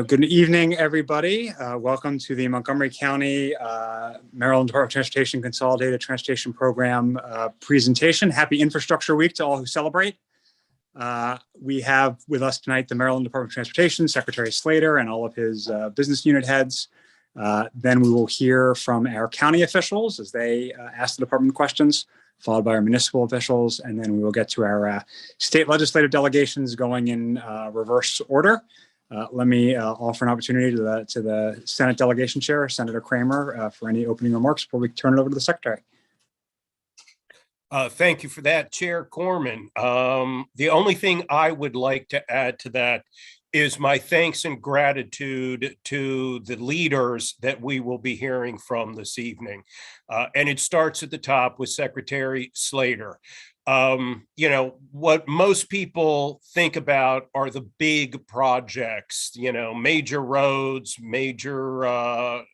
Good evening, everybody. Welcome to the Montgomery County, Maryland Department of Transportation Consolidated Transportation Program presentation. Happy Infrastructure Week to all who celebrate. We have with us tonight the Maryland Department of Transportation, Secretary Slater, and all of his business unit heads. Then we will hear from our county officials as they ask the department questions, followed by our municipal officials, and then we will get to our state legislative delegations going in reverse order. Let me offer an opportunity to the Senate Delegation Chair, Senator Kramer, for any opening remarks before we turn it over to the Secretary. Thank you for that, Chair Corman. The only thing I would like to add to that is my thanks and gratitude to the leaders that we will be hearing from this evening. And it starts at the top with Secretary Slater. What most people think about are the big projects, major roads, major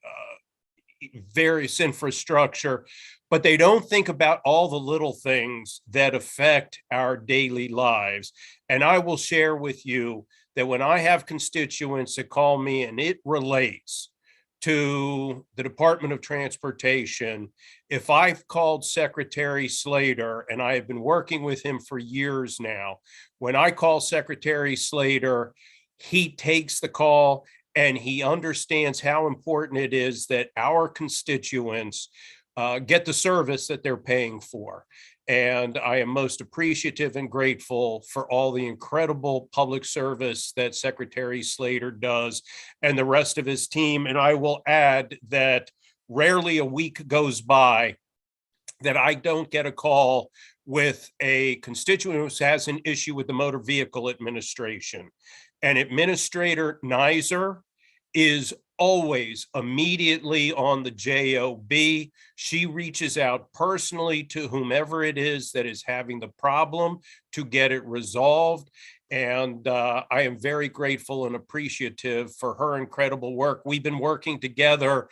various infrastructure, but they don't think about all the little things that affect our daily lives. And I will share with you that when I have constituents that call me and it relates to the Department of Transportation, if I've called Secretary Slater, and I have been working with him for years now, when I call Secretary Slater, he takes the call and he understands how important it is that our constituents get the service that they're paying for. And I am most appreciative and grateful for all the incredible public service that Secretary Slater does and the rest of his team. And I will add that rarely a week goes by that I don't get a call with a constituent who has an issue with the Motor Vehicle Administration. And Administrator Nizer is always immediately on the job. She reaches out personally to whomever it is that is having the problem to get it resolved. And I am very grateful and appreciative for her incredible work. We've been working together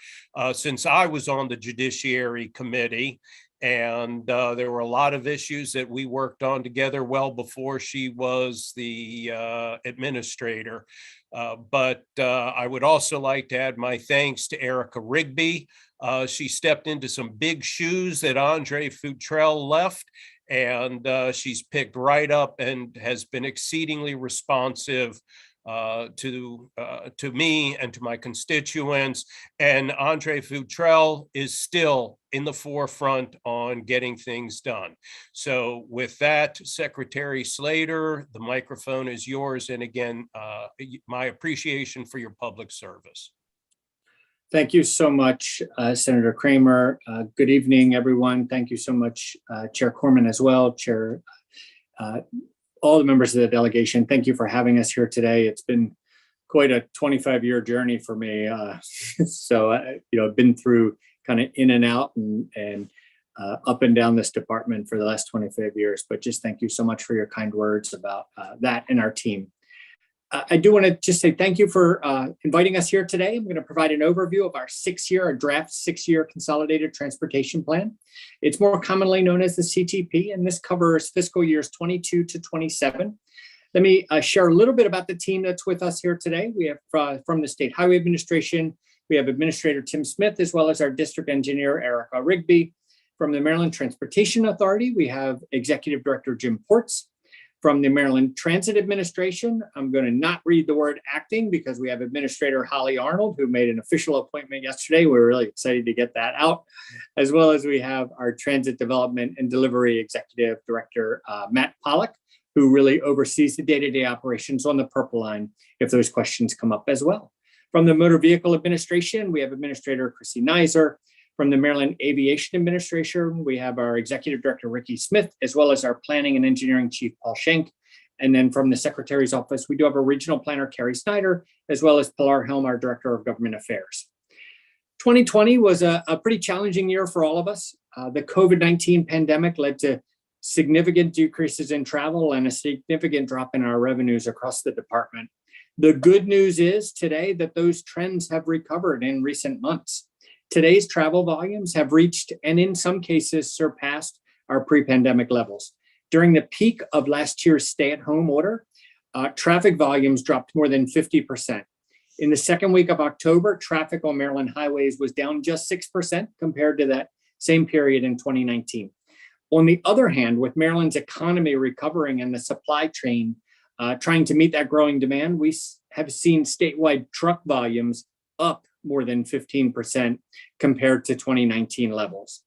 since I was on the Judiciary Committee. And there were a lot of issues that we worked on together well before she was the administrator. But I would also like to add my thanks to Erica Rigby. She stepped into some big shoes that Andre Futrell left, and she's picked right up and has been exceedingly responsive to me and to my constituents. And Andre Futrell is still in the forefront on getting things done. So with that, Secretary Slater, the microphone is yours. And again, my appreciation for your public service. Thank you so much, Senator Kramer. Good evening, everyone. Thank you so much, Chair Corman as well, Chair all the members of the delegation. Thank you for having us here today. It's been quite a 25-year journey for me. So, I've been through kind of in and out and up and down this department for the last 25 years, but just thank you so much for your kind words about that and our team. I do want to just say thank you for inviting us here today. I'm going to provide an overview of our draft six-year Consolidated Transportation Plan. It's more commonly known as the CTP, and this covers fiscal years 22 to 27. Let me share a little bit about the team that's with us here today. We have from the State Highway Administration, we have Administrator Tim Smith, as well as our District Engineer, Erica Rigby. From the Maryland Transportation Authority, we have Executive Director Jim Ports. From the Maryland Transit Administration, I'm going to not read the word acting because we have Administrator Ali Arnold, who made an official appointment yesterday. We're really excited to get that out, as well as we have our Transit Development and Delivery Executive Director, Matt Pollack, who really oversees the day-to-day operations on the Purple Line, if those questions come up as well. From the Motor Vehicle Administration, we have Administrator Chrissy Nizer. From the Maryland Aviation Administration, we have our Executive Director, Ricky Smith, as well as our Planning and Engineering Chief, Paul Schenk. And then from the Secretary's Office, we do have a Regional Planner, Carrie Snyder, as well as Pilar Helm, our Director of Government Affairs. 2020 was a pretty challenging year for all of us. The COVID-19 pandemic led to significant decreases in travel and a significant drop in our revenues across the department. The good news is today that those trends have recovered in recent months. Today's travel volumes have reached and in some cases surpassed our pre-pandemic levels. During the peak of last year's stay-at-home order, traffic volumes dropped more than 50%. In the second week of October, traffic on Maryland highways was down just 6% compared to that same period in 2019. On the other hand, with Maryland's economy recovering and the supply chain trying to meet that growing demand, we have seen statewide truck volumes up more than 15% compared to 2019 levels.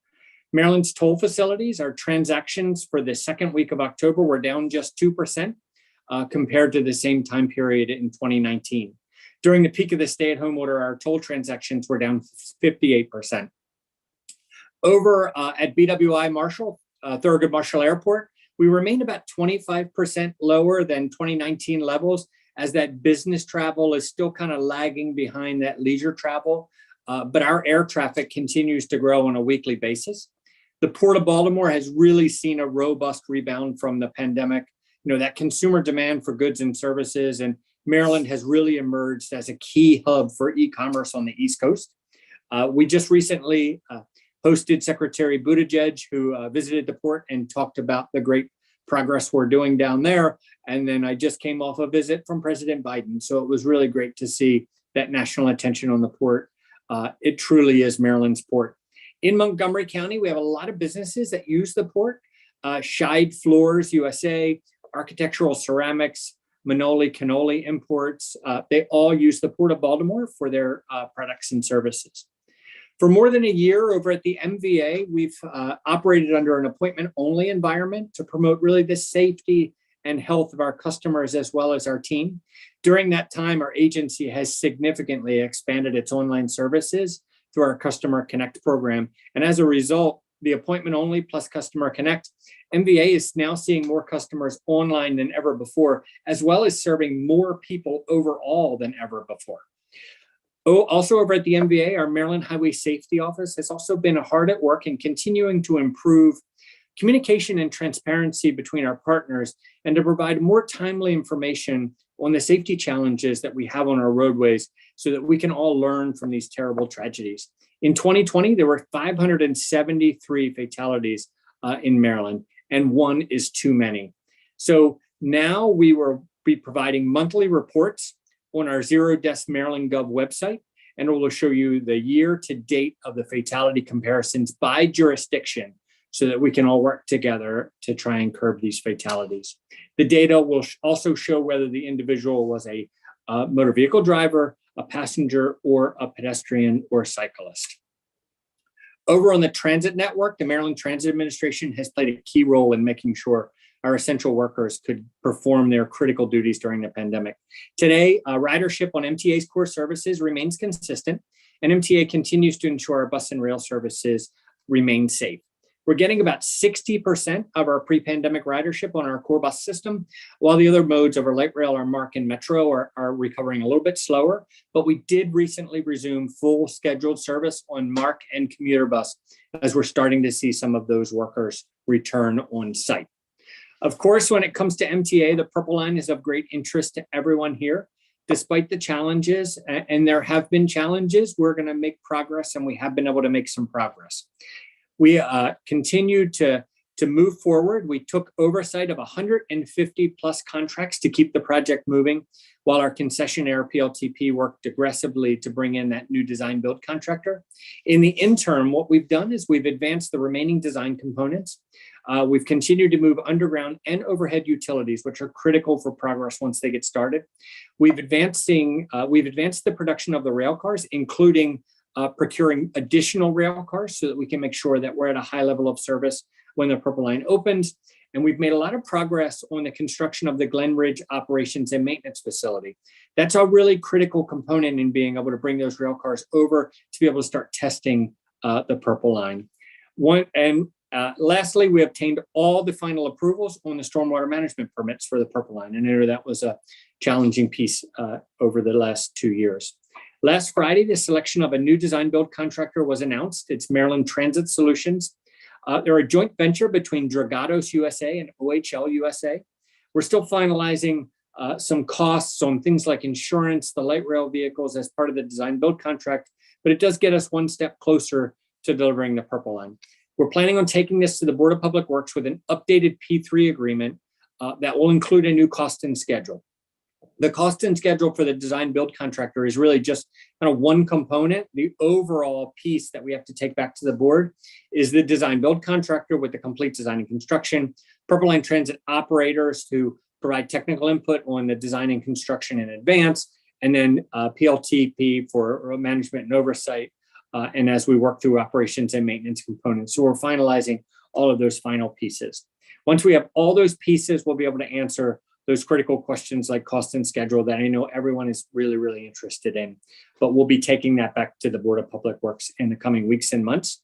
Maryland's toll facilities, our transactions for the second week of October were down just 2% compared to the same time period in 2019. During the peak of the stay-at-home order, our toll transactions were down 58%. Over at BWI Marshall, Thurgood Marshall Airport, we remain about 25% lower than 2019 levels, as that business travel is still kind of lagging behind that leisure travel, but our air traffic continues to grow on a weekly basis. The Port of Baltimore has really seen a robust rebound from the pandemic. You know, that consumer demand for goods and services, and Maryland has really emerged as a key hub for e-commerce on the East Coast. We just recently hosted Secretary Buttigieg, who visited the port and talked about the great progress we're doing down there. And then I just came off a visit from President Biden. So it was really great to see that national attention on the port. It truly is Maryland's port. In Montgomery County, we have a lot of businesses that use the port. Scheid Floors USA, Architectural Ceramics, Manoli Cannoli Imports. They all use the Port of Baltimore for their products and services. For more than a year over at the MVA, we've operated under an appointment-only environment to promote really the safety and health of our customers as well as our team. During that time, our agency has significantly expanded its online services through our Customer Connect program. And as a result, the appointment-only plus Customer Connect, MVA is now seeing more customers online than ever before, as well as serving more people overall than ever before. Also over at the MVA, our Maryland Highway Safety Office has also been hard at work in continuing to improve communication and transparency between our partners and to provide more timely information on the safety challenges that we have on our roadways so that we can all learn from these terrible tragedies. In 2020, there were 573 fatalities in Maryland, and one is too many. So now we will be providing monthly reports on our Zero Deaths Maryland Gov website, and it will show you the year to date of the fatality comparisons by jurisdiction so that we can all work together to try and curb these fatalities. The data will also show whether the individual was a motor vehicle driver, a passenger, or a pedestrian or cyclist. Over on the transit network, the Maryland Transit Administration has played a key role in making sure our essential workers could perform their critical duties during the pandemic. Today, ridership on MTA's core services remains consistent, and MTA continues to ensure our bus and rail services remain safe. We're getting about 60% of our pre-pandemic ridership on our core bus system, while the other modes of our light rail, our MARC and Metro are recovering a little bit slower, but we did recently resume full scheduled service on MARC and commuter bus as we're starting to see some of those workers return on site. Of course, when it comes to MTA, the Purple Line is of great interest to everyone here. Despite the challenges, and there have been challenges, we're going to make progress, and we have been able to make some progress. We continue to move forward. We took oversight of 150 plus contracts to keep the project moving, while our concessionaire PLTP worked aggressively to bring in that new design build contractor. In the interim, what we've done is we've advanced the remaining design components. We've continued to move underground and overhead utilities, which are critical for progress once they get started. We've advanced the production of the rail cars, including procuring additional rail cars so that we can make sure that we're at a high level of service when the Purple Line opens. And we've made a lot of progress on the construction of the Glen Ridge Operations and Maintenance Facility. That's a really critical component in being able to bring those rail cars over to be able to start testing the Purple Line. Lastly, we obtained all the final approvals on the stormwater management permits for the Purple Line. And I know that was a challenging piece over the last 2 years. Last Friday, the selection of a new design build contractor was announced. It's Maryland Transit Solutions. They're a joint venture between Dragados USA and OHL USA. We're still finalizing some costs on things like insurance, the light rail vehicles as part of the design build contract, but it does get us one step closer to delivering the Purple Line. We're planning on taking this to the Board of Public Works with an updated P3 agreement that will include a new cost and schedule. The cost and schedule for the design build contractor is really just kind of one component. The overall piece that we have to take back to the board is the design build contractor with the complete design and construction, Purple Line Transit operators to provide technical input on the design and construction in advance, and then PLTP for management and oversight, and as we work through operations and maintenance components. So we're finalizing all of those final pieces. Once we have all those pieces, we'll be able to answer those critical questions like cost and schedule that I know everyone is really, really interested in. But we'll be taking that back to the Board of Public Works in the coming weeks and months.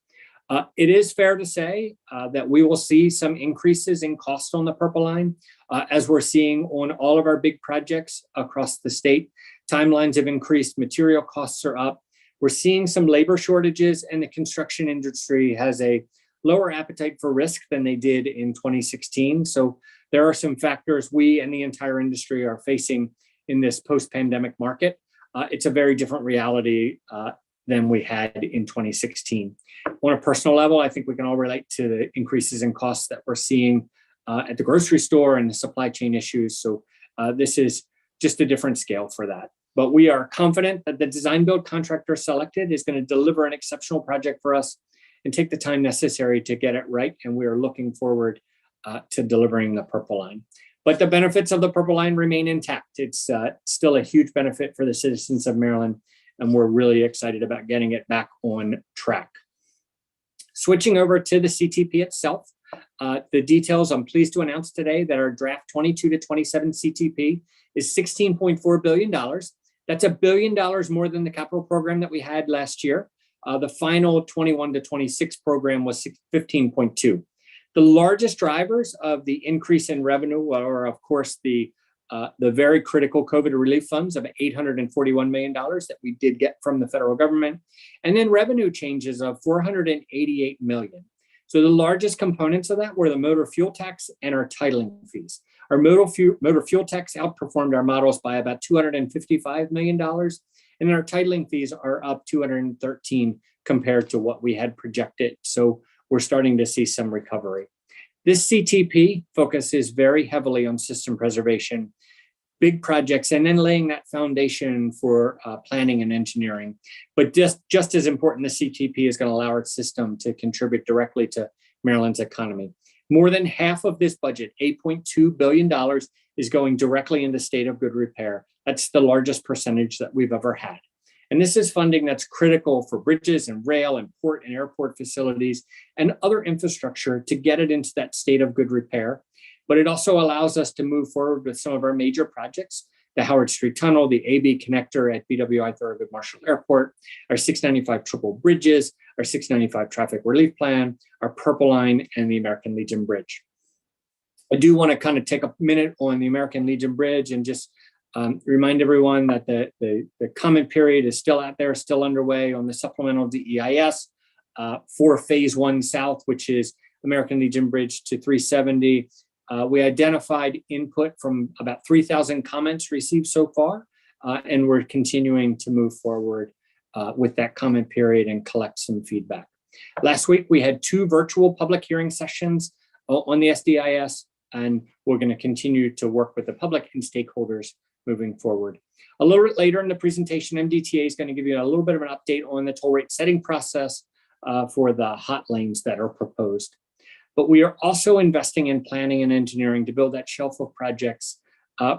It is fair to say that we will see some increases in cost on the Purple Line, as we're seeing on all of our big projects across the state. Timelines have increased, material costs are up. We're seeing some labor shortages, and the construction industry has a lower appetite for risk than they did in 2016. So there are some factors we and the entire industry are facing in this post-pandemic market. It's a very different reality than we had in 2016. On a personal level, I think we can all relate to the increases in costs that we're seeing at the grocery store and the supply chain issues. So this is just a different scale for that. But we are confident that the design build contractor selected is going to deliver an exceptional project for us and take the time necessary to get it right. And we are looking forward to delivering the Purple Line. But the benefits of the Purple Line remain intact. It's still a huge benefit for the citizens of Maryland, and we're really excited about getting it back on track. Switching over to the CTP itself, the details, I'm pleased to announce today that our draft 22 to 27 CTP is $16.4 billion. That's $1 billion more than the capital program that we had last year. The final 21 to 26 program was 15.2. The largest drivers of the increase in revenue are, of course, the very critical COVID relief funds of $841 million that we did get from the federal government, and then revenue changes of $488 million. So the largest components of that were the motor fuel tax and our titling fees. Our motor fuel tax outperformed our models by about $255 million, and our titling fees are up 213 compared to what we had projected. So we're starting to see some recovery. This CTP focuses very heavily on system preservation, big projects, and then laying that foundation for planning and engineering. But just as important, the CTP is going to allow our system to contribute directly to Maryland's economy. More than half of this budget, $8.2 billion, is going directly into state of good repair. That's the largest percentage that we've ever had. And this is funding that's critical for bridges and rail and port and airport facilities and other infrastructure to get it into that state of good repair. But it also allows us to move forward with some of our major projects, the Howard Street Tunnel, the AB connector at BWI Thurgood Marshall Airport, our 695 triple bridges, our 695 traffic relief plan, our Purple Line, and the American Legion Bridge. I do want to kind of take a minute on the American Legion Bridge and just remind everyone that the comment period is still out there, still underway on the supplemental DEIS for Phase 1 South, which is American Legion Bridge to 370. We identified input from about 3,000 comments received so far, and we're continuing to move forward with that comment period and collect some feedback. Last week, we had 2 virtual public hearing sessions on the SDIS, and we're going to continue to work with the public and stakeholders moving forward. A little bit later in the presentation, MDTA is going to give you a little bit of an update on the toll rate setting process for the hot lanes that are proposed. But we are also investing in planning and engineering to build that shelf of projects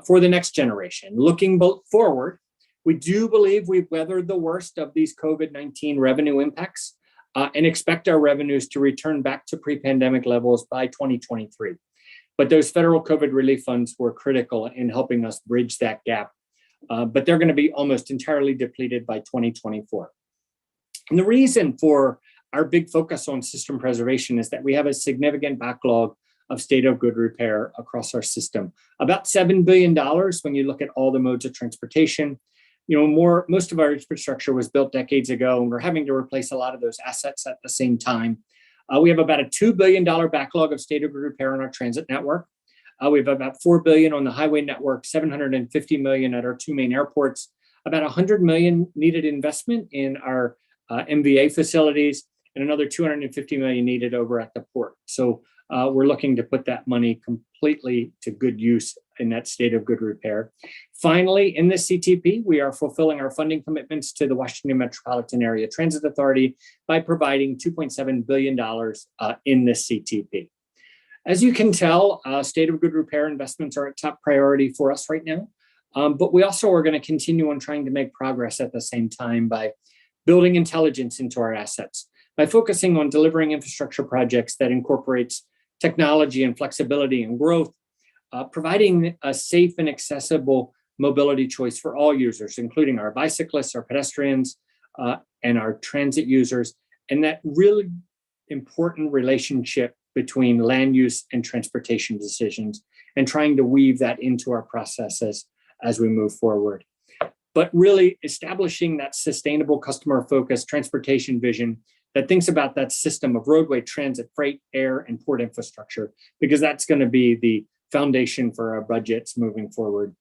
for the next generation. Looking forward, we do believe we've weathered the worst of these COVID-19 revenue impacts and expect our revenues to return back to pre-pandemic levels by 2023. But those federal COVID relief funds were critical in helping us bridge that gap. But they're going to be almost entirely depleted by 2024. And the reason for our big focus on system preservation is that we have a significant backlog of state of good repair across our system. About $7 billion when you look at all the modes of transportation. You know, most of our infrastructure was built decades ago, and we're having to replace a lot of those assets at the same time. We have about a $2 billion backlog of state of good repair on our transit network. We have about $4 billion on the highway network, $750 million at our 2 main airports, about $100 million needed investment in our MVA facilities, and another $250 million needed over at the port. So we're looking to put that money completely to good use in that state of good repair. Finally, in this CTP, we are fulfilling our funding commitments to the Washington Metropolitan Area Transit Authority by providing $2.7 billion in this CTP. As you can tell, state of good repair investments are a top priority for us right now. But we also are going to continue on trying to make progress at the same time by building intelligence into our assets, by focusing on delivering infrastructure projects that incorporates technology and flexibility and growth, providing a safe and accessible mobility choice for all users, including our bicyclists, our pedestrians, and our transit users, and that really important relationship between land use and transportation decisions, and trying to weave that into our processes as we move forward. But really establishing that sustainable customer-focused transportation vision that thinks about that system of roadway, transit, freight, air, and port infrastructure, because that's going to be the foundation for our budgets moving forward.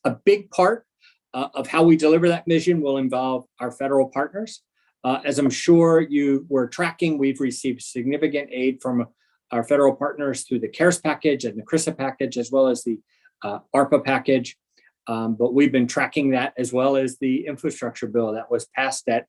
A big part of how we deliver that vision will involve our federal partners. As I'm sure you were tracking, we've received significant aid from our federal partners through the CARES package and the CRISA package, as well as the ARPA package. But we've been tracking that as well as the infrastructure bill that was passed at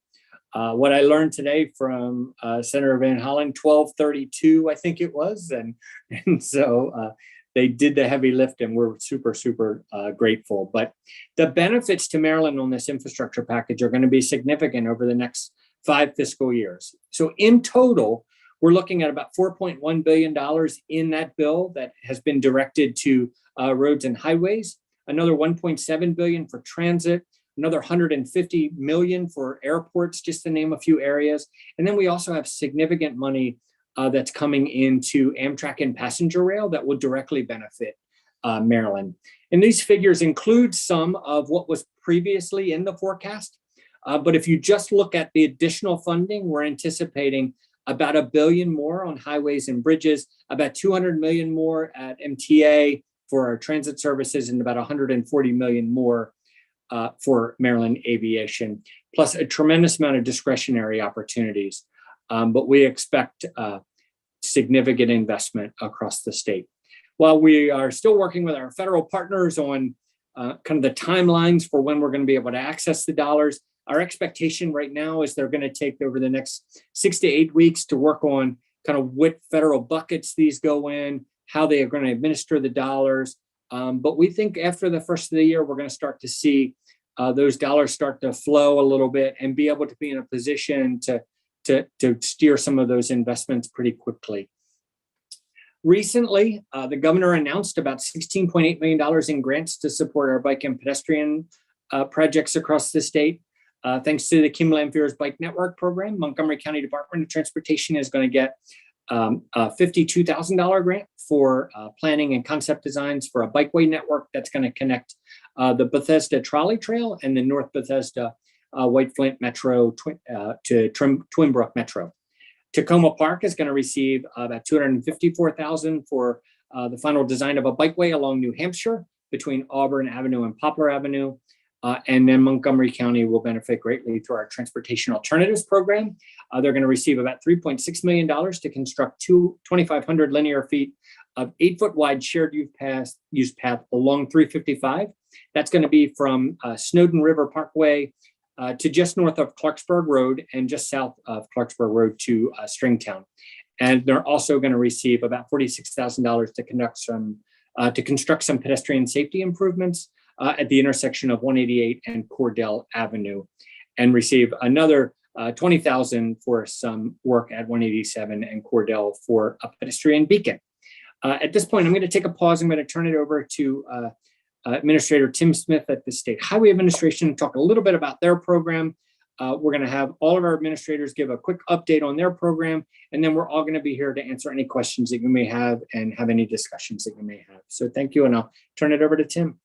what I learned today from Senator Van Hollen, 1232, I think it was. And so they did the heavy lift, and we're super, super grateful. But the benefits to Maryland on this infrastructure package are going to be significant over the next 5 fiscal years. So in total, we're looking at about $4.1 billion in that bill that has been directed to roads and highways, another $1.7 billion for transit, another $150 million for airports, just to name a few areas. And then we also have significant money that's coming into Amtrak and passenger rail that will directly benefit Maryland. And these figures include some of what was previously in the forecast. But if you just look at the additional funding, we're anticipating about $1 billion more on highways and bridges, about $200 million more at MTA for our transit services, and about $140 million more for Maryland Aviation, plus a tremendous amount of discretionary opportunities. But we expect significant investment across the state. While we are still working with our federal partners on kind of the timelines for when we're going to be able to access the dollars, our expectation right now is they're going to take over the next 6 to 8 weeks to work on kind of what federal buckets these go in, how they are going to administer the dollars. But we think after the first of the year, we're going to start to see those dollars start to flow a little bit and be able to be in a position to steer some of those investments pretty quickly. Recently, the governor announced about $16.8 million in grants to support our bike and pedestrian projects across the state. Thanks to the Kim Lanfear's Bike Network program, Montgomery County Department of Transportation is going to get a $52,000 grant for planning and concept designs for a bikeway network that's going to connect the Bethesda Trolley Trail and the North Bethesda White Flint Metro to Twinbrook Metro. Tacoma Park is going to receive about $254,000 for the final design of a bikeway along New Hampshire between Auburn Avenue and Poplar Avenue. And then Montgomery County will benefit greatly through our Transportation Alternatives program. They're going to receive about $3.6 million to construct 2,500 linear feet of 8-foot wide shared use path along 355. That's going to be from Snowden River Parkway to just north of Clarksburg Road and just south of Clarksburg Road to Stringtown. And they're also going to receive about $46,000 to construct some pedestrian safety improvements at the intersection of 188 and Cordell Avenue, and receive another $20,000 for some work at 187 and Cordell for a pedestrian beacon. At this point, I'm going to take a pause. I'm going to turn it over to Administrator Tim Smith at the State Highway Administration to talk a little bit about their program. We're going to have all of our administrators give a quick update on their program, and then we're all going to be here to answer any questions that you may have and have any discussions that you may have. So thank you, and I'll turn it over to Tim.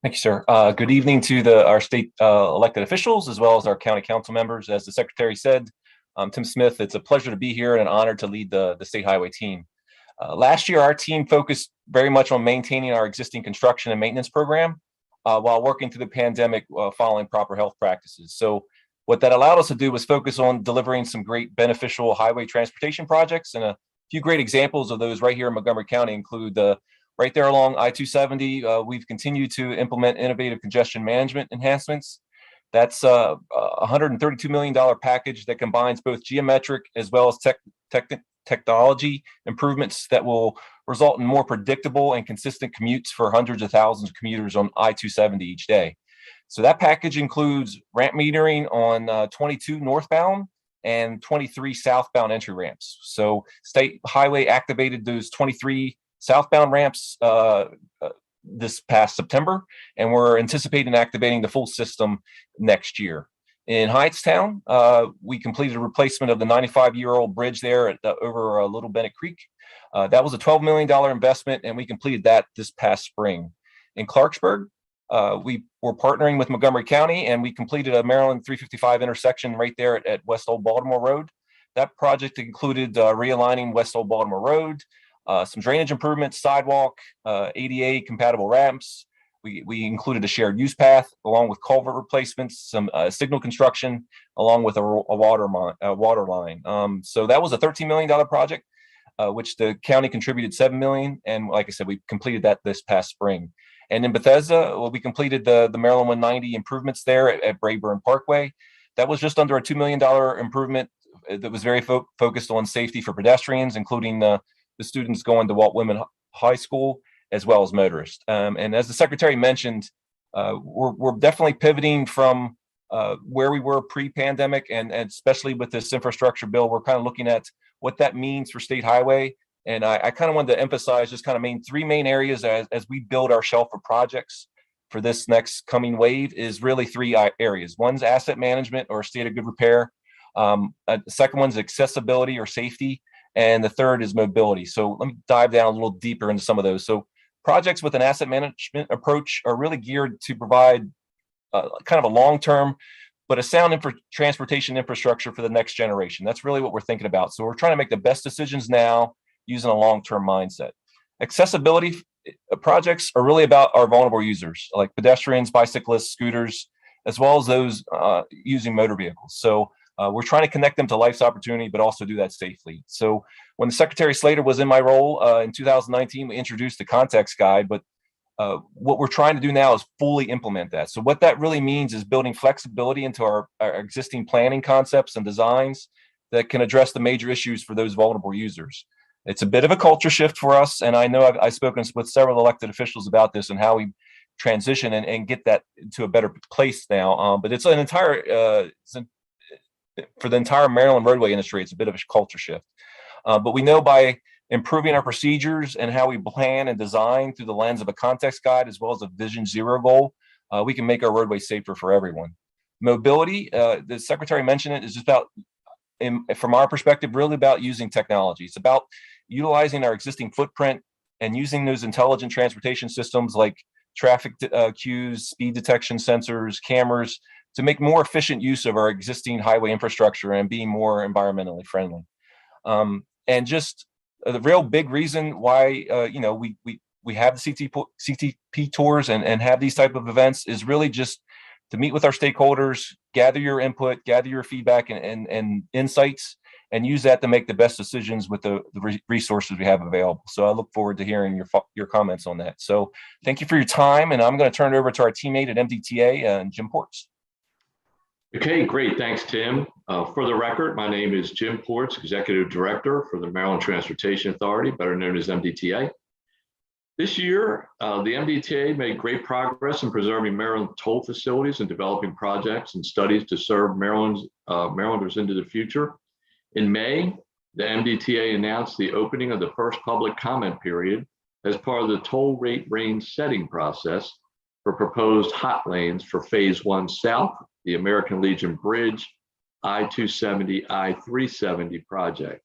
Thank you, sir. Good evening to our state elected officials, as well as our county council members. As the secretary said, I'm Tim Smith. It's a pleasure to be here and an honor to lead the state highway team. Last year, our team focused very much on maintaining our existing construction and maintenance program while working through the pandemic following proper health practices. So What that allowed us to do was focus on delivering some great beneficial highway transportation projects, and a few great examples of those right here in Montgomery County include right there along I-270. We've continued to implement innovative congestion management enhancements. That's a $132 million package that combines both geometric as well as technology improvements that will result in more predictable and consistent commutes for hundreds of thousands of commuters on I-270 each day. So that package includes ramp metering on 22 northbound and 23 southbound entry ramps. So State Highway activated those 23 southbound ramps this past September, and we're anticipating activating the full system next year. In Hightstown, we completed a replacement of the 95-year-old bridge there over Little Bennett Creek. That was a $12 million investment, and we completed that this past spring. In Clarksburg, we were partnering with Montgomery County, and we completed a Maryland 355 intersection right there at West Old Baltimore Road. That project included realigning West Old Baltimore Road, some drainage improvements, sidewalk, ADA compatible ramps. We included a shared use path along with culvert replacements, some signal construction, along with a water line. So that was a $13 million project, which the county contributed $7 million. And like I said, we completed that this past spring. And in Bethesda, well, we completed the Maryland 190 improvements there at Brayburn Parkway. That was just under a $2 million improvement that was very focused on safety for pedestrians, including the students going to Walt Whitman High School, as well as motorists. And as the secretary mentioned, we're definitely pivoting from where we were pre-pandemic, and especially with this infrastructure bill, we're kind of looking at what that means for State Highway. And I kind of wanted to emphasize just kind of three main areas as we build our shelf of projects for this next coming wave is really three areas. One's asset management or state of good repair. The second one's accessibility or safety. And the third is mobility. So let me dive down a little deeper into some of those. So projects with an asset management approach are really geared to provide kind of a long-term, but a sound transportation infrastructure for the next generation. That's really what we're thinking about. So we're trying to make the best decisions now using a long-term mindset. Accessibility projects are really about our vulnerable users, like pedestrians, bicyclists, scooters, as well as those using motor vehicles. So we're trying to connect them to life's opportunity, but also do that safely. So when the Secretary Slater was in my role in 2019, we introduced the context guide, but what we're trying to do now is fully implement that. So what that really means is building flexibility into our existing planning concepts and designs that can address the major issues for those vulnerable users. It's a bit of a culture shift for us, and I know I've spoken with several elected officials about this and how we transition and get that to a better place now. But it's an entire for the entire Maryland roadway industry, it's a bit of a culture shift. But we know by improving our procedures and how we plan and design through the lens of a context guide, as well as a Vision Zero goal, we can make our roadway safer for everyone. Mobility, the Secretary mentioned it, is just about, from our perspective, really about using technology. It's about utilizing our existing footprint and using those intelligent transportation systems like traffic cues, speed detection sensors, cameras, to make more efficient use of our existing highway infrastructure and being more environmentally friendly. And just the real big reason why we have the CTP tours and have these type of events is really just to meet with our stakeholders, gather your input, gather your feedback and insights, and use that to make the best decisions with the resources we have available. So I look forward to hearing your comments on that. So thank you for your time, and I'm going to turn it over to our teammate at MDTA, Jim Ports. Okay, great. Thanks, Tim. For the record, my name is Jim Ports, Executive Director for the Maryland Transportation Authority, better known as MDTA. This year, the MDTA made great progress in preserving Maryland toll facilities and developing projects and studies to serve Marylanders into the future. In May, the MDTA announced the opening of the first public comment period as part of the toll rate range setting process for proposed hot lanes for Phase 1 South, the American Legion Bridge, I-270, I-370 project.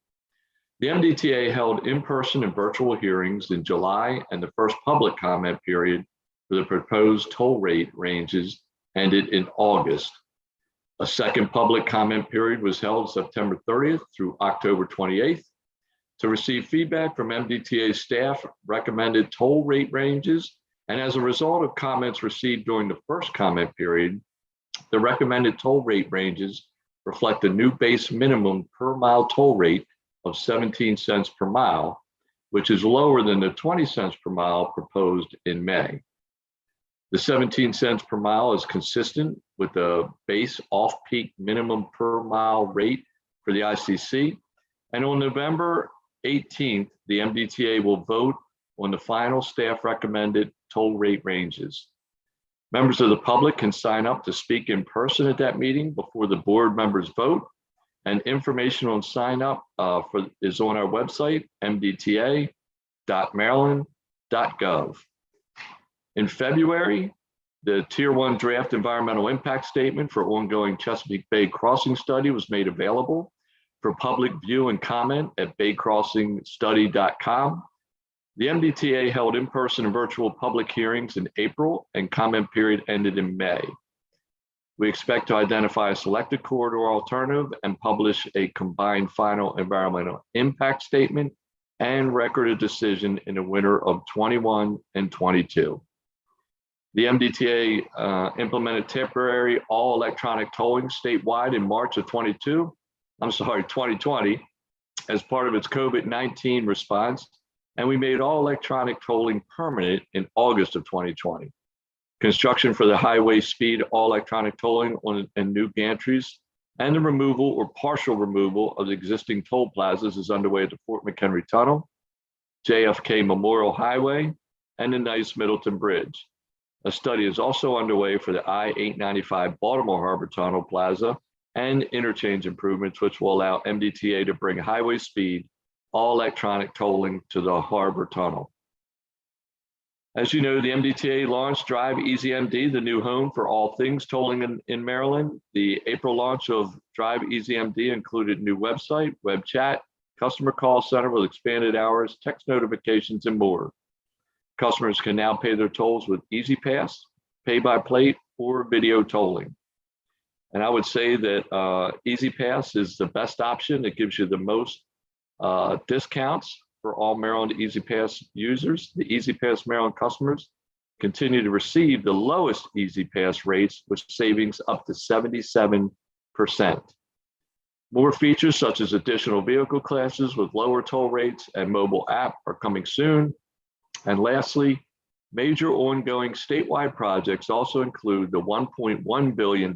The MDTA held in-person and virtual hearings in July, and the first public comment period for the proposed toll rate ranges ended in August. A second public comment period was held September 30th through October 28th to receive feedback from MDTA staff recommended toll rate ranges. And as a result of comments received during the first comment period, The recommended toll rate ranges reflect a new base minimum per mile toll rate of 17 cents per mile, which is lower than the 20 cents per mile proposed in May. The 17 cents per mile is consistent with the base off-peak minimum per mile rate for the ICC. And on November 18th, the MDTA will vote on the final staff recommended toll rate ranges. Members of the public can sign up to speak in person at that meeting before the board members vote. And information on sign up is on our website, mdta.maryland.gov. In February, the Tier 1 draft environmental impact statement for ongoing Chesapeake Bay crossing study was made available for public view and comment at baycrossingstudy.com. The MDTA held in-person and virtual public hearings in April, and comment period ended in May. We expect to identify a selected corridor alternative and publish a combined final environmental impact statement and record a decision in the winter of 21 and 22. The MDTA implemented temporary all electronic tolling statewide in March of 2020 as part of its COVID-19 response, and we made all electronic tolling permanent in August of 2020. Construction for the highway speed all electronic tolling and new gantries and the removal or partial removal of the existing toll plazas is underway at the Fort McHenry Tunnel, JFK Memorial Highway, and the Nice Middleton Bridge. A study is also underway for the I-895 Baltimore Harbor Tunnel Plaza and interchange improvements, which will allow MDTA to bring highway speed all electronic tolling to the Harbor Tunnel. As you know, the MDTA launched Drive Easy MD, the new home for all things tolling in Maryland. The April launch of Drive Easy MD included new website, web chat, customer call center with expanded hours, text notifications, and more. Customers can now pay their tolls with Easy Pass, pay by plate, or video tolling. And I would say that Easy Pass is the best option. It gives you the most discounts for all Maryland Easy Pass users. The Easy Pass Maryland customers continue to receive the lowest Easy Pass rates with savings up to 77%. More features such as additional vehicle classes with lower toll rates and mobile app are coming soon. And lastly, major ongoing statewide projects also include the $1.1 billion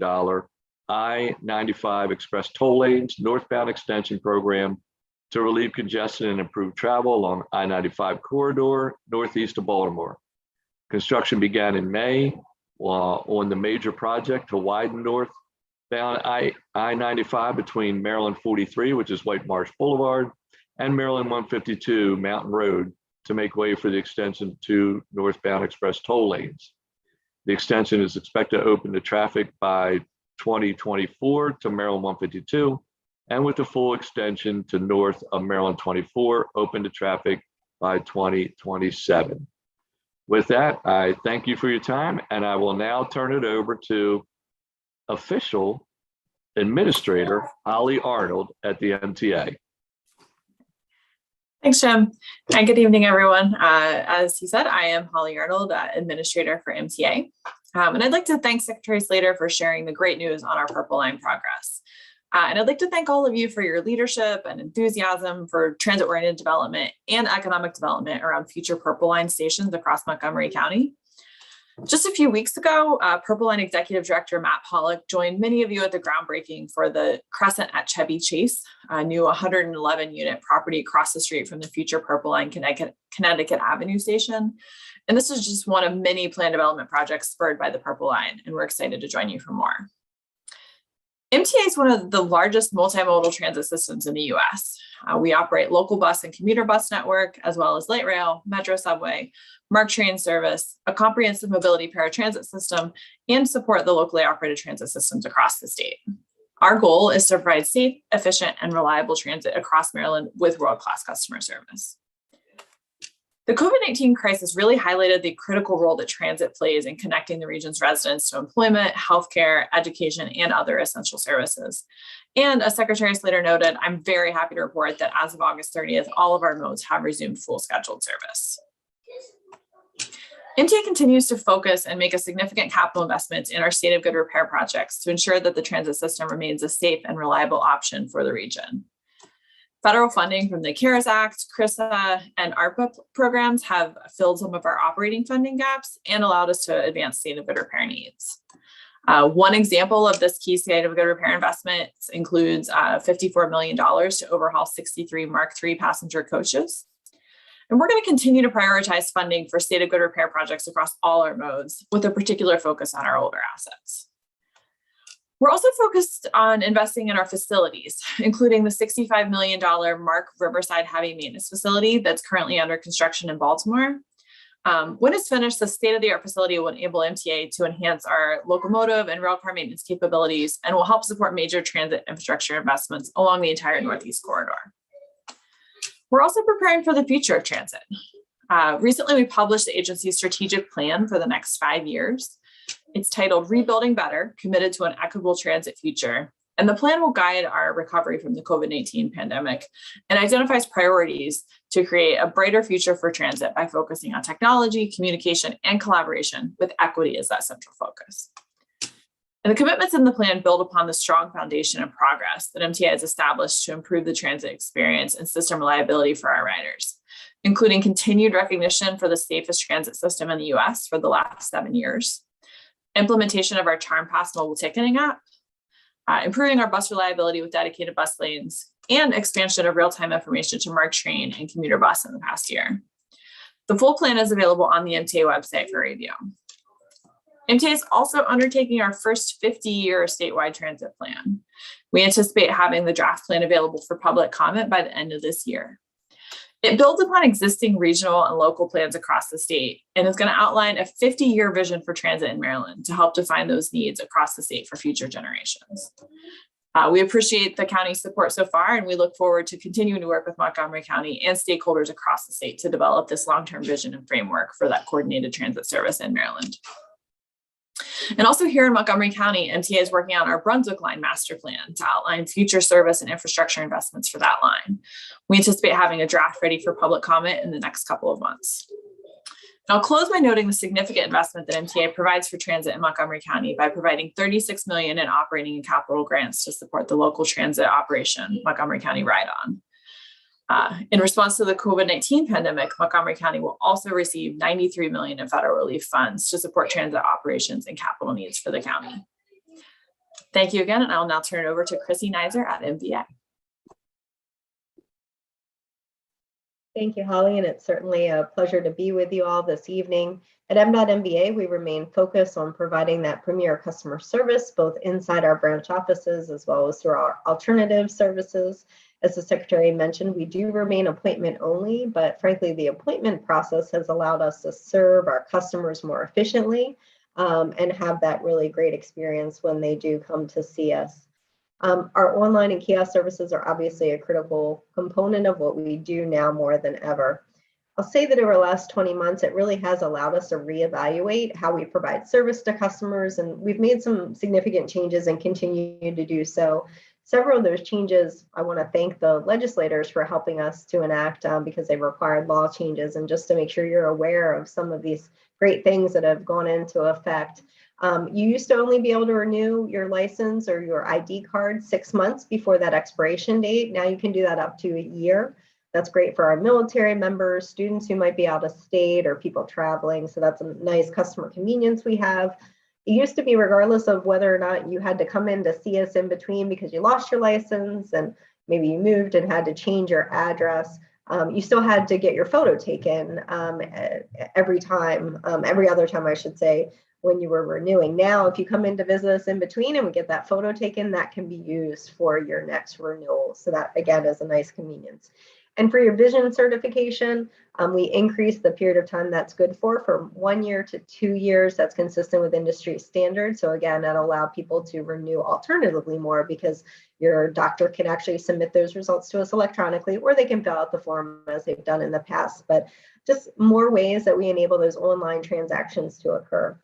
I-95 Express Toll Lanes Northbound Extension Program to relieve congestion and improve travel along I-95 corridor northeast of Baltimore. Construction began in May on the major project to widen northbound I-95 between Maryland 43, which is White Marsh Boulevard, and Maryland 152 Mountain Road to make way for the extension to northbound express toll lanes. The extension is expected to open to traffic by 2024 to Maryland 152, and with the full extension to north of Maryland 24, open to traffic by 2027. With that, I thank you for your time, and I will now turn it over to official administrator Ali Arnold at the MTA. Thanks, Jim. And good evening, everyone. As he said, I am Holly Arnold, Administrator for MTA. And I'd like to thank Secretary Slater for sharing the great news on our Purple Line progress. And I'd like to thank all of you for your leadership and enthusiasm for transit-oriented development and economic development around future Purple Line stations across Montgomery County. Just a few weeks ago, Purple Line Executive Director Matt Pollock joined many of you at the groundbreaking for the Crescent at Chevy Chase, a new 111-unit property across the street from the future Purple Line Connecticut Avenue station. And this is just one of many planned development projects spurred by the Purple Line, and we're excited to join you for more. MTA is one of the largest multimodal transit systems in the U.S. We operate local bus and commuter bus network, as well as light rail, metro subway, MARC train service, a comprehensive mobility paratransit system, and support the locally operated transit systems across the state. Our goal is to provide safe, efficient, and reliable transit across Maryland with world-class customer service. The COVID-19 crisis really highlighted the critical role that transit plays in connecting the region's residents to employment, healthcare, education, and other essential services. And as Secretary Slater noted, I'm very happy to report that as of August 30th, all of our modes have resumed full scheduled service. MTA continues to focus and make a significant capital investments in our state of good repair projects to ensure that the transit system remains a safe and reliable option for the region. Federal funding from the CARES Act, CRISA, and ARPA programs have filled some of our operating funding gaps and allowed us to advance state of good repair needs. One example of this key state of good repair investment includes $54 million to overhaul 63 Mark III passenger coaches. And we're going to continue to prioritize funding for state of good repair projects across all our modes, with a particular focus on our older assets. We're also focused on investing in our facilities, including the $65 million Mark Riverside Heavy Maintenance Facility that's currently under construction in Baltimore. When it's finished, the state-of-the-art facility will enable MTA to enhance our locomotive and railcar maintenance capabilities and will help support major transit infrastructure investments along the entire Northeast corridor. We're also preparing for the future of transit. Recently, we published the agency's strategic plan for the next 5 years. It's titled Rebuilding Better, Committed to an Equitable Transit Future. And the plan will guide our recovery from the COVID-19 pandemic and identifies priorities to create a brighter future for transit by focusing on technology, communication, and collaboration, with equity as that central focus. And the commitments in the plan build upon the strong foundation and progress that MTA has established to improve the transit experience and system reliability for our riders, including continued recognition for the safest transit system in the US for the last 7 years, implementation of our Charm Pass mobile ticketing app, improving our bus reliability with dedicated bus lanes, and expansion of real-time information to Mark Train and commuter bus in the past year. The full plan is available on the MTA website for review. MTA is also undertaking our first 50-year statewide transit plan. We anticipate having the draft plan available for public comment by the end of this year. It builds upon existing regional and local plans across the state and is going to outline a 50-year vision for transit in Maryland to help define those needs across the state for future generations. We appreciate the county's support so far, and we look forward to continuing to work with Montgomery County and stakeholders across the state to develop this long-term vision and framework for that coordinated transit service in Maryland. And also here in Montgomery County, MTA is working on our Brunswick Line master plan to outline future service and infrastructure investments for that line. We anticipate having a draft ready for public comment in the next couple of months. And I'll close by noting the significant investment that MTA provides for transit in Montgomery County by providing $36 million in operating and capital grants to support the local transit operation, Montgomery County Ride On. In response to the COVID-19 pandemic, Montgomery County will also receive $93 million in federal relief funds to support transit operations and capital needs for the county. Thank you again, and I'll now turn it over to Chrissy Nizer at MDA. Thank you, Holly, and it's certainly a pleasure to be with you all this evening. At MDOT MBA, we remain focused on providing that premier customer service, both inside our branch offices as well as through our alternative services. As the Secretary mentioned, we do remain appointment only, but frankly, the appointment process has allowed us to serve our customers more efficiently and have that really great experience when they do come to see us. Our online and kiosk services are obviously a critical component of what we do now more than ever. I'll say that over the last 20 months, it really has allowed us to reevaluate how we provide service to customers, and we've made some significant changes and continue to do so. Several of those changes, I want to thank the legislators for helping us to enact because they required law changes, and just to make sure you're aware of some of these great things that have gone into effect. You used to only be able to renew your license or your ID card 6 months before that expiration date. Now you can do that up to a year. That's great for our military members, students who might be out of state, or people traveling. So that's a nice customer convenience we have. It used to be regardless of whether or not you had to come in to see us in between because you lost your license and maybe you moved and had to change your address. You still had to get your photo taken every other time, I should say, when you were renewing. Now, if you come in to visit us in between and we get that photo taken, that can be used for your next renewal. So that, again, is a nice convenience. And for your vision certification, we increased the period of time that's good for from 1 year to 2 years. That's consistent with industry standards. So again, that allow people to renew alternatively more because your doctor can actually submit those results to us electronically, or they can fill out the form as they've done in the past. But just more ways that we enable those online transactions to occur.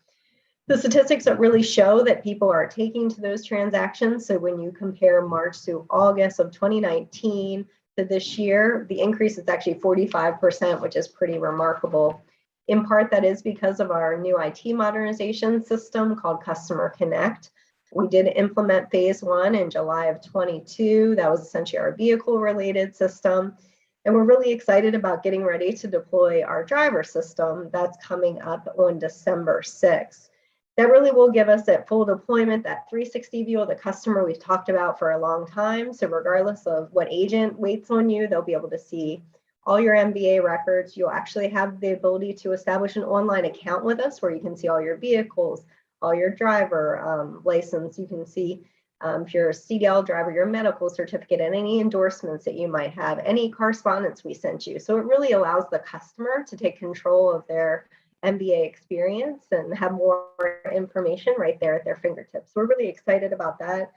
The statistics that really show that people are taking to those transactions. So when you compare March to August of 2019 to this year, the increase is actually 45%, which is pretty remarkable. In part, that is because of our new IT modernization system called Customer Connect. We did implement phase 1 in July of 22. That was essentially our vehicle related system. And we're really excited about getting ready to deploy our driver system that's coming up on December 6th. That really will give us that full deployment, that 360 view of the customer we've talked about for a long time. So regardless of what agent waits on you, they'll be able to see all your MBA records. You'll actually have the ability to establish an online account with us where you can see all your vehicles, all your driver license. You can see if you're a CDL driver, your medical certificate, and any endorsements that you might have, any correspondence we sent you. So it really allows the customer to take control of their MBA experience and have more information right there at their fingertips. So we're really excited about that.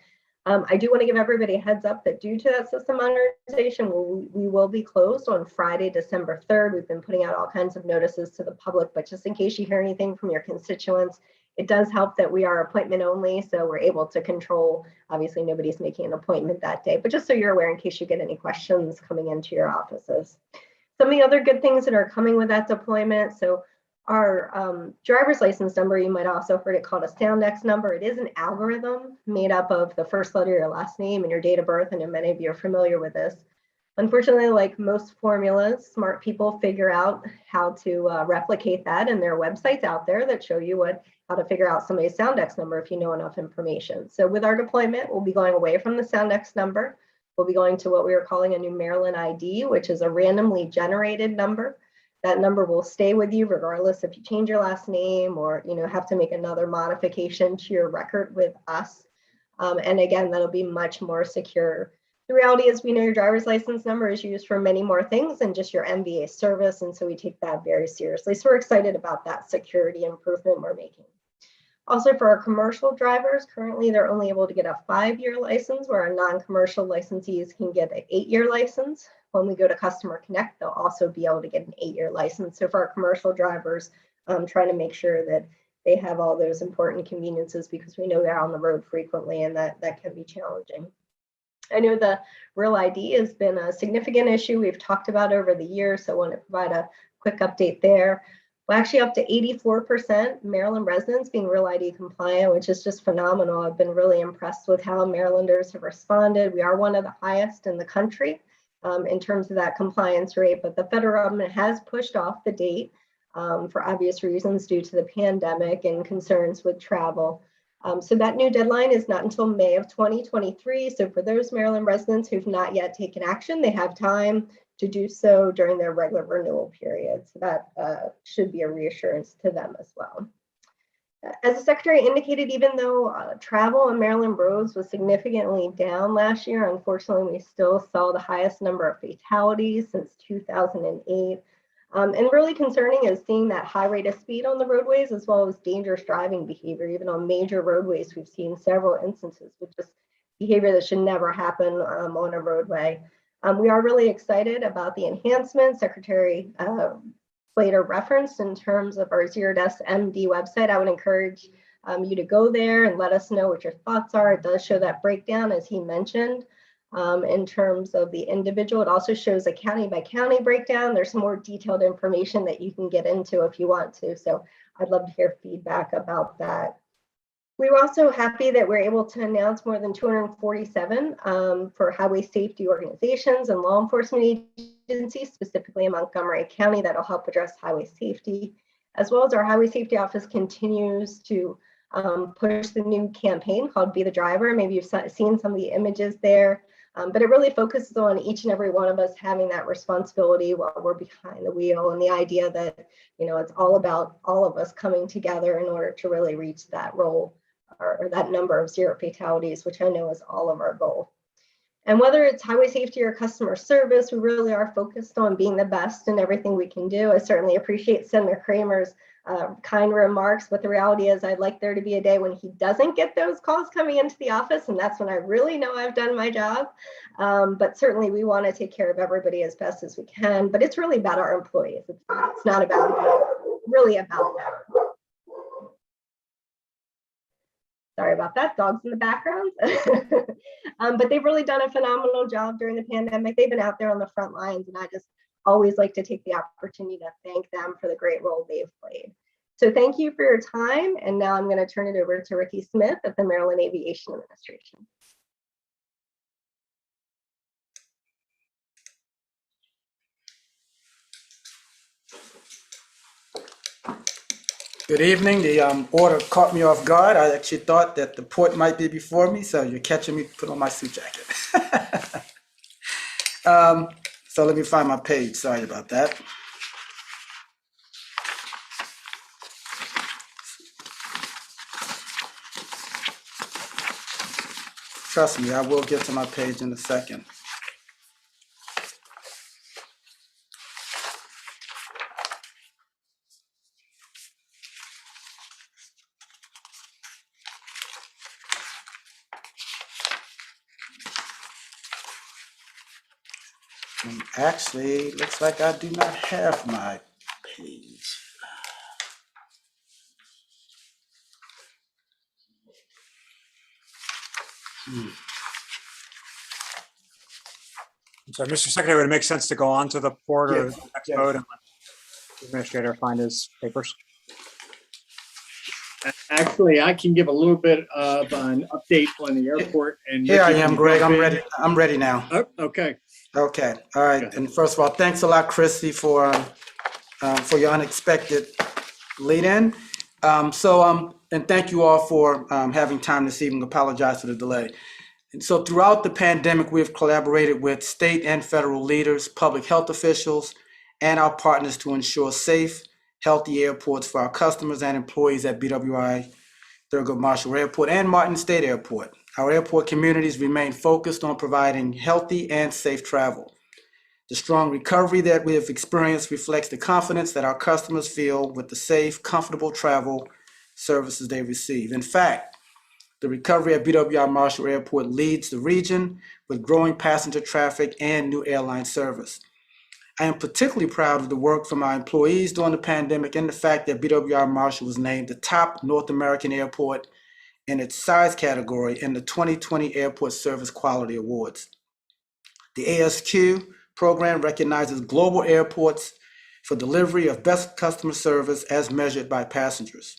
I do want to give everybody a heads up that due to that system modernization, we will be closed on Friday, December 3rd. We've been putting out all kinds of notices to the public, but just in case you hear anything from your constituents, it does help that we are appointment only, so we're able to control. Obviously, nobody's making an appointment that day, but just so you're aware in case you get any questions coming into your offices. Some of the other good things that are coming with that deployment. So our driver's license number, you might also have heard it called a SoundX number. It is an algorithm made up of the first letter of your last name and your date of birth, and many of you are familiar with this. Unfortunately, like most formulas, smart people figure out how to replicate that, and there are websites out there that show you how to figure out somebody's SoundX number if you know enough information. So with our deployment, we'll be going away from the SoundX number. We'll be going to what we are calling a new Maryland ID, which is a randomly generated number. That number will stay with you regardless if you change your last name or have to make another modification to your record with us. And again, that'll be much more secure. The reality is we know your driver's license number is used for many more things than just your MBA service. And so we take that very seriously. So we're excited about that security improvement we're making. Also for our commercial drivers, currently they're only able to get a 5-year license, where our non-commercial licensees can get an 8-year license. When we go to Customer Connect, they'll also be able to get an 8-year license. So for our commercial drivers, trying to make sure that they have all those important conveniences, because we know they're on the road frequently, and that can be challenging. I know the Real ID has been a significant issue we've talked about over the years, so I want to provide a quick update there. We're actually up to 84% Maryland residents being Real ID compliant, which is just phenomenal. I've been really impressed with how Marylanders have responded. We are one of the highest in the country in terms of that compliance rate, but the federal government has pushed off the date for obvious reasons due to the pandemic and concerns with travel. So that new deadline is not until May of 2023. So for those Maryland residents who've not yet taken action, they have time to do so during their regular renewal period. So that should be a reassurance to them as well. As the Secretary indicated, even though travel on Maryland roads was significantly down last year, unfortunately, we still saw the highest number of fatalities since 2008. And really concerning is seeing that high rate of speed on the roadways, as well as dangerous driving behavior. Even on major roadways, we've seen several instances with just behavior that should never happen on a roadway. We are really excited about the enhancements Secretary Slater referenced in terms of our Zero Deaths MD website. I would encourage you to go there and let us know what your thoughts are. It does show that breakdown, as he mentioned, in terms of the individual. It also shows a county by county breakdown. There's some more detailed information that you can get into if you want to. So I'd love to hear feedback about that. We were also happy that we're able to announce more than 247 for highway safety organizations and law enforcement agencies, specifically in Montgomery County, that'll help address highway safety, as well as our Highway Safety Office continues to push the new campaign called Be the Driver. Maybe you've seen some of the images there, but it really focuses on each and every one of us having that responsibility while we're behind the wheel, and the idea that, it's all about all of us coming together in order to really reach that role or that number of 0 fatalities, which I know is all of our goal. And whether it's highway safety or customer service, we really are focused on being the best in everything we can do. I certainly appreciate Senator Kramer's kind remarks, but the reality is I'd like there to be a day when he doesn't get those calls coming into the office, and that's when I really know I've done my job. But certainly we want to take care of everybody as best as we can, but it's really about our employees. It's not about me, really about them. Sorry about that, dogs in the background. But they've really done a phenomenal job during the pandemic. They've been out there on the front lines, and I just always like to take the opportunity to thank them for the great role they've played. So thank you for your time. And now I'm going to turn it over to Ricky Smith of the Maryland Aviation Administration. Good evening. The order caught me off guard. I actually thought that the port might be before me, so you're catching me put on my suit jacket. So let me find my page. Sorry about that. Trust me, I will get to my page in a second. And actually, looks like I do not have my page. So, Mr. Secretary, would it make sense to go on to the port or Yes, the next yes. vote and let the administrator find his papers? Actually, I can give a little bit of an update on the airport. And Here I Ricky am, can Greg. jump I'm in. ready. I'm ready now. Oh, okay. Okay. All right. Go ahead. And first of all, thanks a lot, Christy, for your unexpected lead-in. And thank you all for having time this evening. Apologize for the delay. And so throughout the pandemic, we have collaborated with state and federal leaders, public health officials, and our partners to ensure safe, healthy airports for our customers and employees at BWI, Thurgood Marshall Airport, and Martin State Airport. Our airport communities remain focused on providing healthy and safe travel. The strong recovery that we have experienced reflects the confidence that our customers feel with the safe, comfortable travel services they receive. In fact, the recovery at BWI Marshall Airport leads the region with growing passenger traffic and new airline service. I am particularly proud of the work from our employees during the pandemic and the fact that BWI Marshall was named the top North American airport in its size category in the 2020 Airport Service Quality Awards. The ASQ program recognizes global airports for delivery of best customer service as measured by passengers.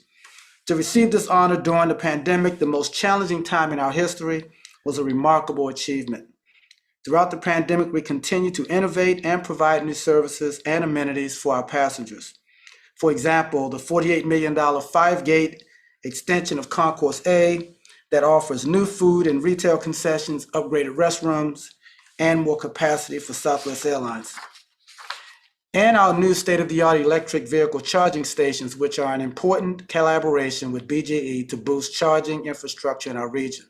To receive this honor during the pandemic, the most challenging time in our history, was a remarkable achievement. Throughout the pandemic, we continue to innovate and provide new services and amenities for our passengers. For example, the $48 million 5-gate extension of Concourse A that offers new food and retail concessions, upgraded restrooms, and more capacity for Southwest Airlines. And our new state-of-the-art electric vehicle charging stations, which are an important collaboration with BGE to boost charging infrastructure in our region.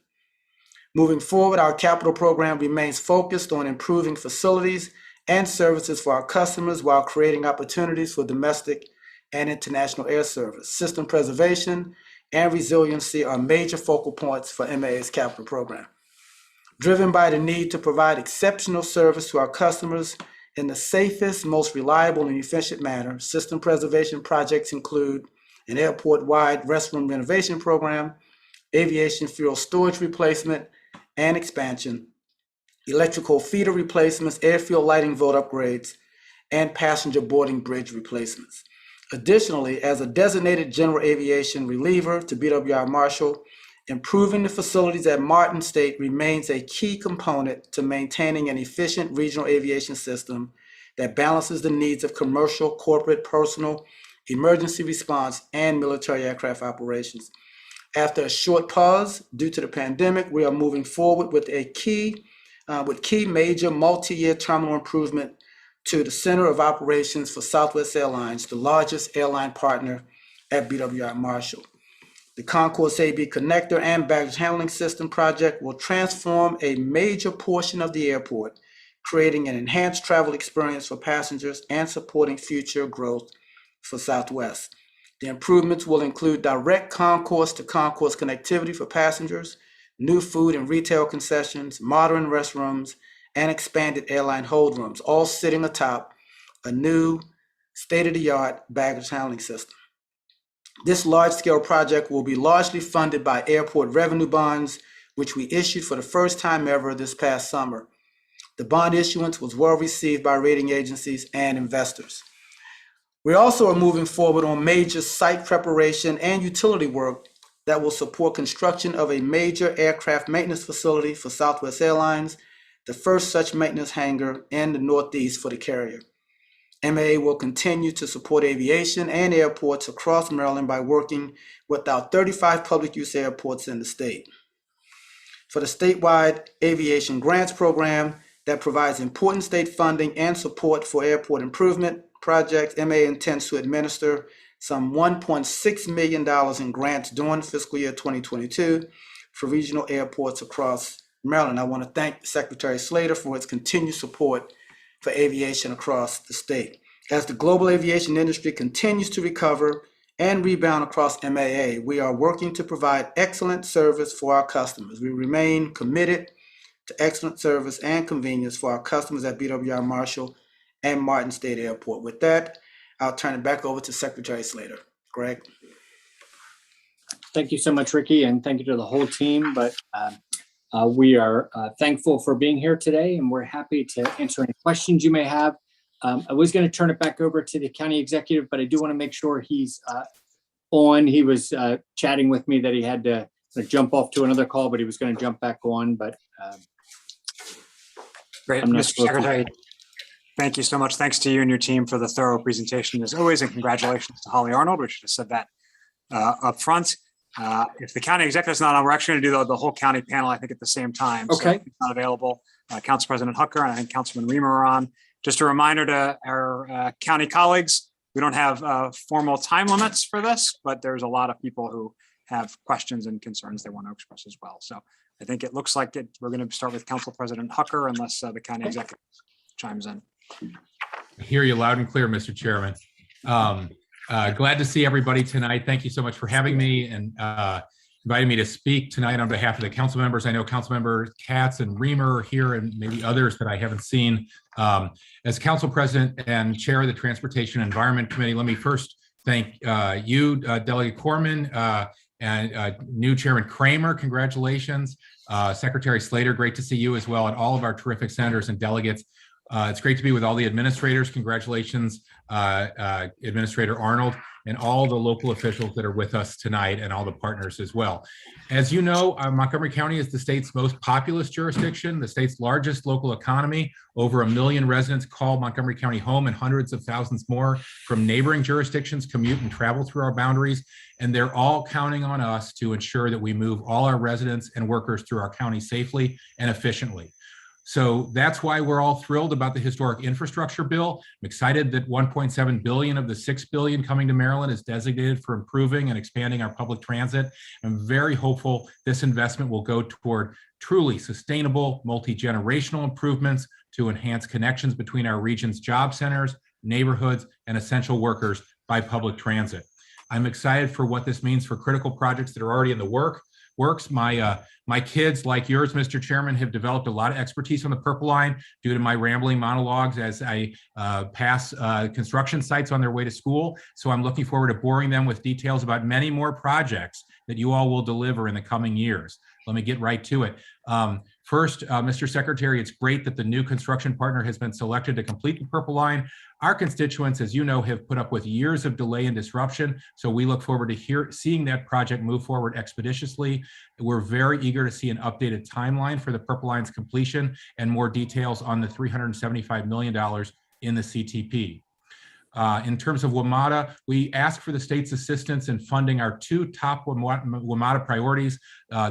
Moving forward, our capital program remains focused on improving facilities and services for our customers while creating opportunities for domestic and international air service. System preservation and resiliency are major focal points for MAA's capital program. Driven by the need to provide exceptional service to our customers in the safest, most reliable, and efficient manner, system preservation projects include an airport-wide restroom renovation program, aviation fuel storage replacement and expansion, electrical feeder replacements, airfield lighting vote upgrades, and passenger boarding bridge replacements. Additionally, as a designated general aviation reliever to BWI Marshall, improving the facilities at Martin State remains a key component to maintaining an efficient regional aviation system that balances the needs of commercial, corporate, personal, emergency response, and military aircraft operations. After a short pause due to the pandemic, we are moving forward with key major multi-year terminal improvement to the center of operations for Southwest Airlines, the largest airline partner at BWI Marshall. The Concourse AB connector and baggage handling system project will transform a major portion of the airport, creating an enhanced travel experience for passengers and supporting future growth for Southwest. The improvements will include direct concourse to concourse connectivity for passengers, new food and retail concessions, modern restrooms, and expanded airline hold rooms, all sitting atop a new state-of-the-art baggage handling system. This large-scale project will be largely funded by airport revenue bonds, which we issued for the first time ever this past summer. The bond issuance was well received by rating agencies and investors. We also are moving forward on major site preparation and utility work that will support construction of a major aircraft maintenance facility for Southwest Airlines, the first such maintenance hangar in the Northeast for the carrier. MAA will continue to support aviation and airports across Maryland by working with our 35 public use airports in the state. For the statewide aviation grants program that provides important state funding and support for airport improvement projects, MAA intends to administer some $1.6 million in grants during fiscal year 2022 for regional airports across Maryland. I want to thank Secretary Slater for his continued support for aviation across the state. As the global aviation industry continues to recover and rebound across MAA, we are working to provide excellent service for our customers. We remain committed to excellent service and convenience for our customers at BWI Marshall and Martin State Airport. With that, I'll turn it back over to Secretary Slater. Greg. Thank you so much, Ricky, and thank you to the whole team. But we are thankful for being here today, and we're happy to answer any questions you may have. I was going to turn it back over to the county executive, but I do want to make sure he's on. He was chatting with me that he had to jump off to another call, but he was going to jump back on. But Great, Mr. Secretary. Thank you so much. Thanks to you and your team for the thorough presentation as always, and congratulations to Ali Arnold. We should have said that up front. If the county executive's not on, we're actually going to do the whole county panel, I think, at the same time. Okay. So if it's not available. Council President Hooker and I think Councilman Reamer are on. Just a reminder to our county colleagues, we don't have formal time limits for this, but there's a lot of people who have questions and concerns they want to express as well. So I think it looks like we're going to start with Council President Hooker unless the county executive chimes in. I hear you loud and clear, Mr. Chairman. Glad to see everybody tonight. Thank you so much for having me and inviting me to speak tonight on behalf of the council members. I know Councilmember Katz and Reamer are here and maybe others that I haven't seen. As Council President and Chair of the Transportation and Environment Committee, let me first thank you, Delegate Corman, and new Chairman Kramer, congratulations. Secretary Slater, great to see you as well, and all of our terrific senators and delegates. It's great to be with all the administrators. Congratulations, Administrator Arnold, and all the local officials that are with us tonight and all the partners as well. As you know, Montgomery County is the state's most populous jurisdiction, the state's largest local economy. Over 1 million residents call Montgomery County home, and hundreds of thousands more from neighboring jurisdictions commute and travel through our boundaries. And they're all counting on us to ensure that we move all our residents and workers through our county safely and efficiently. So that's why we're all thrilled about the historic infrastructure bill. I'm excited that 1.7 billion of the 6 billion coming to Maryland is designated for improving and expanding our public transit. I'm very hopeful this investment will go toward truly sustainable, multi-generational improvements to enhance connections between our region's job centers, neighborhoods, and essential workers by public transit. I'm excited for what this means for critical projects that are already in the works. My kids, like yours, Mr. Chairman, have developed a lot of expertise on the Purple Line due to my rambling monologues as I pass construction sites on their way to school. So I'm looking forward to boring them with details about many more projects that you all will deliver in the coming years. Let me get right to it. First, Mr. Secretary, it's great that the new construction partner has been selected to complete the Purple Line. Our constituents, as you know, have put up with years of delay and disruption, so we look forward to seeing that project move forward expeditiously. We're very eager to see an updated timeline for the Purple Line's completion and more details on the $375 million in the CTP. In terms of WMATA, we ask for the state's assistance in funding our 2 top WMATA priorities.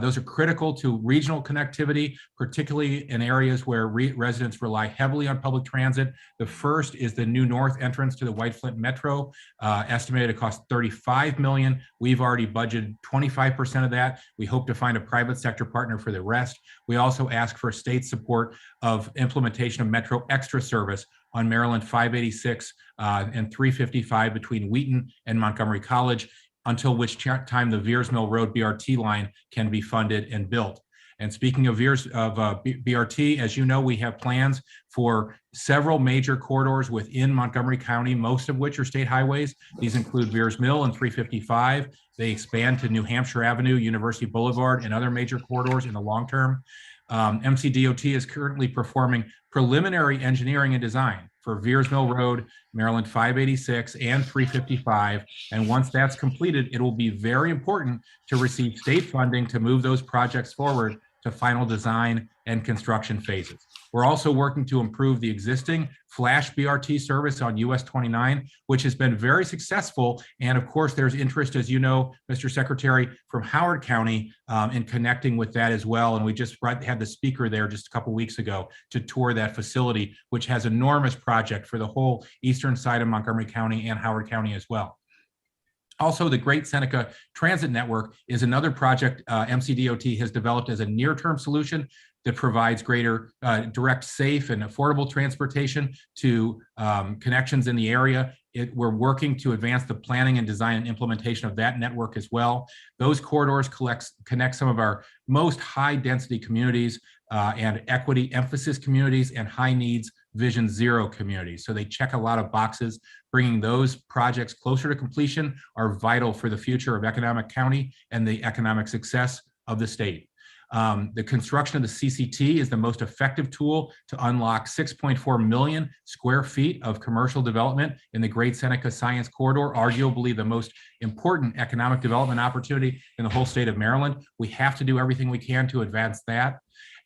Those are critical to regional connectivity, particularly in areas where residents rely heavily on public transit. The first is the new north entrance to the White Flint Metro, estimated to cost $35 million. We've already budgeted 25% of that. We hope to find a private sector partner for the rest. We also ask for state support of implementation of Metro Extra service on Maryland 586 and 355 between Wheaton and Montgomery College, until which time the Veers Mill Road BRT line can be funded and built. And speaking of BRT, as you know, we have plans for several major corridors within Montgomery County, most of which are state highways. These include Veers Mill and 355. They expand to New Hampshire Avenue, University Boulevard, and other major corridors in the long term. MCDOT is currently performing preliminary engineering and design for Veers Mill Road, Maryland 586 and 355. And once that's completed, it will be very important to receive state funding to move those projects forward to final design and construction phases. We're also working to improve the existing Flash BRT service on US 29, which has been very successful. And of course, there's interest, as you know, Mr. Secretary, from Howard County in connecting with that as well. And we just had the speaker there just a couple weeks ago to tour that facility, which has enormous project for the whole eastern side of Montgomery County and Howard County as well. Also, the Great Seneca Transit Network is another project MCDOT has developed as a near-term solution that provides greater direct, safe, and affordable transportation to connections in the area. We're working to advance the planning and design and implementation of that network as well. Those corridors connect some of our most high-density communities and equity emphasis communities and high needs Vision Zero communities. So they check a lot of boxes. Bringing those projects closer to completion are vital for the future of economic county and the economic success of the state. The construction of the CCT is the most effective tool to unlock 6.4 million square feet of commercial development in the Great Seneca Science Corridor, arguably the most important economic development opportunity in the whole state of Maryland. We have to do everything we can to advance that.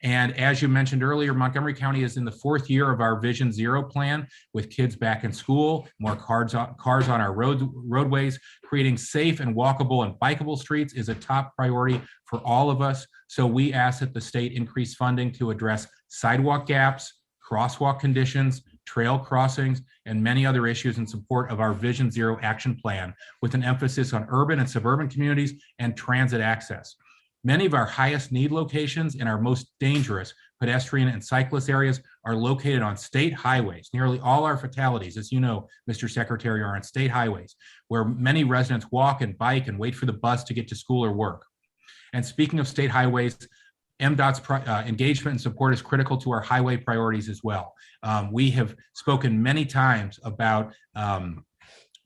And as you mentioned earlier, Montgomery County is in the 4th year of our Vision Zero plan, with kids back in school, more cars on our roadways. Creating safe and walkable and bikeable streets is a top priority for all of us. So we ask that the state increase funding to address sidewalk gaps, crosswalk conditions, trail crossings, and many other issues in support of our Vision Zero action plan, with an emphasis on urban and suburban communities and transit access. Many of our highest need locations and our most dangerous pedestrian and cyclist areas are located on state highways. Nearly all our fatalities, as you know, Mr. Secretary, are on state highways, where many residents walk and bike and wait for the bus to get to school or work. And speaking of state highways, MDOT's engagement and support is critical to our highway priorities as well. We have spoken many times about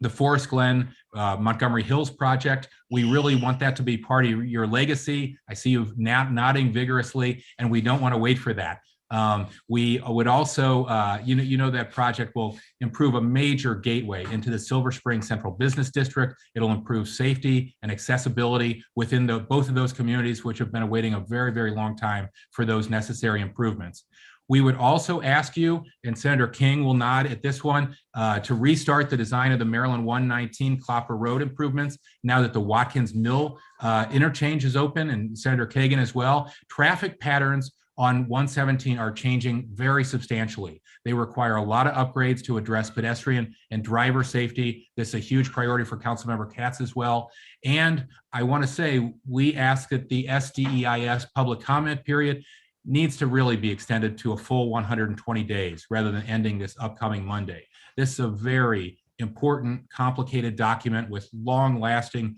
the Forest Glen Montgomery Hills project. We really want that to be part of your legacy. I see you nodding vigorously, and we don't want to wait for that. We would also, that project will improve a major gateway into the Silver Spring Central Business District. It'll improve safety and accessibility within both of those communities, which have been awaiting a very, very long time for those necessary improvements. We would also ask you, and Senator King will nod at this one, to restart the design of the Maryland 119 Clopper Road improvements now that the Watkins Mill interchange is open, and Senator Kagan as well. Traffic patterns on 117 are changing very substantially. They require a lot of upgrades to address pedestrian and driver safety. This is a huge priority for Councilmember Katz as well. And I want to say, we ask that the SDEIS public comment period needs to really be extended to a full 120 days rather than ending this upcoming Monday. This is a very important, complicated document with long-lasting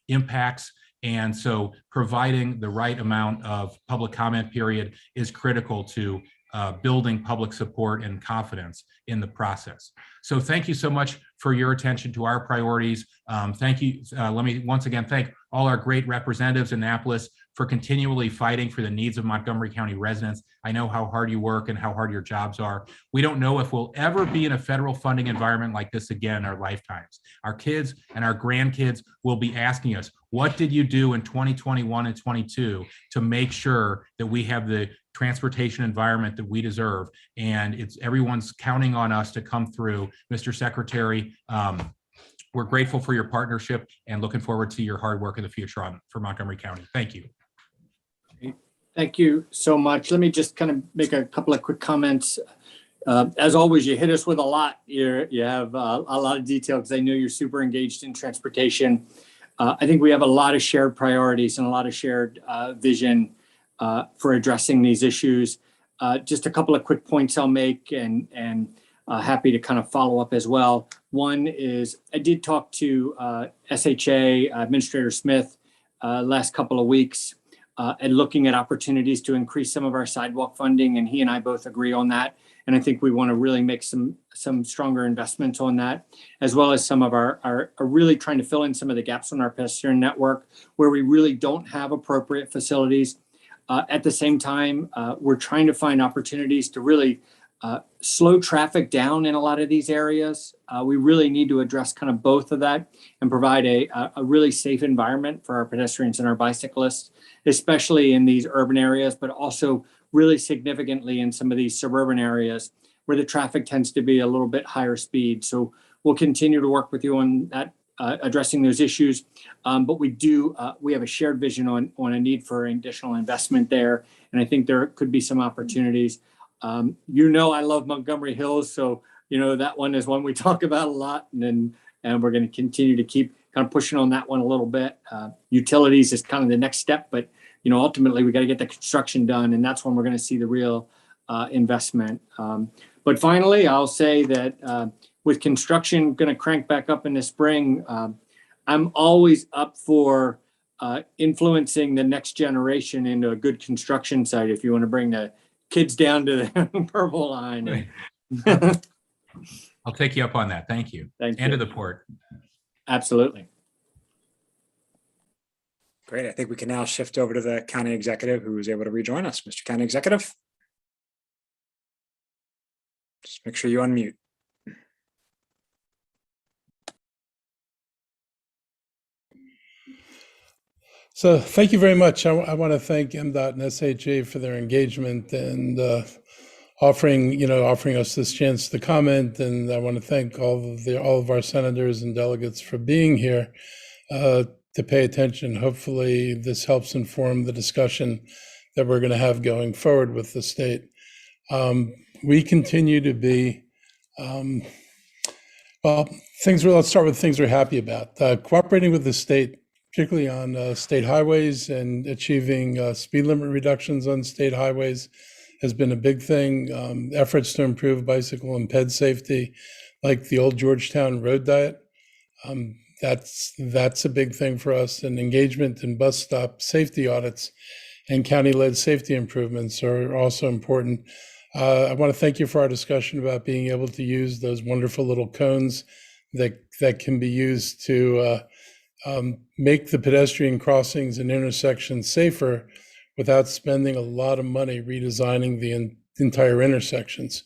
impacts. And so providing the right amount of public comment period is critical to building public support and confidence in the process. So thank you so much for your attention to our priorities. Thank you. Let me once again thank all our great representatives in Annapolis for continually fighting for the needs of Montgomery County residents. I know how hard you work and how hard your jobs are. We don't know if we'll ever be in a federal funding environment like this again in our lifetimes. Our kids and our grandkids will be asking us, what did you do in 2021 and 22 to make sure that we have the transportation environment that we deserve? And everyone's counting on us to come through. Mr. Secretary, we're grateful for your partnership and looking forward to your hard work in the future for Montgomery County. Thank you. Thank you so much. Let me just kind of make a couple of quick comments. As always, you hit us with a lot. You have a lot of detail because I know you're super engaged in transportation. I think we have a lot of shared priorities and a lot of shared vision for addressing these issues. Just a couple of quick points I'll make, and happy to kind of follow up as well. One is I did talk to SHA Administrator Smith last couple of weeks and looking at opportunities to increase some of our sidewalk funding, and he and I both agree on that. And I think we want to really make some stronger investments on that, as well as some of our really trying to fill in some of the gaps on our pedestrian network where we really don't have appropriate facilities. At the same time, we're trying to find opportunities to really slow traffic down in a lot of these areas. We really need to address kind of both of that and provide a really safe environment for our pedestrians and our bicyclists, especially in these urban areas, but also really significantly in some of these suburban areas where the traffic tends to be a little bit higher speed. So we'll continue to work with you on that, addressing those issues. But we have a shared vision on a need for additional investment there. And I think there could be some opportunities. I love Montgomery Hills. So, that one is one we talk about a lot. And we're going to continue to keep kind of pushing on that one a little bit. Utilities is kind of the next step, but, ultimately we got to get the construction done. And that's when we're going to see the real investment. But finally, I'll say that with construction going to crank back up in the spring, I'm always up for influencing the next generation into a good construction site. If you want to bring the kids down to the purple line. Right. I'll take you up on that. Thank you. Thank you. And to the port. Absolutely. Great. I think we can now shift over to the county executive who was able to rejoin us. Mr. County Executive. Just make sure you unmute. So thank you very much. I want to thank MDOT and SHA for their engagement and offering us this chance to comment. And I want to thank all of our senators and delegates for being here to pay attention. Hopefully this helps inform the discussion that we're going to have going forward with the state. We continue to be, let's start with things we're happy about. Cooperating with the state, particularly on state highways and achieving speed limit reductions on state highways has been a big thing. Efforts to improve bicycle and ped safety, like the old Georgetown road diet, that's a big thing for us. And engagement in bus stop safety audits and county-led safety improvements are also important. I want to thank you for our discussion about being able to use those wonderful little cones that can be used to make the pedestrian crossings and intersections safer without spending a lot of money redesigning the entire intersections.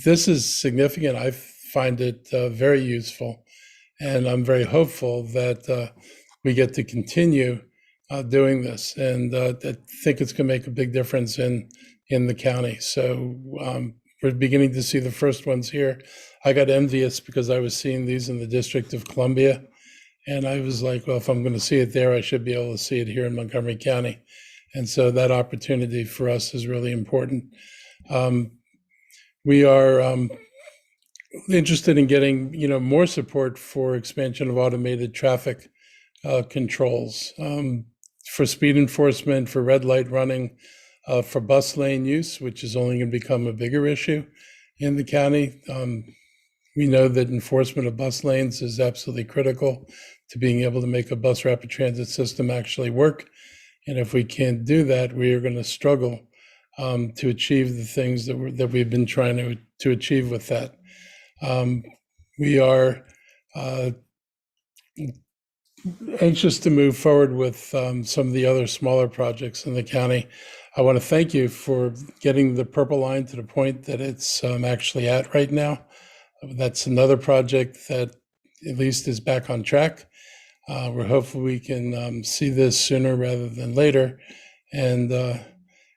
This is significant. I find it very useful, and I'm very hopeful that we get to continue doing this. And I think it's going to make a big difference in the county. So we're beginning to see the first ones here. I got envious because I was seeing these in the District of Columbia. And I was like, well, if I'm going to see it there, I should be able to see it here in Montgomery County. And so that opportunity for us is really important. We are interested in getting, more support for expansion of automated traffic controls, for speed enforcement, for red light running, for bus lane use, which is only going to become a bigger issue in the county. We know that enforcement of bus lanes is absolutely critical to being able to make a bus rapid transit system actually work. And if we can't do that, we are going to struggle to achieve the things that we've been trying to achieve with that. We are anxious to move forward with some of the other smaller projects in the county. I want to thank you for getting the purple line to the point that it's actually at right now. That's another project that at least is back on track. We're hopeful we can see this sooner rather than later. And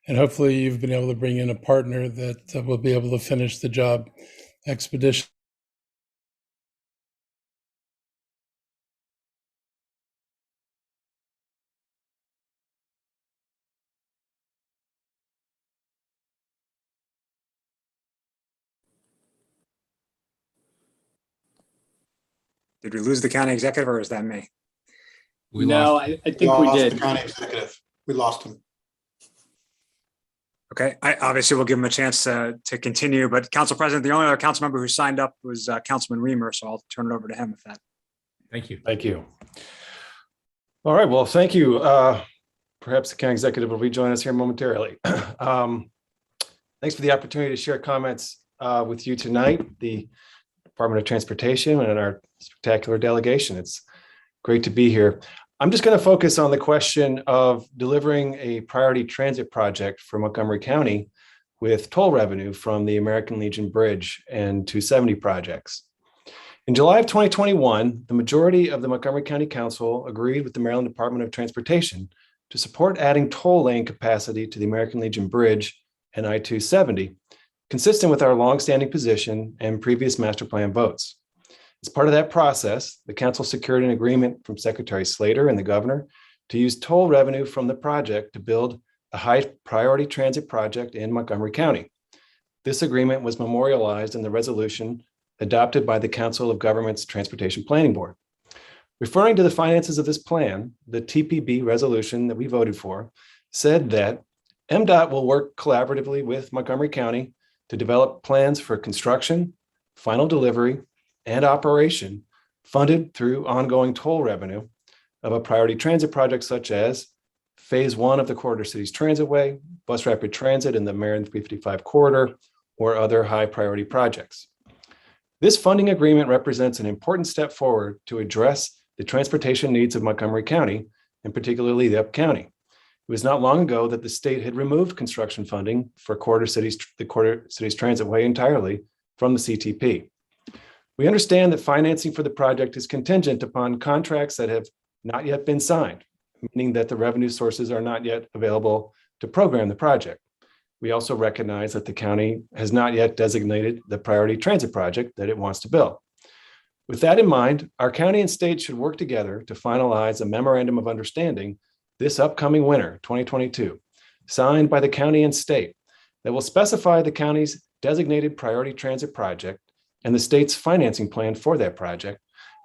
hopefully you've been able to bring in a partner that will be able to finish the job expeditiously. Did we lose the county executive or is that me? I think we did. The county executive. We lost him. Okay, I obviously will give him a chance to continue, but Council President, the only other council member who signed up was Councilman Reamer, so I'll turn it over to him with that. Thank you. Thank you. All right, well, thank you. Perhaps the county executive will rejoin us here momentarily. Thanks for the opportunity to share comments with you tonight, the Department of Transportation and our spectacular delegation. It's great to be here. I'm just going to focus on the question of delivering a priority transit project for Montgomery County with toll revenue from the American Legion Bridge and 270 projects. In July of 2021, the majority of the Montgomery County Council agreed with the Maryland Department of Transportation to support adding toll lane capacity to the American Legion Bridge and I-270, consistent with our longstanding position and previous master plan votes. As part of that process, the council secured an agreement from Secretary Slater and the governor to use toll revenue from the project to build a high priority transit project in Montgomery County. This agreement was memorialized in the resolution adopted by the Council of Governments Transportation Planning Board. Referring to the finances of this plan, the TPB resolution that we voted for said that MDOT will work collaboratively with Montgomery County to develop plans for construction, final delivery, and operation funded through ongoing toll revenue of a priority transit project such as Phase 1 of the Corridor Cities Transitway, Bus Rapid Transit in the Maryland 355 corridor, or other high priority projects. This funding agreement represents an important step forward to address the transportation needs of Montgomery County, and particularly the Up County. It was not long ago that the state had removed construction funding for the Corridor Cities Transitway entirely from the CTP. We understand that financing for the project is contingent upon contracts that have not yet been signed, meaning that the revenue sources are not yet available to program the project. We also recognize that the county has not yet designated the priority transit project that it wants to build. With that in mind, our county and state should work together to finalize a memorandum of understanding this upcoming winter, 2022, signed by the county and state that will specify the county's designated priority transit project and the state's financing plan for that project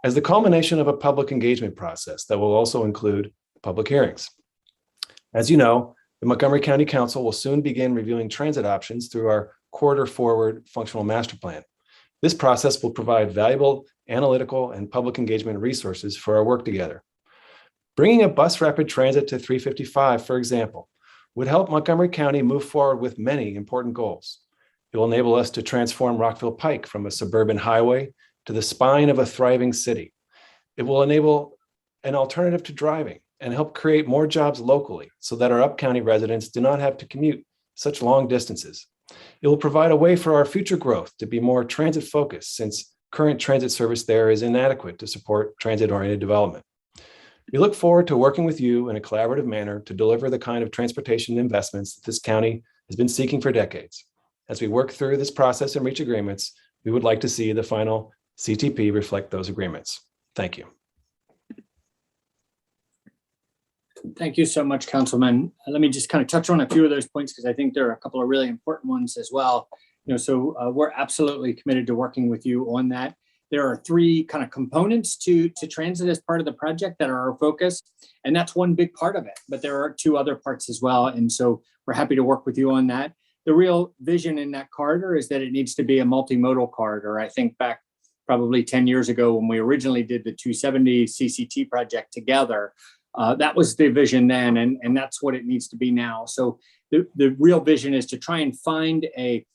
as the culmination of a public engagement process that will also include public hearings. As you know, the Montgomery County Council will soon begin reviewing transit options through our Corridor Forward Functional Master Plan. This process will provide valuable analytical and public engagement resources for our work together. Bringing a bus rapid transit to 355, for example, would help Montgomery County move forward with many important goals. It will enable us to transform Rockville Pike from a suburban highway to the spine of a thriving city. It will enable an alternative to driving and help create more jobs locally so that our Up County residents do not have to commute such long distances. It will provide a way for our future growth to be more transit focused, since current transit service there is inadequate to support transit-oriented development. We look forward to working with you in a collaborative manner to deliver the kind of transportation investments that this county has been seeking for decades. As we work through this process and reach agreements, we would like to see the final CTP reflect those agreements. Thank you. Thank you so much, Councilman. Let me just kind of touch on a few of those points because I think there are a couple of really important ones as well. So we're absolutely committed to working with you on that. There are three kind of components to transit as part of the project that are our focus, and that's one big part of it. But there are two other parts as well, and so we're happy to work with you on that. The real vision in that corridor is that it needs to be a multimodal corridor. I think back probably 10 years ago when we originally did the 270 CCT project together, that was the vision then, and that's what it needs to be now. So the real vision is to try and find a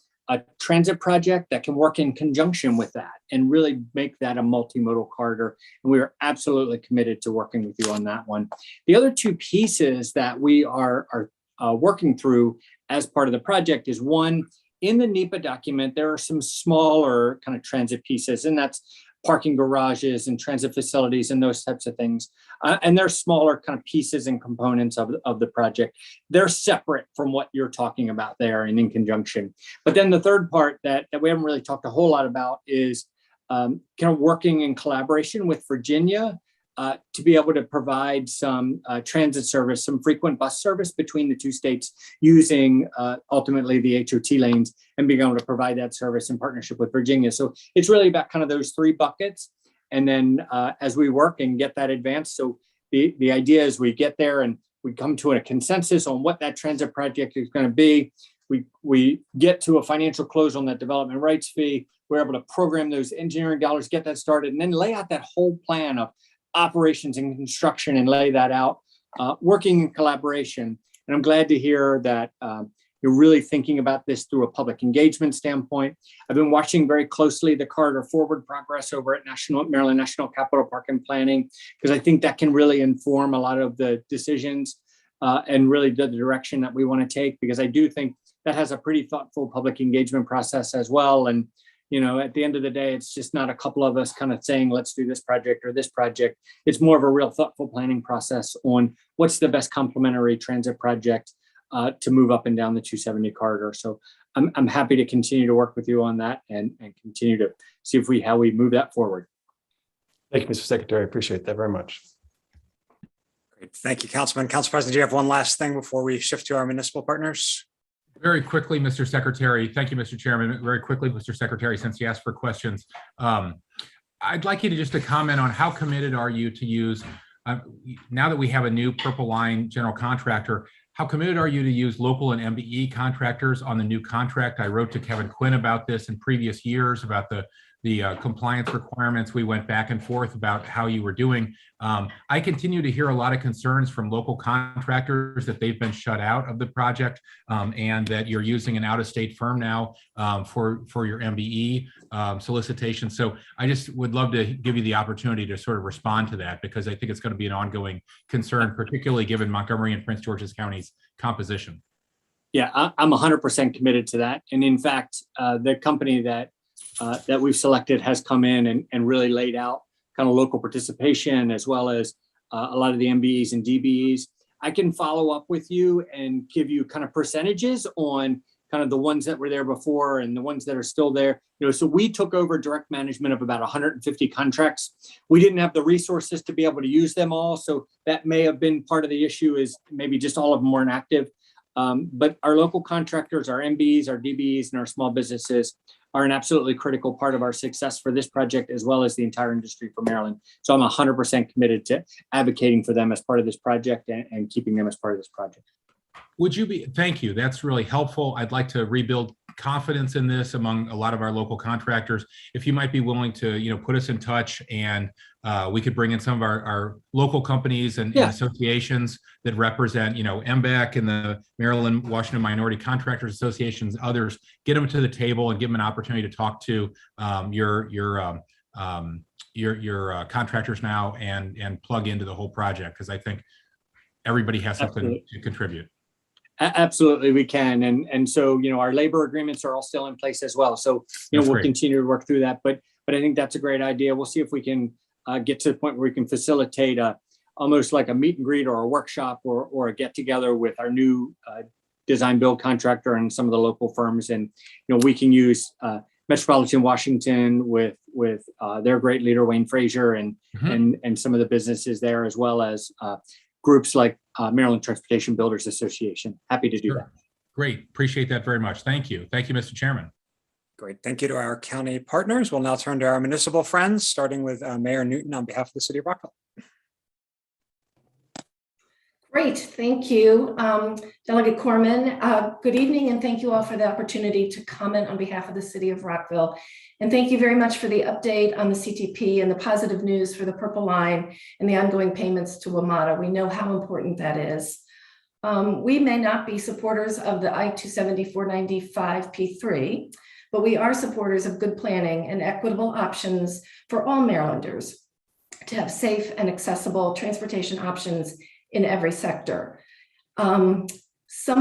transit project that can work in conjunction with that and really make that a multimodal corridor. And we are absolutely committed to working with you on that one. The other two pieces that we are working through as part of the project is one, in the NEPA document, there are some smaller kind of transit pieces, and that's parking garages and transit facilities and those types of things. And they're smaller kind of pieces and components of the project. They're separate from what you're talking about there and in conjunction. But then the third part that we haven't really talked a whole lot about is kind of working in collaboration with Virginia to be able to provide some transit service, some frequent bus service between the two states using ultimately the HOT lanes and being able to provide that service in partnership with Virginia. So it's really about kind of those three buckets. And then as we work and get that advanced, so the idea is we get there and we come to a consensus on what that transit project is going to be. We get to a financial close on that development rights fee. We're able to program those engineering dollars, get that started, and then lay out that whole plan of operations and construction and lay that out, working in collaboration. And I'm glad to hear that you're really thinking about this through a public engagement standpoint. I've been watching very closely the corridor forward progress over at Maryland National Capital Park and Planning, because I think that can really inform a lot of the decisions and really the direction that we want to take, because I do think that has a pretty thoughtful public engagement process as well. And, you know, at the end of the day, it's just not a couple of us kind of saying, let's do this project or this project. It's more of a real thoughtful planning process on what's the best complementary transit project to move up and down the 270 corridor. So I'm happy to continue to work with you on that and continue to see how we move that forward. Thank you, Mr. Secretary. I appreciate that very much. Great. Thank you, Councilman. Council President, do you have one last thing before we shift to our municipal partners? Very quickly, Mr. Secretary. Thank you, Mr. Chairman. Very quickly, Mr. Secretary, since you asked for questions, I'd like you to just to comment on how committed are you to use, now that we have a new Purple Line general contractor, how committed are you to use local and MDE contractors on the new contract? I wrote to Kevin Quinn about this in previous years, about the compliance requirements. We went back and forth about how you were doing. I continue to hear a lot of concerns from local contractors that they've been shut out of the project and that you're using an out-of-state firm now for your MBE solicitation. So I just would love to give you the opportunity to sort of respond to that, because I think it's going to be an ongoing concern, particularly given Montgomery and Prince George's County's composition. Yeah, I'm 100% committed to that. And in fact, the company that we've selected has come in and really laid out kind of local participation, as well as a lot of the MBEs and DBEs. I can follow up with you and give you kind of percentages on kind of the ones that were there before and the ones that are still there. You know, so we took over direct management of about 150 contracts. We didn't have the resources to be able to use them all. So that may have been part of the issue, is maybe just all of them weren't active. But our local contractors, our MBEs, our DBEs, and our small businesses are an absolutely critical part of our success for this project, as well as the entire industry for Maryland. So I'm 100% committed to advocating for them as part of this project and keeping them as part of this project. Would you be, thank you, that's really helpful. I'd like to rebuild confidence in this among a lot of our local contractors. If you might be willing to, you know, put us in touch, and we could bring in some of our local companies and associations that represent, you know, MBEC and the Maryland Washington Minority Contractors Associations, others, get them to the table and give them an opportunity to talk to your contractors now and plug into the whole project, because I think everybody has something to contribute. Absolutely, we can. And so, you know, our labor agreements are all still in place as well. So, you know, we'll continue to work through that. But I think that's a great idea. We'll see if we can get to the point where we can facilitate almost like a meet and greet or a workshop or a get together with our new design build contractor and some of the local firms. And, you know, we can use Metropolitan Washington with their great leader, Wayne Frazier, and some of the businesses there, as well as groups like Maryland Transportation Builders Association. Happy to do that. Great. Appreciate that very much. Thank you. Thank you, Mr. Chairman. Great. Thank you to our county partners. We'll now turn to our municipal friends, starting with Mayor Newton on behalf of the City of Rockville. Great, thank you. Delegate Corman, good evening, and thank you all for the opportunity to comment on behalf of the City of Rockville. And thank you very much for the update on the CTP and the positive news for the Purple Line and the ongoing payments to Ramada. We know how important that is. We may not be supporters of the I-270 495 P3, but we are supporters of good planning and equitable options for all Marylanders to have safe and accessible transportation options in every sector. Some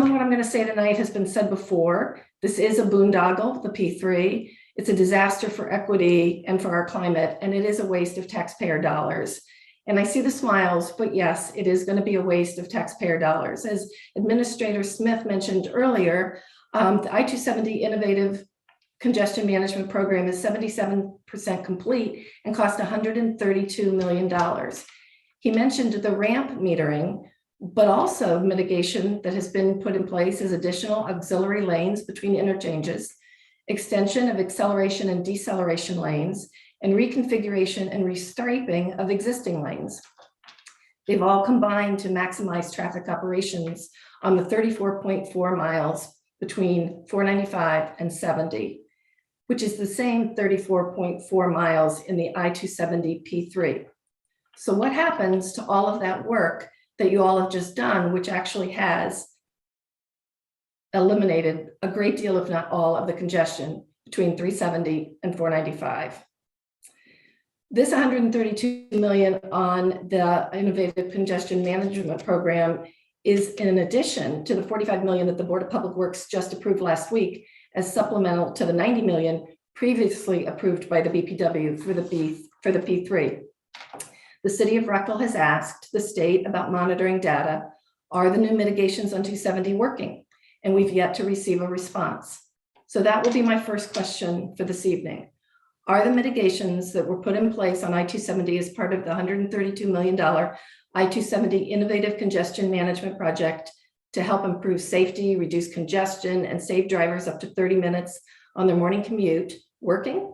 of what I'm going to say tonight has been said before. This is a boondoggle, the P3. It's a disaster for equity and for our climate, and it is a waste of taxpayer dollars. And I see the smiles, but yes, it is going to be a waste of taxpayer dollars. As Administrator Smith mentioned earlier, the I-270 Innovative Congestion Management Program is 77% complete and cost $132 million. He mentioned the ramp metering, but also mitigation that has been put in place as additional auxiliary lanes between interchanges, extension of acceleration and deceleration lanes, and reconfiguration and restriping of existing lanes. They've all combined to maximize traffic operations on the 34.4 miles between 495 and 70, which is the same 34.4 miles in the I-270 P3. So what happens to all of that work that you all have just done, which actually has eliminated a great deal, if not all, of the congestion between 370 and 495. This 132 million on the Innovative Congestion Management Program is in addition to the 45 million that the Board of Public Works just approved last week as supplemental to the 90 million previously approved by the BPW for the P3. The City of Rockville has asked the state about monitoring data. Are the new mitigations on 270 working? And we've yet to receive a response. So that will be my first question for this evening. Are the mitigations that were put in place on I-270 as part of the $132 million I-270 Innovative Congestion Management Project to help improve safety, reduce congestion, and save drivers up to 30 minutes on their morning commute working?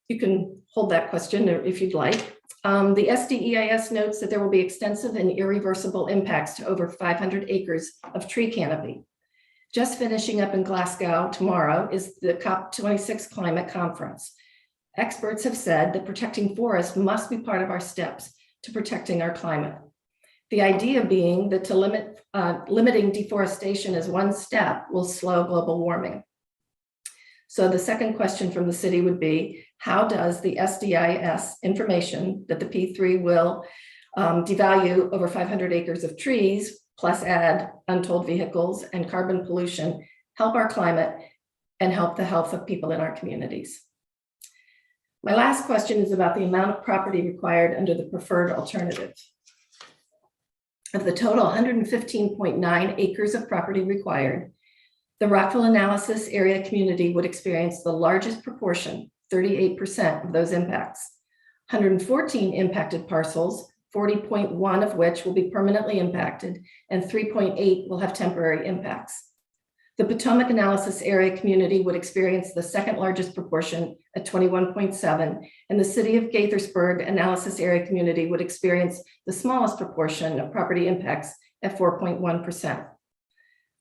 You can hold that question if you'd like. The SDEIS notes that there will be extensive and irreversible impacts to over 500 acres of tree canopy. Just finishing up in Glasgow tomorrow is the COP26 climate conference. Experts have said that protecting forests must be part of our steps to protecting our climate. The idea being that limiting deforestation as one step will slow global warming. So the second question from the city would be, how does the SDIS information that the P3 will devalue over 500 acres of trees, plus add untold vehicles and carbon pollution, help our climate and help the health of people in our communities? My last question is about the amount of property required under the preferred alternative. Of the total 115.9 acres of property required, the Rockville Analysis Area Community would experience the largest proportion, 38% of those impacts. 114 impacted parcels, 40.1 of which will be permanently impacted, and 3.8 will have temporary impacts. The Potomac Analysis Area Community would experience the second largest proportion at 21.7, and the City of Gaithersburg Analysis Area Community would experience the smallest proportion of property impacts at 4.1%.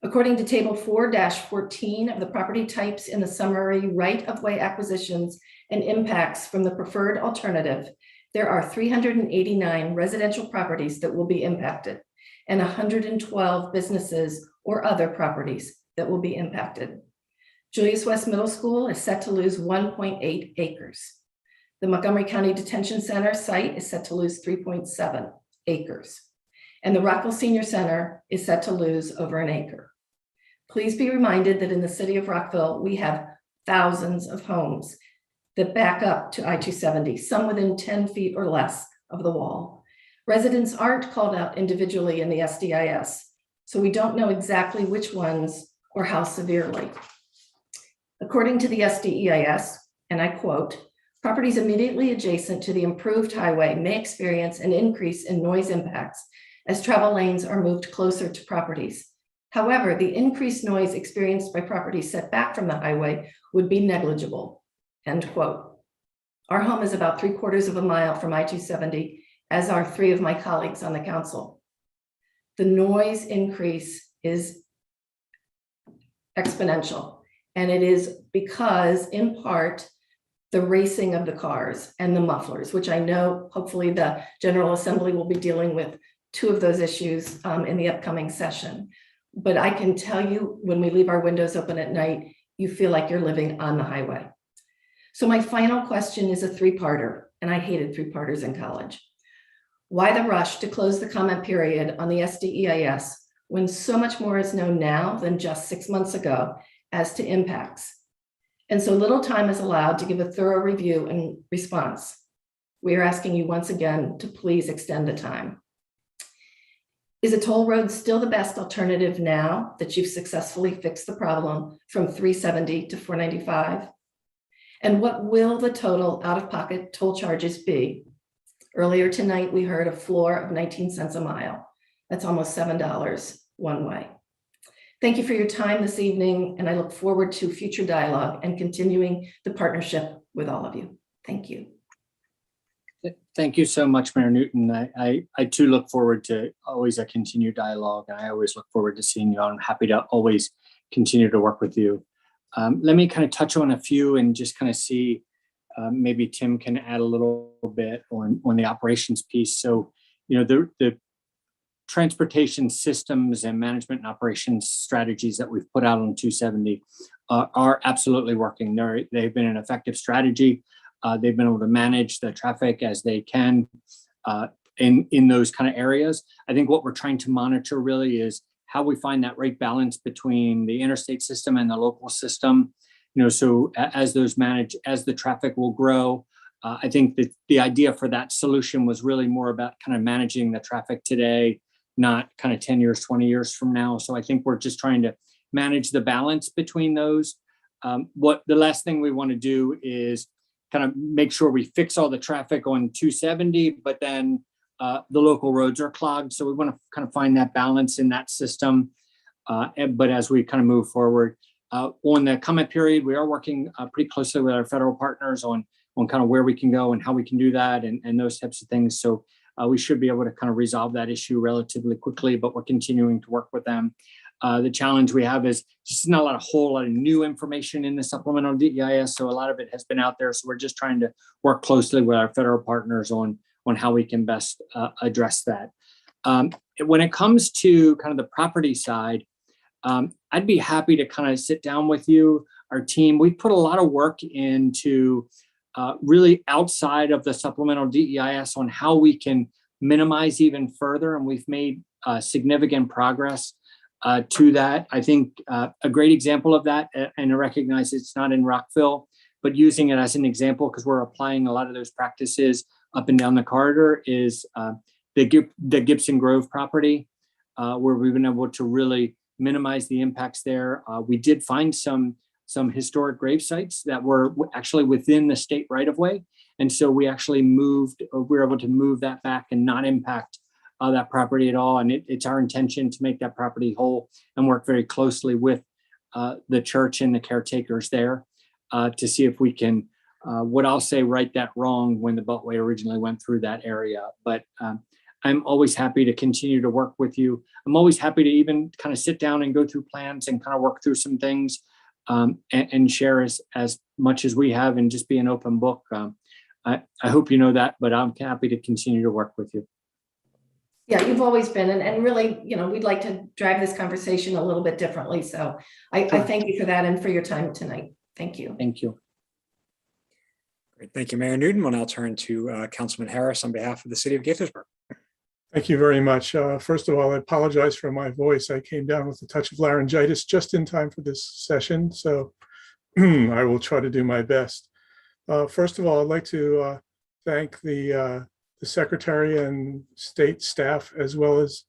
According to Table 4-14 of the property types in the summary right-of-way acquisitions and impacts from the preferred alternative, there are 389 residential properties that will be impacted and 112 businesses or other properties that will be impacted. Julius West Middle School is set to lose 1.8 acres. The Montgomery County Detention Center site is set to lose 3.7 acres. And the Rockville Senior Center is set to lose over an acre. Please be reminded that in the city of Rockville, we have thousands of homes that back up to I-270, some within 10 feet or less of the wall. Residents aren't called out individually in the SDIS, so we don't know exactly which ones or how severely. According to the SDEIS, and I quote, properties immediately adjacent to the improved highway may experience an increase in noise impacts as travel lanes are moved closer to properties. However, the increased noise experienced by properties set back from the highway would be negligible, end quote. Our home is about 3/4 of a mile from I-270, as are 3 of my colleagues on the council. The noise increase is exponential, and it is because, in part, the racing of the cars and the mufflers, which I know hopefully the General Assembly will be dealing with 2 of those issues in the upcoming session. But I can tell you, when we leave our windows open at night, you feel like you're living on the highway. So my final question is a 3-parter, and I hated 3-parters in college. Why the rush to close the comment period on the SDEIS when so much more is known now than just 6 months ago as to impacts? And so little time is allowed to give a thorough review and response. We are asking you once again to please extend the time. Is a toll road still the best alternative now that you've successfully fixed the problem from 370 to 495? And what will the total out-of-pocket toll charges be? Earlier tonight, we heard a floor of 19 cents a mile. That's almost $7 one way. Thank you for your time this evening, and I look forward to future dialogue and continuing the partnership with all of you. Thank you. Thank you so much, Mayor Newton. I too look forward to always a continued dialogue, and I always look forward to seeing you. I'm happy to always continue to work with you. Let me kind of touch on a few and just kind of see, maybe Tim can add a little bit on the operations piece. So, you know, transportation systems and management and operations strategies that we've put out on 270 are absolutely working. They've been an effective strategy. They've been able to manage the traffic as they can in those kind of areas. I think what we're trying to monitor really is how we find that right balance between the interstate system and the local system. So as those manage, as the traffic will grow, I think that the idea for that solution was really more about kind of managing the traffic today, not kind of 10 years, 20 years from now. So I think we're just trying to manage the balance between those. What the last thing we want to do is kind of make sure we fix all the traffic on 270, but then the local roads are clogged. So we want to kind of find that balance in that system. But as we kind of move forward, on the comment period, we are working pretty closely with our federal partners on kind of where we can go and how we can do that and those types of things. So we should be able to kind of resolve that issue relatively quickly, but we're continuing to work with them. The challenge we have is just not a whole lot of new information in the supplemental DEIS. So a lot of it has been out there. So we're just trying to work closely with our federal partners on how we can best address that. When it comes to kind of the property side, I'd be happy to kind of sit down with you, our team. We put a lot of work into really outside of the supplemental DEIS on how we can minimize even further. And we've made significant progress to that. I think a great example of that, and I recognize it's not in Rockville, but using it as an example, because we're applying a lot of those practices up and down the corridor, is the Gibson Grove property, where we've been able to really minimize the impacts there. We did find some historic grave sites that were actually within the state right of way. And so we actually we were able to move that back and not impact that property at all. And it's our intention to make that property whole and work very closely with the church and the caretakers there to see if we can, what I'll say, right that wrong when the Beltway originally went through that area. But I'm always happy to continue to work with you. I'm always happy to even kind of sit down and go through plans and kind of work through some things and share as much as we have and just be an open book. I hope you know that, but I'm happy to continue to work with you. Yeah, you've always been, and really, we'd like to drive this conversation a little bit differently. So I thank you for that and for your time tonight. Thank you. Thank you. Great. Thank you, Mayor Newton. We'll now turn to Councilman Harris on behalf of the city of Gaithersburg. Thank you very much. First of all, I apologize for my voice. I came down with a touch of laryngitis just in time for this session, so I will try to do my best. First of all, I'd like to thank the secretary and state staff, as well as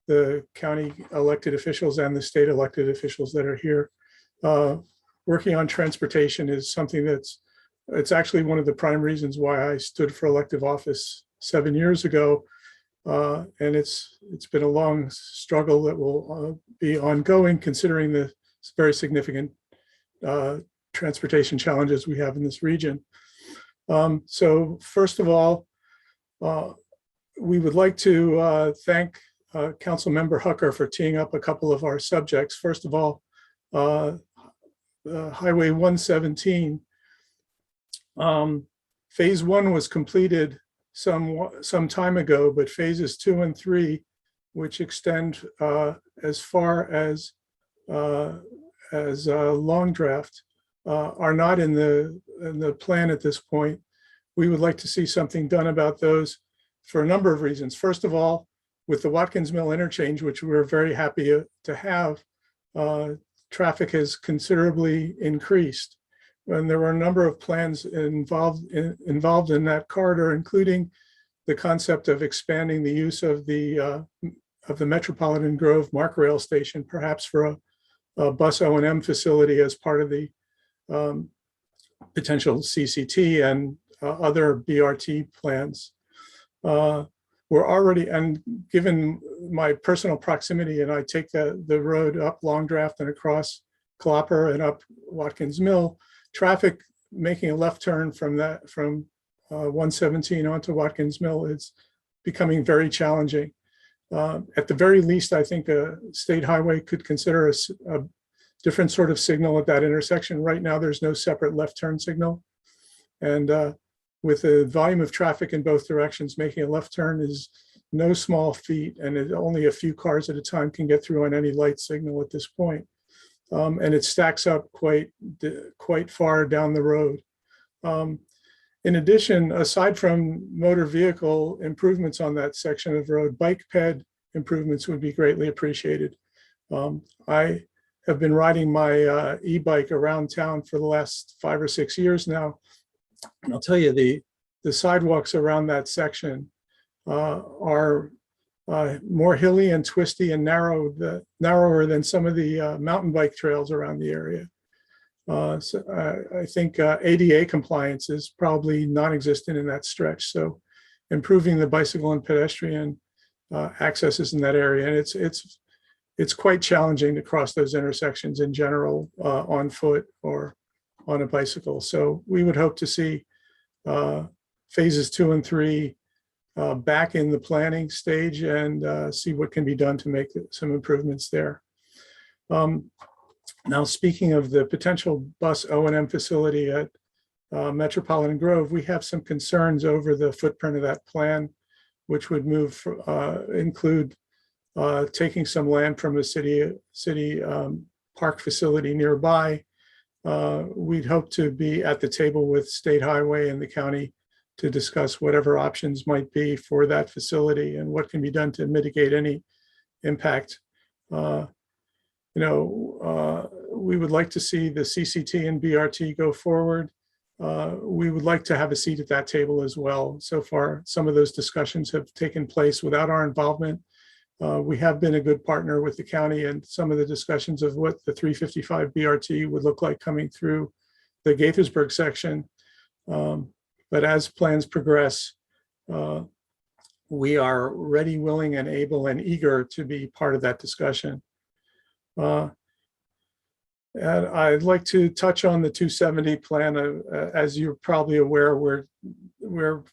the county elected officials and the state elected officials that are here. Working on transportation is something it's actually one of the prime reasons why I stood for elective office 7 years ago. And it's been a long struggle that will be ongoing, considering the very significant transportation challenges we have in this region. So first of all, we would like to thank Councilmember Hucker for teeing up a couple of our subjects. First of all, Highway 117. Phase 1 was completed some time ago, but phases 2 and 3, which extend as far as Long Draft, are not in the plan at this point. We would like to see something done about those for a number of reasons. First of all, with the Watkins Mill interchange, which we're very happy to have, traffic has considerably increased. And there were a number of plans involved in that corridor, including the concept of expanding the use of the Metropolitan Grove MARC rail station, perhaps for a bus O&M facility as part of the potential CCT and other BRT plans. We're already, and given my personal proximity, and I take the road up Long Draft and across Clopper and up Watkins Mill, traffic making a left turn from 117 onto Watkins Mill is becoming very challenging. At the very least, I think a state highway could consider a different sort of signal at that intersection. Right now, there's no separate left turn signal. And with the volume of traffic in both directions, making a left turn is no small feat, and only a few cars at a time can get through on any light signal at this point. And it stacks up quite far down the road. In addition, aside from motor vehicle improvements on that section of road, bike ped improvements would be greatly appreciated. I have been riding my e-bike around town for the last 5 or 6 years now. And I'll tell you, the sidewalks around that section are more hilly and twisty and narrower than some of the mountain bike trails around the area. So I think ADA compliance is probably non-existent in that stretch. So improving the bicycle and pedestrian accesses in that area, and it's quite challenging to cross those intersections in general on foot or on a bicycle. So we would hope to see phases 2 and 3 back in the planning stage and see what can be done to make some improvements there. Now, speaking of the potential bus O&M facility at Metropolitan Grove, we have some concerns over the footprint of that plan, which would include taking some land from a city park facility nearby. We'd hope to be at the table with State Highway and the county to discuss whatever options might be for that facility and what can be done to mitigate any impact. We would like to see the CCT and BRT go forward. We would like to have a seat at that table as well. So far, some of those discussions have taken place without our involvement. We have been a good partner with the county, and some of the discussions of what the 355 BRT would look like coming through the Gaithersburg section. But as plans progress, we are ready, willing, and able and eager to be part of that discussion. And I'd like to touch on the 270 plan. As you're probably aware, we're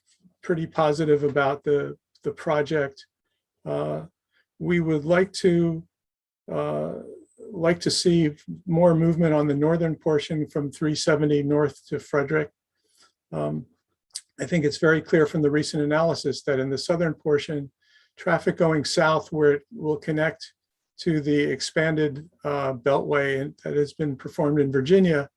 pretty positive about the project. We would like to see more movement on the northern portion from 370 north to Frederick. I think it's very clear from the recent analysis that in the southern portion, traffic going south where it will connect to the expanded beltway that has been performed in Virginia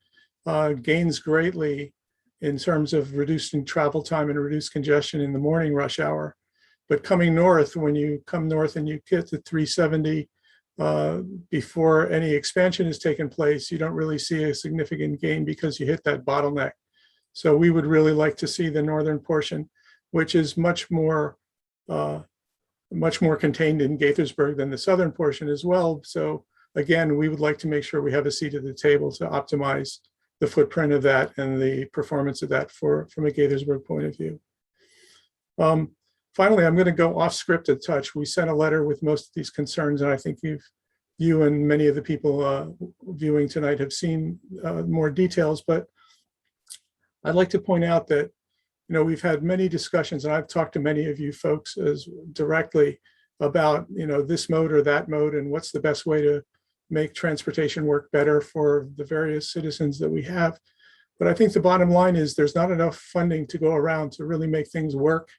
gains greatly in terms of reducing travel time and reduced congestion in the morning rush hour. But coming north, when you come north and you get to 370 before any expansion has taken place, you don't really see a significant gain because you hit that bottleneck. So we would really like to see the northern portion, which is much more contained in Gaithersburg than the southern portion as well. So again, we would like to make sure we have a seat at the table to optimize the footprint of that and the performance of that from a Gaithersburg point of view. Finally, I'm going to go off script a touch. We sent a letter with most of these concerns, and I think you and many of the people viewing tonight have seen more details, but I'd like to point out that we've had many discussions, and I've talked to many of you folks directly about this mode or that mode and what's the best way to make transportation work better for the various citizens that we have. But I think the bottom line is there's not enough funding to go around to really make things work.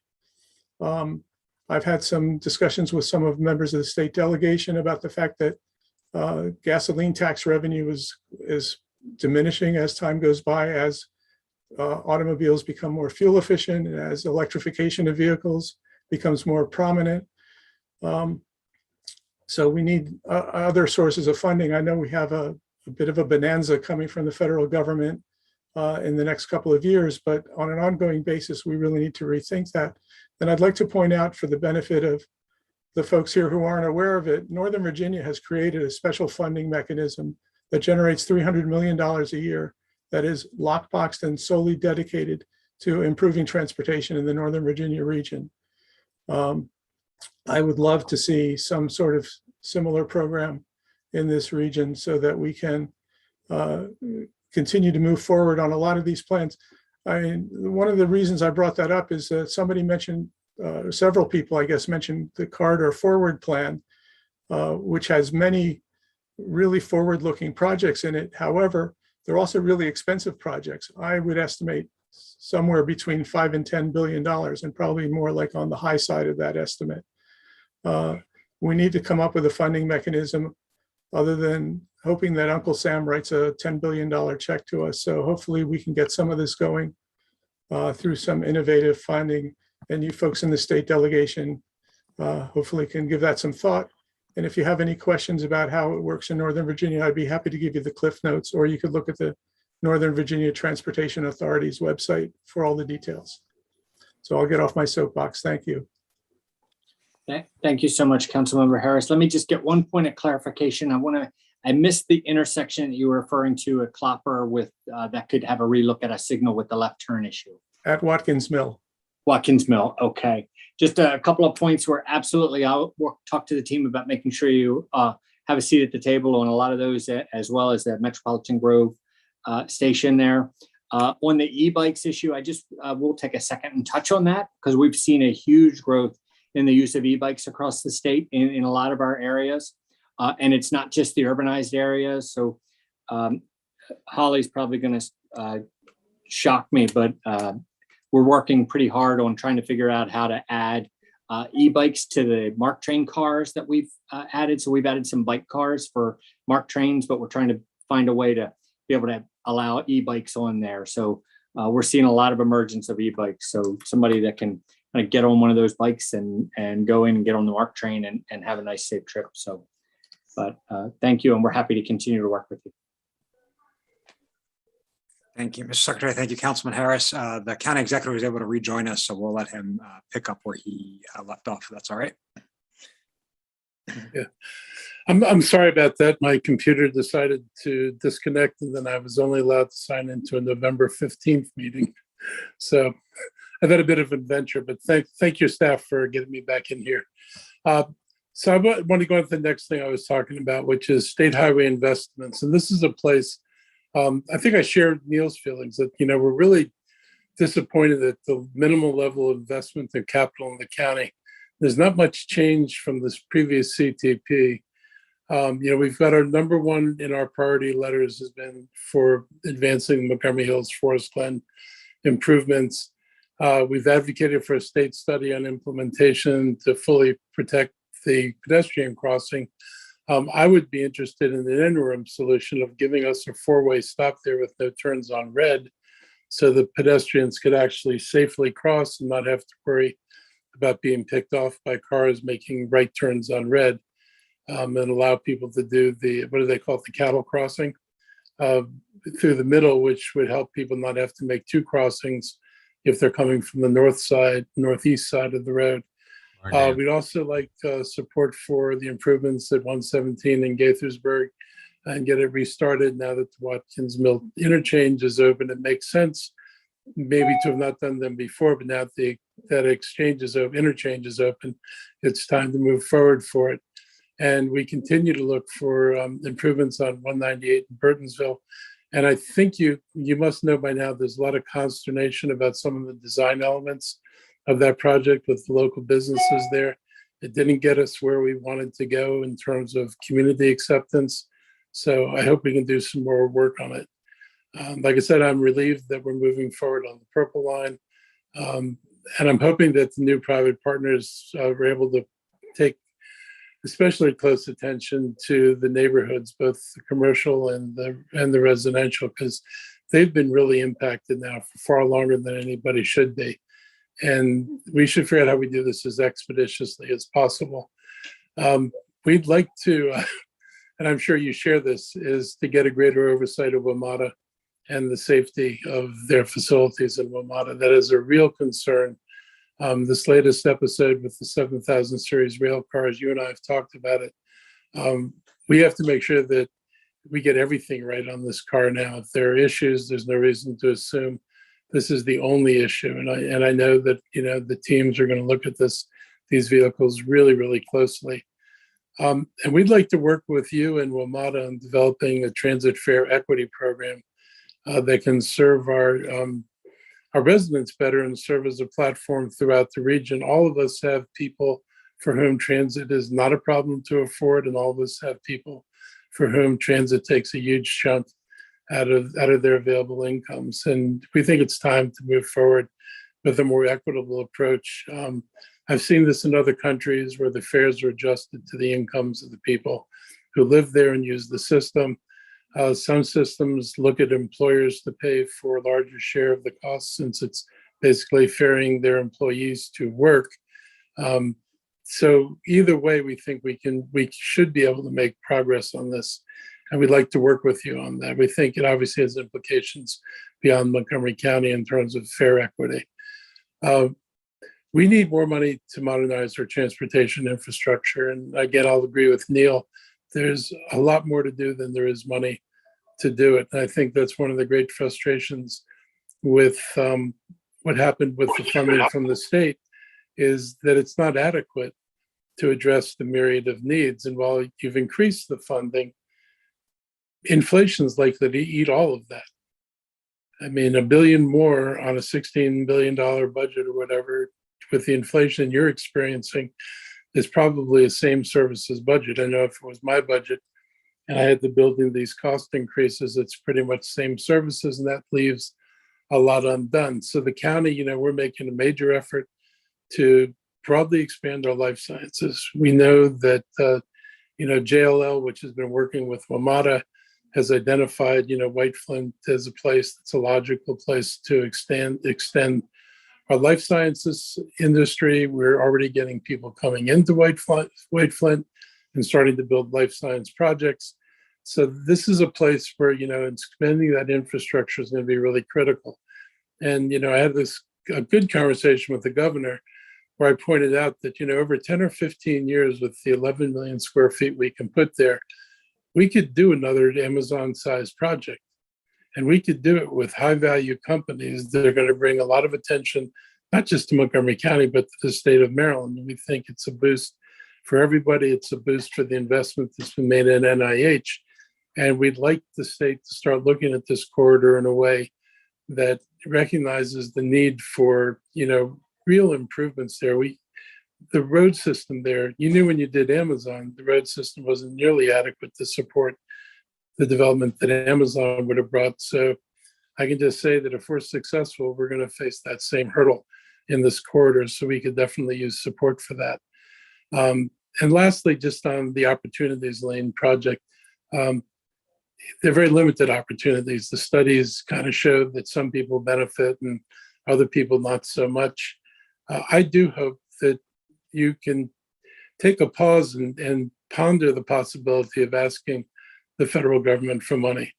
I've had some discussions with some of members of the state delegation about the fact that gasoline tax revenue is diminishing as time goes by, as automobiles become more fuel efficient, and as electrification of vehicles becomes more prominent. So we need other sources of funding. I know we have a bit of a bonanza coming from the federal government in the next couple of years, but on an ongoing basis, we really need to rethink that. And I'd like to point out, for the benefit of the folks here who aren't aware of it, Northern Virginia has created a special funding mechanism that generates $300 million a year that is lockboxed and solely dedicated to improving transportation in the Northern Virginia region. I would love to see some sort of similar program in this region so that we can continue to move forward on a lot of these plans. I mean, one of the reasons I brought that up is that somebody mentioned, several people, I guess, mentioned the Corridor Forward Plan, which has many really forward-looking projects in it. However, they're also really expensive projects. I would estimate somewhere between $5 and $10 billion, and probably more like on the high side of that estimate. We need to come up with a funding mechanism other than hoping that Uncle Sam writes a $10 billion check to us. So hopefully we can get some of this going through some innovative funding, and you folks in the state delegation hopefully can give that some thought. And if you have any questions about how it works in Northern Virginia, I'd be happy to give you the Cliff Notes, or you could look at the Northern Virginia Transportation Authority's website for all the details. So I'll get off my soapbox. Thank you. Thank you so much, Councilmember Harris. Let me just get one point of clarification. I missed the intersection that you were referring to at Clopper with that could have a relook at a signal with the left turn issue. At Watkins Mill. Watkins Mill, okay. Just a couple of points where absolutely I'll talk to the team about making sure you have a seat at the table on a lot of those, as well as the Metropolitan Grove station there. On the e-bikes issue, I just will take a second and touch on that, because we've seen a huge growth in the use of e-bikes across the state in a lot of our areas. And it's not just the urbanized areas. So Holly's probably going to shock me, but we're working pretty hard on trying to figure out how to add e-bikes to the MARC train cars that we've added. So we've added some bike cars for MARC trains, but we're trying to find a way to be able to allow e-bikes on there. So we're seeing a lot of emergence of e-bikes. So somebody that can kind of get on one of those bikes and go in and get on the MARC train and have a nice safe trip. So, but thank you. And we're happy to continue to work with you. Thank you, Mr. Secretary. Thank you, Councilman Harris. The county executive was able to rejoin us, so we'll let him pick up where he left off, if that's all right. Yeah, I'm sorry about that. My computer decided to disconnect, and then I was only allowed to sign into a November 15th meeting. So I've had a bit of an adventure, but thank your staff for getting me back in here. So I want to go on to the next thing I was talking about, which is state highway investments. And this is a place, I think I shared Neil's feelings that, we're really disappointed at the minimal level of investment in capital in the county. There's not much change from this previous CTP. We've got our number one in our priority letters has been for advancing Montgomery Hills Forest Glen improvements. We've advocated for a state study on implementation to fully protect the pedestrian crossing. I would be interested in an interim solution of giving us a four-way stop there with no turns on red, so the pedestrians could actually safely cross and not have to worry about being picked off by cars making right turns on red, and allow people to do what do they call it, the cattle crossing through the middle, which would help people not have to make two crossings if they're coming from the northeast side of the road. We'd also like support for the improvements at 117 in Gaithersburg and get it restarted now that the Watkins Mill interchange is open. It makes sense maybe to have not done them before, but now that interchange is open, it's time to move forward for it. And we continue to look for improvements on 198 in Burtonsville. And I think you must know by now, there's a lot of consternation about some of the design elements of that project with the local businesses there. It didn't get us where we wanted to go in terms of community acceptance. So I hope we can do some more work on it. Like I said, I'm relieved that we're moving forward on the Purple Line. And I'm hoping that the new private partners are able to take especially close attention to the neighborhoods, both the commercial and the residential, because they've been really impacted now for far longer than anybody should be. And we should figure out how we do this as expeditiously as possible. We'd like to, and I'm sure you share this, is to get a greater oversight of WMATA and the safety of their facilities in WMATA. That is a real concern. This latest episode with the 7000 series rail cars, you and I have talked about it. We have to make sure that we get everything right on this car now. If there are issues, there's no reason to assume this is the only issue. And I know that, the teams are going to look at these vehicles really, really closely. And we'd like to work with you and WMATA on developing a transit fare equity program that can serve our residents better and serve as a platform throughout the region. All of us have people for whom transit is not a problem to afford, and all of us have people for whom transit takes a huge chunk out of their available incomes. And we think it's time to move forward with a more equitable approach. I've seen this in other countries where the fares are adjusted to the incomes of the people who live there and use the system. Some systems look at employers to pay for a larger share of the cost since it's basically ferrying their employees to work. So either way, we think we should be able to make progress on this. And we'd like to work with you on that. We think it obviously has implications beyond Montgomery County in terms of fare equity. We need more money to modernize our transportation infrastructure. And again, I'll agree with Neil. There's a lot more to do than there is money to do it. And I think that's one of the great frustrations with what happened with the funding from the state is that it's not adequate to address the myriad of needs. And while you've increased the funding, inflation is likely to eat all of that. I mean, $1 billion more on a $16 billion budget or whatever, with the inflation you're experiencing, is probably a same services budget. I know if it was my budget and I had to build in these cost increases, it's pretty much same services, and that leaves a lot undone. So the county, we're making a major effort to broadly expand our life sciences. We know that, JLL, which has been working with Ramada, has identified, White Flint as a place that's a logical place to extend our life sciences industry. We're already getting people coming into White Flint and starting to build life science projects. So this is a place where, expanding that infrastructure is going to be really critical. And, I had a good conversation with the governor where I pointed out that, over 10 or 15 years with the 11 million square feet we can put there, we could do another Amazon-sized project. And we could do it with high-value companies that are going to bring a lot of attention, not just to Montgomery County, but to the state of Maryland. And we think it's a boost for everybody. It's a boost for the investment that's been made in NIH. And we'd like the state to start looking at this corridor in a way that recognizes the need for, real improvements there. The road system there, you knew when you did Amazon, the road system wasn't nearly adequate to support the development that Amazon would have brought. So I can just say that if we're successful, we're going to face that same hurdle in this corridor. So we could definitely use support for that. And lastly, just on the Opportunities Lane project, they're very limited opportunities. The studies kind of showed that some people benefit and other people not so much. I do hope that you can take a pause and ponder the possibility of asking the federal government for money.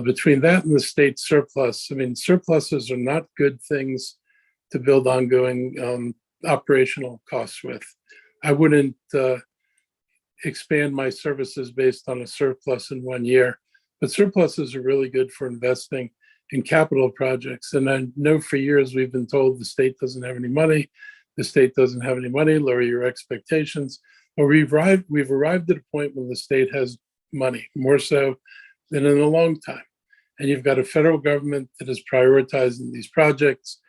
Between that and the state surplus, surpluses are not good things to build ongoing operational costs with. I wouldn't expand my services based on a surplus in 1 year, but surpluses are really good for investing in capital projects. And I know for years we've been told the state doesn't have any money. The state doesn't have any money, lower your expectations. But we've arrived at a point when the state has money, more so than in a long time. And you've got a federal government that is prioritizing these projects.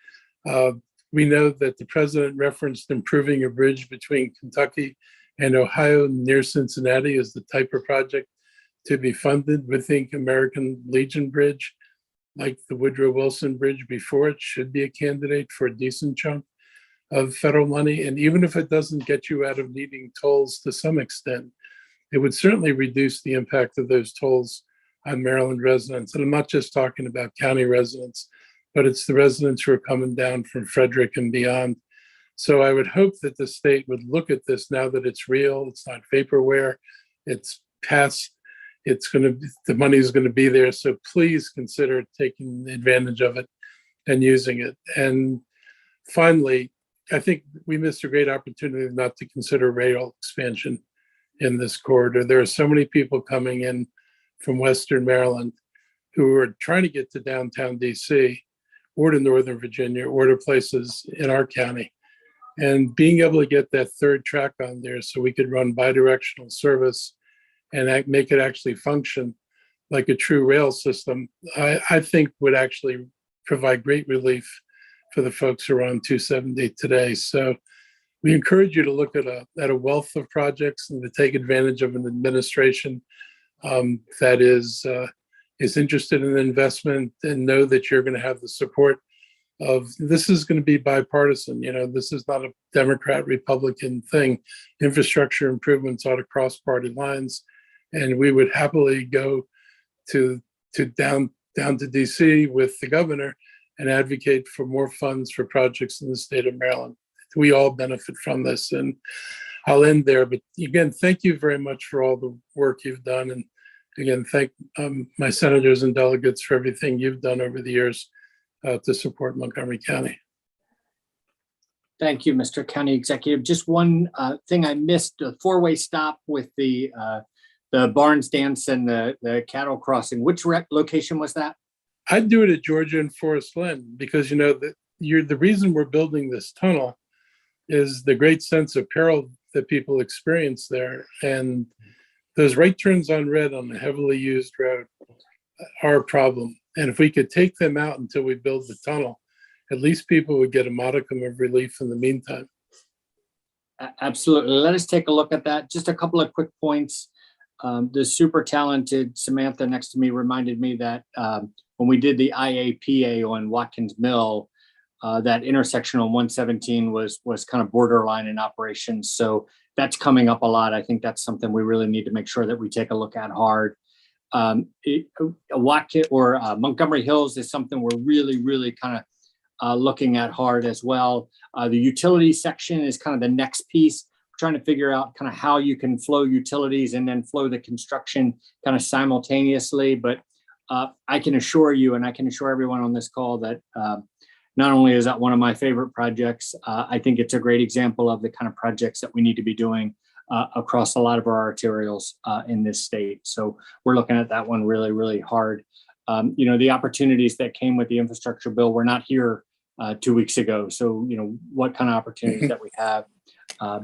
We know that the president referenced improving a bridge between Kentucky and Ohio near Cincinnati as the type of project to be funded. We think American Legion Bridge, like the Woodrow Wilson Bridge before it, should be a candidate for a decent chunk of federal money. And even if it doesn't get you out of needing tolls to some extent, it would certainly reduce the impact of those tolls on Maryland residents. And I'm not just talking about county residents, but it's the residents who are coming down from Frederick and beyond. So I would hope that the state would look at this now that it's real, it's not vaporware, it's passed, the money is going to be there. So please consider taking advantage of it and using it. And finally, I think we missed a great opportunity not to consider rail expansion in this corridor. There are so many people coming in from Western Maryland who are trying to get to downtown DC or to Northern Virginia or to places in our county. And being able to get that third track on there so we could run bidirectional service and make it actually function like a true rail system, I think would actually provide great relief for the folks who are on 270 today. So we encourage you to look at a wealth of projects and to take advantage of an administration that is interested in investment and know that you're going to have the support of this is going to be bipartisan. This is not a Democrat Republican thing. Infrastructure improvements ought to cross party lines, and we would happily go to down to DC with the governor and advocate for more funds for projects in the state of Maryland. We all benefit from this, and I'll end there. But again, thank you very much for all the work you've done, and again, thank my senators and delegates for everything you've done over the years to support Montgomery County. Thank you, Mr. County Executive. Just one thing I missed, the four-way stop with the Barnes Dance and the cattle crossing. Which location was that? I'd do it at Georgia and Forest Glen because the reason we're building this tunnel is the great sense of peril that people experience there. And those right turns on red on the heavily used road are a problem. And if we could take them out until we build the tunnel, at least people would get a modicum of relief in the meantime. Absolutely. Let us take a look at that. Just a couple of quick points. The super talented Samantha next to me reminded me that when we did the IAPA on Watkins Mill, that intersection on 117 was kind of borderline in operation. So that's coming up a lot. I think that's something we really need to make sure that we take a look at hard. Montgomery Hills is something we're really kind of looking at hard as well. The utility section is kind of the next piece. We're trying to figure out kind of how you can flow utilities and then flow the construction kind of simultaneously. But I can assure you, and I can assure everyone on this call that not only is that one of my favorite projects, I think it's a great example of the kind of projects that we need to be doing across a lot of our arterials in this state. So we're looking at that one really hard. The opportunities that came with the infrastructure bill were not here 2 weeks ago. So, what kind of opportunities that we have,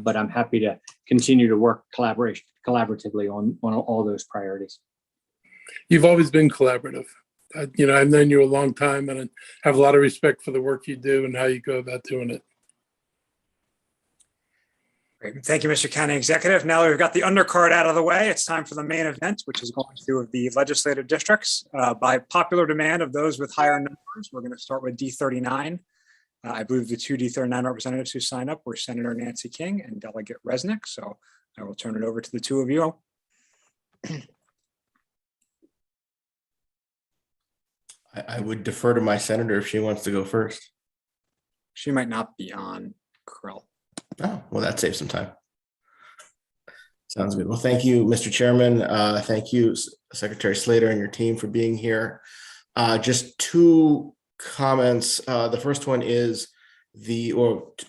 but I'm happy to continue to work collaboratively on all those priorities. You've always been collaborative. I've known you a long time, and I have a lot of respect for the work you do and how you go about doing it. Great. Thank you, Mr. County Executive. Now that we've got the undercard out of the way, it's time for the main event, which is going to do with the legislative districts. By popular demand of those with higher numbers, we're going to start with D39. I believe the two D39 representatives who signed up were Senator Nancy King and Delegate Resnick. So I will turn it over to the two of you. I would defer to my senator if she wants to go first. She might not be on, Krill. Oh, well, that saves some time. Sounds good. Well, thank you, Mr. Chairman. Thank you, Secretary Slater and your team for being here. Just two comments. The first one is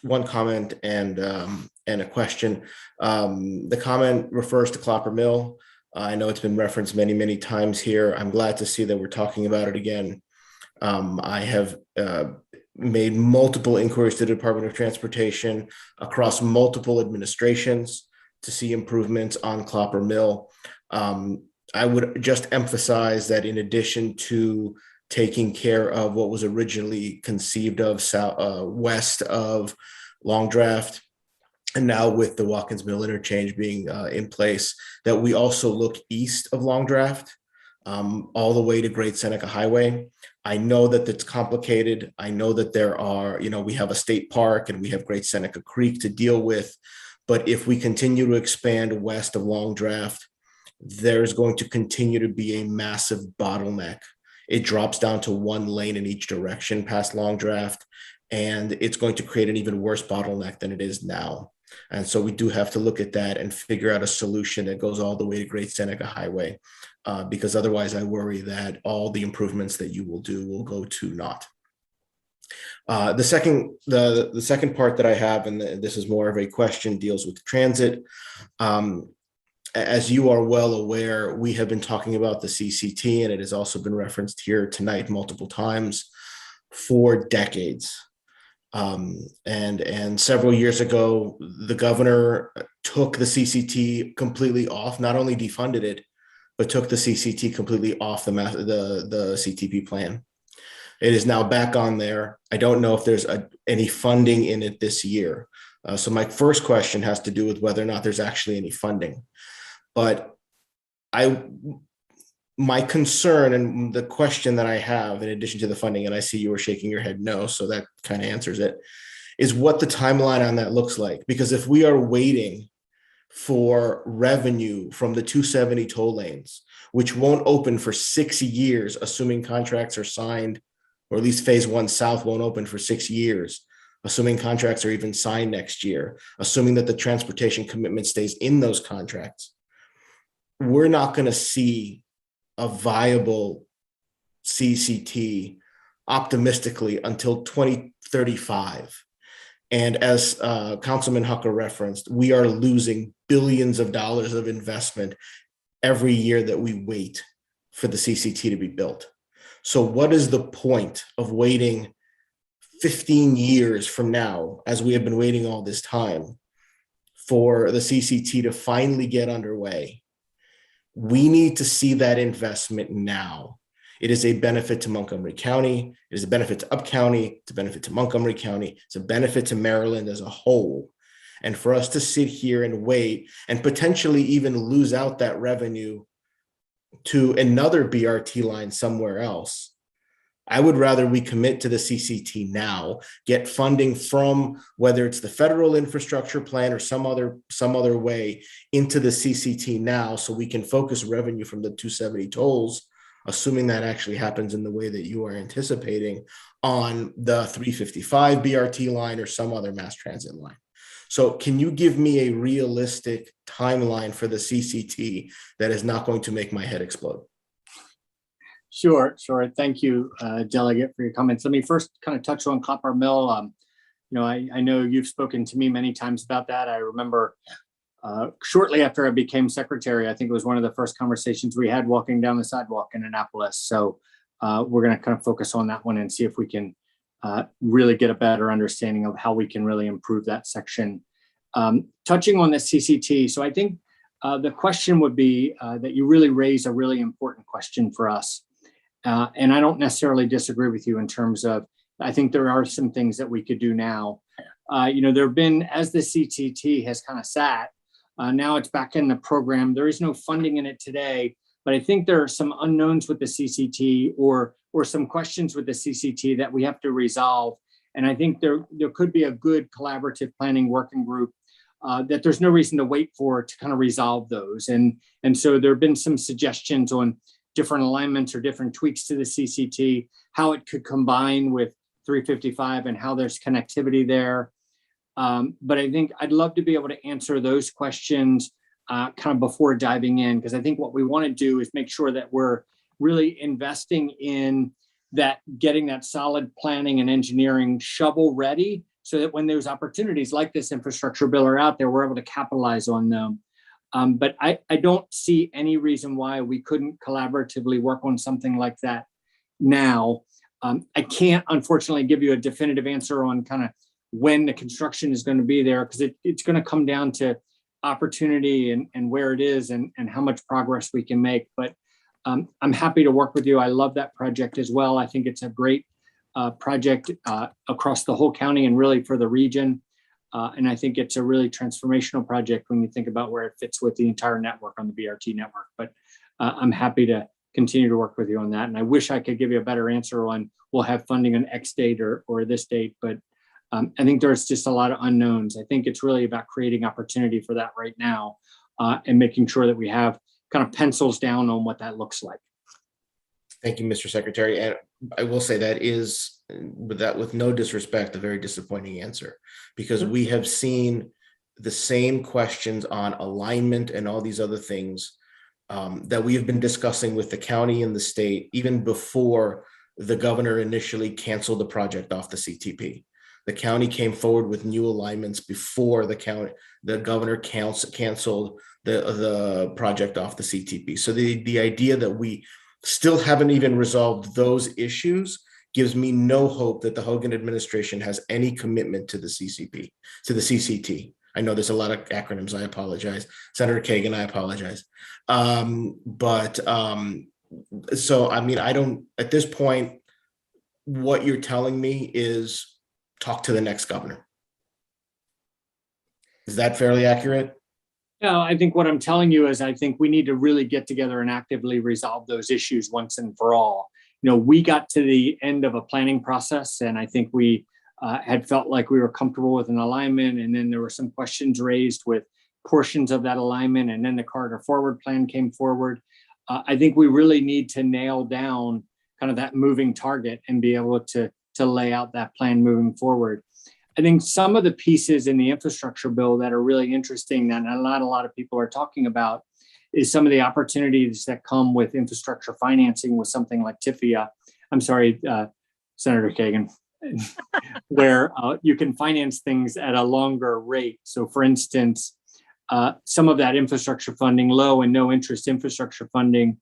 one comment and a question. The comment refers to Cloppermill. I know it's been referenced many times here. I'm glad to see that we're talking about it again. I have made multiple inquiries to the Department of Transportation across multiple administrations to see improvements on Cloppermill. I would just emphasize that in addition to taking care of what was originally conceived of west of Long Draft, and now with the Watkins Mill interchange being in place, that we also look east of Long Draft, all the way to Great Seneca Highway. I know that it's complicated. I know that there are, we have a state park and we have Great Seneca Creek to deal with. But if we continue to expand west of Long Draft, there's going to continue to be a massive bottleneck. It drops down to one lane in each direction past Long Draft, and it's going to create an even worse bottleneck than it is now. And so we do have to look at that and figure out a solution that goes all the way to Great Seneca Highway, because otherwise I worry that all the improvements that you will do will go to naught. The second part that I have, and this is more of a question, deals with transit. As you are well aware, we have been talking about the CCT, and it has also been referenced here tonight multiple times for decades. And several years ago, the governor took the CCT completely off, not only defunded it, but took the CCT completely off the CTP plan. It is now back on there. I don't know if there's any funding in it this year. So my first question has to do with whether or not there's actually any funding. But My concern and the question that I have, in addition to the funding, and I see you were shaking your head no, so that kind of answers it, is what the timeline on that looks like. Because if we are waiting for revenue from the 270 toll lanes, which won't open for 6 years, assuming contracts are signed, or at least phase 1 south won't open for 6 years, assuming contracts are even signed next year, assuming that the transportation commitment stays in those contracts, we're not going to see a viable CCT optimistically until 2035. And as Councilman Hucker referenced, we are losing billions of dollars of investment every year that we wait for the CCT to be built. So what is the point of waiting 15 years from now, as we have been waiting all this time, for the CCT to finally get underway? We need to see that investment now. It is a benefit to Montgomery County. It is a benefit to Up County. It's a benefit to Montgomery County. It's a benefit to Maryland as a whole. And for us to sit here and wait and potentially even lose out that revenue to another BRT line somewhere else, I would rather we commit to the CCT now, get funding from whether it's the federal infrastructure plan or some other way into the CCT now, so we can focus revenue from the 270 tolls, assuming that actually happens in the way that you are anticipating, on the 355 BRT line or some other mass transit line. So can you give me a realistic timeline for the CCT that is not going to make my head explode? Sure. Thank you, Delegate, for your comments. Let me first kind of touch on Cloppermill. I know you've spoken to me many times about that. I remember shortly after I became secretary, I think it was one of the first conversations we had walking down the sidewalk in Annapolis. So we're going to kind of focus on that one and see if we can really get a better understanding of how we can really improve that section. Touching on the CCT, so I think the question would be that you really raise a really important question for us. And I don't necessarily disagree with you in terms of, I think there are some things that we could do now. There have been, as the CTT has kind of sat, now it's back in the program. There is no funding in it today, but I think there are some unknowns with the CCT or some questions with the CCT that we have to resolve. And I think there could be a good collaborative planning working group that there's no reason to wait for to kind of resolve those. And so there have been some suggestions on different alignments or different tweaks to the CCT, how it could combine with 355 and how there's connectivity there. But I think I'd love to be able to answer those questions kind of before diving in, because I think what we want to do is make sure that we're really investing in that, getting that solid planning and engineering shovel ready, so that when those opportunities like this infrastructure bill are out there, we're able to capitalize on them. But I don't see any reason why we couldn't collaboratively work on something like that now. I can't, unfortunately, give you a definitive answer on kind of when the construction is going to be there, because it's going to come down to opportunity and where it is and how much progress we can make. But I'm happy to work with you. I love that project as well. I think it's a great project across the whole county and really for the region. And I think it's a really transformational project when you think about where it fits with the entire network on the BRT network. But I'm happy to continue to work with you on that. And I wish I could give you a better answer on we'll have funding on X date or this date. But I think there's just a lot of unknowns. I think it's really about creating opportunity for that right now and making sure that we have kind of pencils down on what that looks like. Thank you, Mr. Secretary. And I will say that is, with no disrespect, a very disappointing answer, because we have seen the same questions on alignment and all these other things that we have been discussing with the county and the state, even before the governor initially canceled the project off the CTP. The county came forward with new alignments before the governor canceled the project off the CTP. So the idea that we still haven't even resolved those issues gives me no hope that the Hogan administration has any commitment to the CCT. I know there's a lot of acronyms. I apologize. Senator Kagan, I apologize. So, I mean, I don't, at this point, what you're telling me is talk to the next governor. Is that fairly accurate? No, I think what I'm telling you is I think we need to really get together and actively resolve those issues once and for all. We got to the end of a planning process, and I think we had felt like we were comfortable with an alignment, and then there were some questions raised with portions of that alignment, and then the corridor forward plan came forward. I think we really need to nail down kind of that moving target and be able to lay out that plan moving forward. I think some of the pieces in the infrastructure bill that are really interesting that not a lot of people are talking about is some of the opportunities that come with infrastructure financing with something like TIFIA. I'm sorry, Senator Kagan, where you can finance things at a longer rate. So for instance, some of that infrastructure funding, low and no interest infrastructure funding,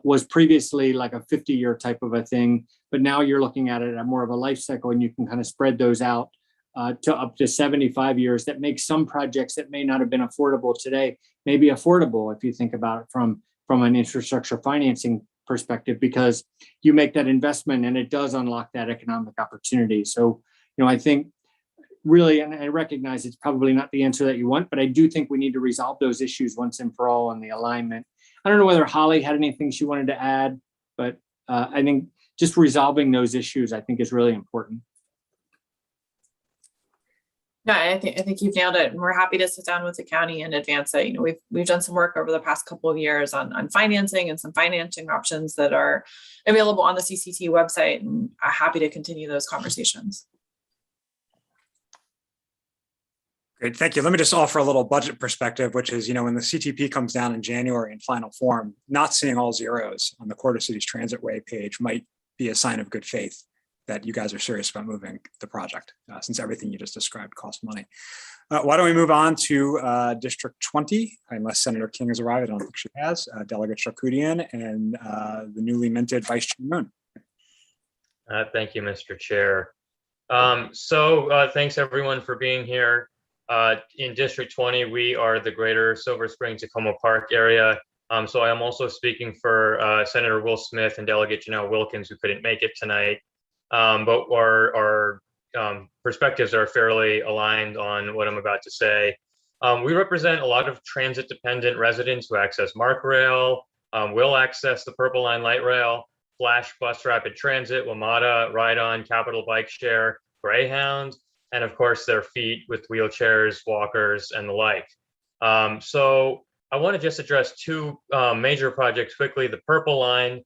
was previously like a 50-year type of a thing, but now you're looking at it at more of a life cycle, and you can kind of spread those out to up to 75 years. That makes some projects that may not have been affordable today, maybe affordable if you think about it from an infrastructure financing perspective, because you make that investment and it does unlock that economic opportunity. So, I think really, and I recognize it's probably not the answer that you want, but I do think we need to resolve those issues once and for all on the alignment. I don't know whether Holly had anything she wanted to add, but I think just resolving those issues, I think, is really important. No, I think you've nailed it, and we're happy to sit down with the county and advance it. We've done some work over the past couple of years on financing and some financing options that are available on the CCT website, and I'm happy to continue those conversations. Great, thank you. Let me just offer a little budget perspective, which is, when the CTP comes down in January in final form, not seeing all zeros on the Quarter Cities Transitway page might be a sign of good faith that you guys are serious about moving the project, since everything you just described costs money. Why don't we move on to District 20, unless Senator King has arrived. I don't think she has. Delegate Charkoudian and the newly minted Vice Chair Moon. Thank you, Mr. Chair. Thanks everyone for being here. In District 20, we are the greater Silver Spring Tacoma Park area. So I am also speaking for Senator Will Smith and Delegate Janelle Wilkins, who couldn't make it tonight. But our perspectives are fairly aligned on what I'm about to say. We represent a lot of transit-dependent residents who access MARC Rail, will access the Purple Line Light Rail, Flash Bus Rapid Transit, WMATA, Ride-On, Capital Bike Share, Greyhound, and of course their feet with wheelchairs, walkers, and the like. So I want to just address two major projects quickly. The Purple Line.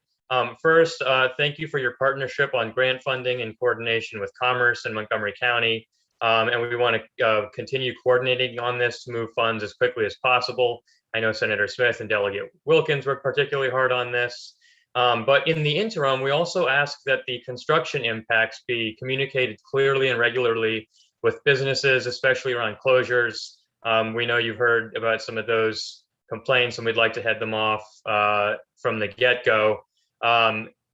First, thank you for your partnership on grant funding in coordination with Commerce and Montgomery County. And we want to continue coordinating on this to move funds as quickly as possible. I know Senator Smith and Delegate Wilkins worked particularly hard on this. But in the interim, we also ask that the construction impacts be communicated clearly and regularly with businesses, especially around closures. We know you've heard about some of those complaints, and we'd like to head them off from the get-go.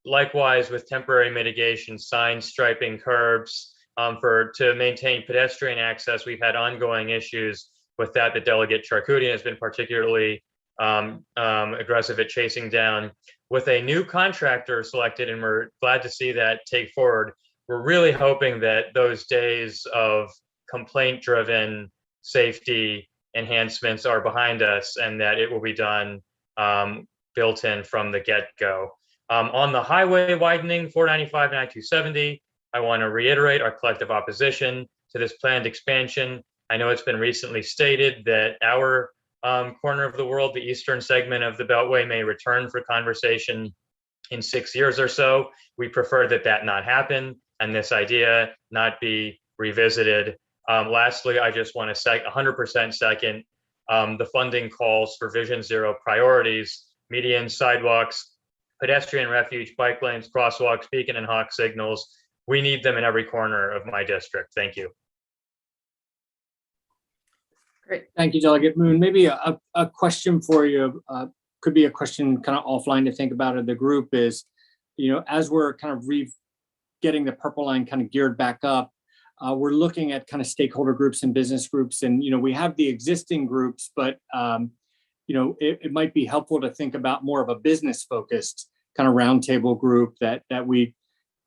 Likewise, with temporary mitigation, signs, striping, curbs, to maintain pedestrian access, we've had ongoing issues with that. The Delegate Charkoudian has been particularly aggressive at chasing down. With a new contractor selected, and we're glad to see that take forward, we're really hoping that those days of complaint-driven safety enhancements are behind us, and that it will be done built in from the get-go. On the highway widening, 495 and I-270, I want to reiterate our collective opposition to this planned expansion. I know it's been recently stated that our corner of the world, the eastern segment of the Beltway, may return for conversation in 6 years or so. We prefer that not happen and this idea not be revisited. Lastly, I just want to 100% second the funding calls for Vision Zero priorities, medians, sidewalks, pedestrian refuge, bike lanes, crosswalks, beacon and hawk signals. We need them in every corner of my district. Thank you. Great. Thank you, Delegate Moon. Maybe a question for you, could be a question kind of offline to think about in the group is, as we're kind of getting the Purple Line kind of geared back up, we're looking at kind of stakeholder groups and business groups, and we have the existing groups, but it might be helpful to think about more of a business focused kind of roundtable group that we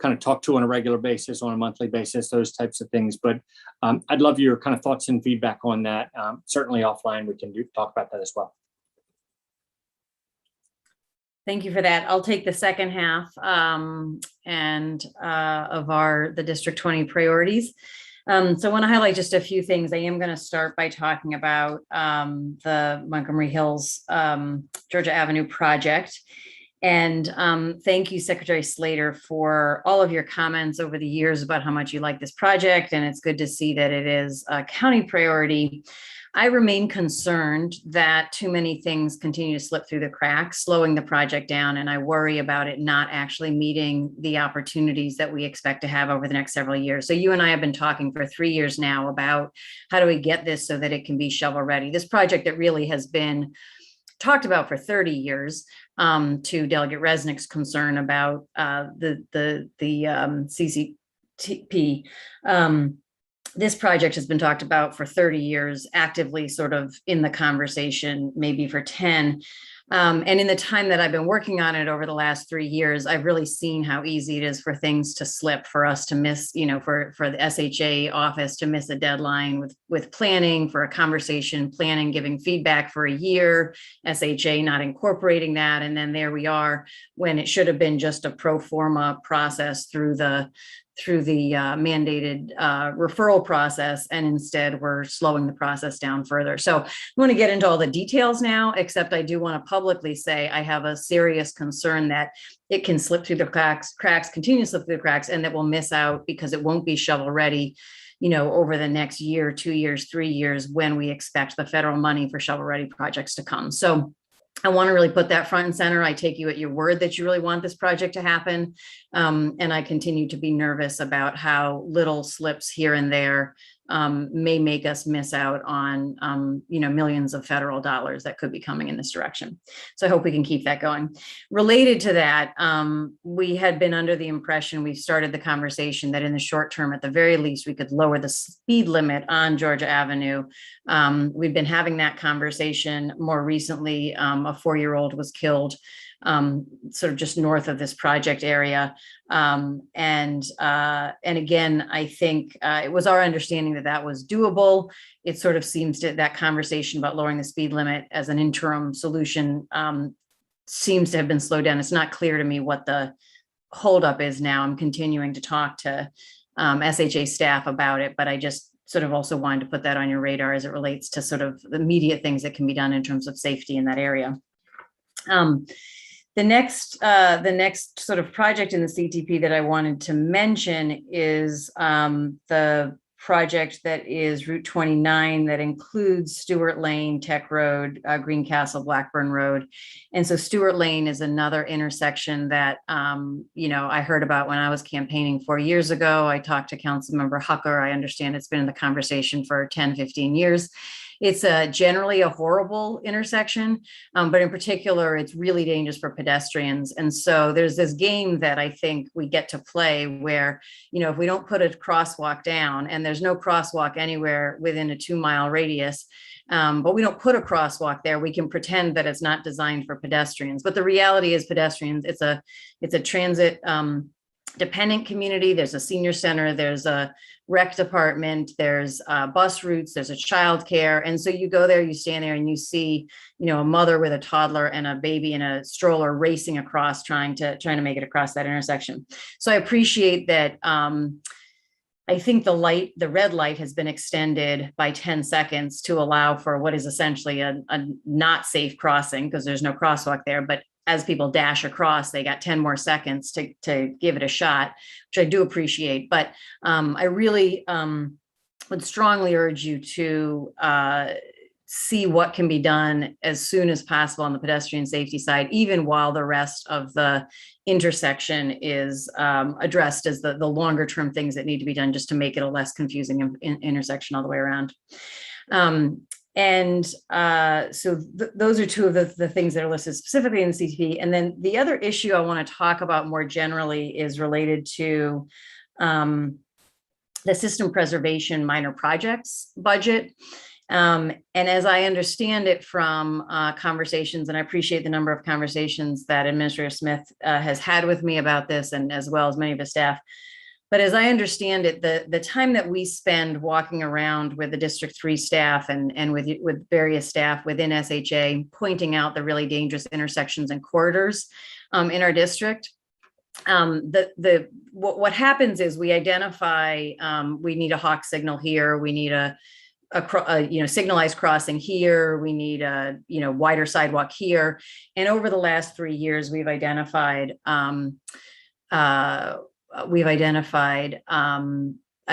kind of talk to on a regular basis, on a monthly basis, those types of things. But I'd love your kind of thoughts and feedback on that. Certainly offline, we can talk about that as well. Thank you for that. I'll take the second half of the District 20 priorities. So I want to highlight just a few things. I am going to start by talking about the Montgomery Hills Georgia Avenue project. And thank you, Secretary Slater, for all of your comments over the years about how much you like this project. And it's good to see that it is a county priority. I remain concerned that too many things continue to slip through the cracks, slowing the project down, and I worry about it not actually meeting the opportunities that we expect to have over the next several years. So you and I have been talking for 3 years now about how do we get this so that it can be shovel ready. This project that really has been talked about for 30 years, to Delegate Resnick's concern about the CCTP. This project has been talked about for 30 years, actively sort of in the conversation, maybe for 10. And in the time that I've been working on it over the last 3 years, I've really seen how easy it is for things to slip, for us to miss, for the SHA office to miss a deadline with planning, for a conversation, planning, giving feedback for a year, SHA not incorporating that. And then there we are when it should have been just a pro forma process through the mandated referral process, and instead we're slowing the process down further. So I want to get into all the details now, except I do want to publicly say I have a serious concern that it can slip through the cracks, continue to slip through the cracks, and that we'll miss out because it won't be shovel ready, over the next year, 2 years, 3 years, when we expect the federal money for shovel ready projects to come. So I want to really put that front and center. I take you at your word that you really want this project to happen. And I continue to be nervous about how little slips here and there may make us miss out on, millions of federal dollars that could be coming in this direction. So I hope we can keep that going. Related to that, we had been under the impression, we started the conversation that in the short term, at the very least, we could lower the speed limit on Georgia Avenue. We've been having that conversation more recently. A 4-year-old was killed sort of just north of this project area. And again, I think it was our understanding that that was doable. It sort of seems to, that conversation about lowering the speed limit as an interim solution seems to have been slowed down. It's not clear to me what the holdup is now. I'm continuing to talk to SHA staff about it, but I just sort of also wanted to put that on your radar as it relates to sort of the immediate things that can be done in terms of safety in that area. The next sort of project in the CTP that I wanted to mention is the project that is Route 29 that includes Stuart Lane, Tech Road, Greencastle, Blackburn Road. And so Stuart Lane is another intersection that, I heard about when I was campaigning 4 years ago. I talked to Councilmember Hucker. I understand it's been in the conversation for 10, 15 years. It's generally a horrible intersection, but in particular, it's really dangerous for pedestrians. And so there's this game that I think we get to play where, if we don't put a crosswalk down, and there's no crosswalk anywhere within a 2-mile radius, but we don't put a crosswalk there, we can pretend that it's not designed for pedestrians. But the reality is pedestrians, it's a transit dependent community. There's a senior center, there's a rec department, there's bus routes, there's a childcare. And so you go there, you stand there and you see, a mother with a toddler and a baby in a stroller racing across, trying to make it across that intersection. So I appreciate that. I think the red light has been extended by 10 seconds to allow for what is essentially a not safe crossing, because there's no crosswalk there. But as people dash across, they got 10 more seconds to give it a shot, which I do appreciate. But I really would strongly urge you to see what can be done as soon as possible on the pedestrian safety side, even while the rest of the intersection is addressed as the longer term things that need to be done just to make it a less confusing intersection all the way around. So those are two of the things that are listed specifically in the CTP. And then the other issue I want to talk about more generally is related to the system preservation minor projects budget. And as I understand it from conversations, and I appreciate the number of conversations that Administrator Smith has had with me about this, and as well as many of his staff. But as I understand it, the time that we spend walking around with the District 3 staff and with various staff within SHA, pointing out the really dangerous intersections and corridors in our district, what happens is we identify we need a hawk signal here, we need a signalized crossing here, we need a wider sidewalk here, and over the last 3 years we've identified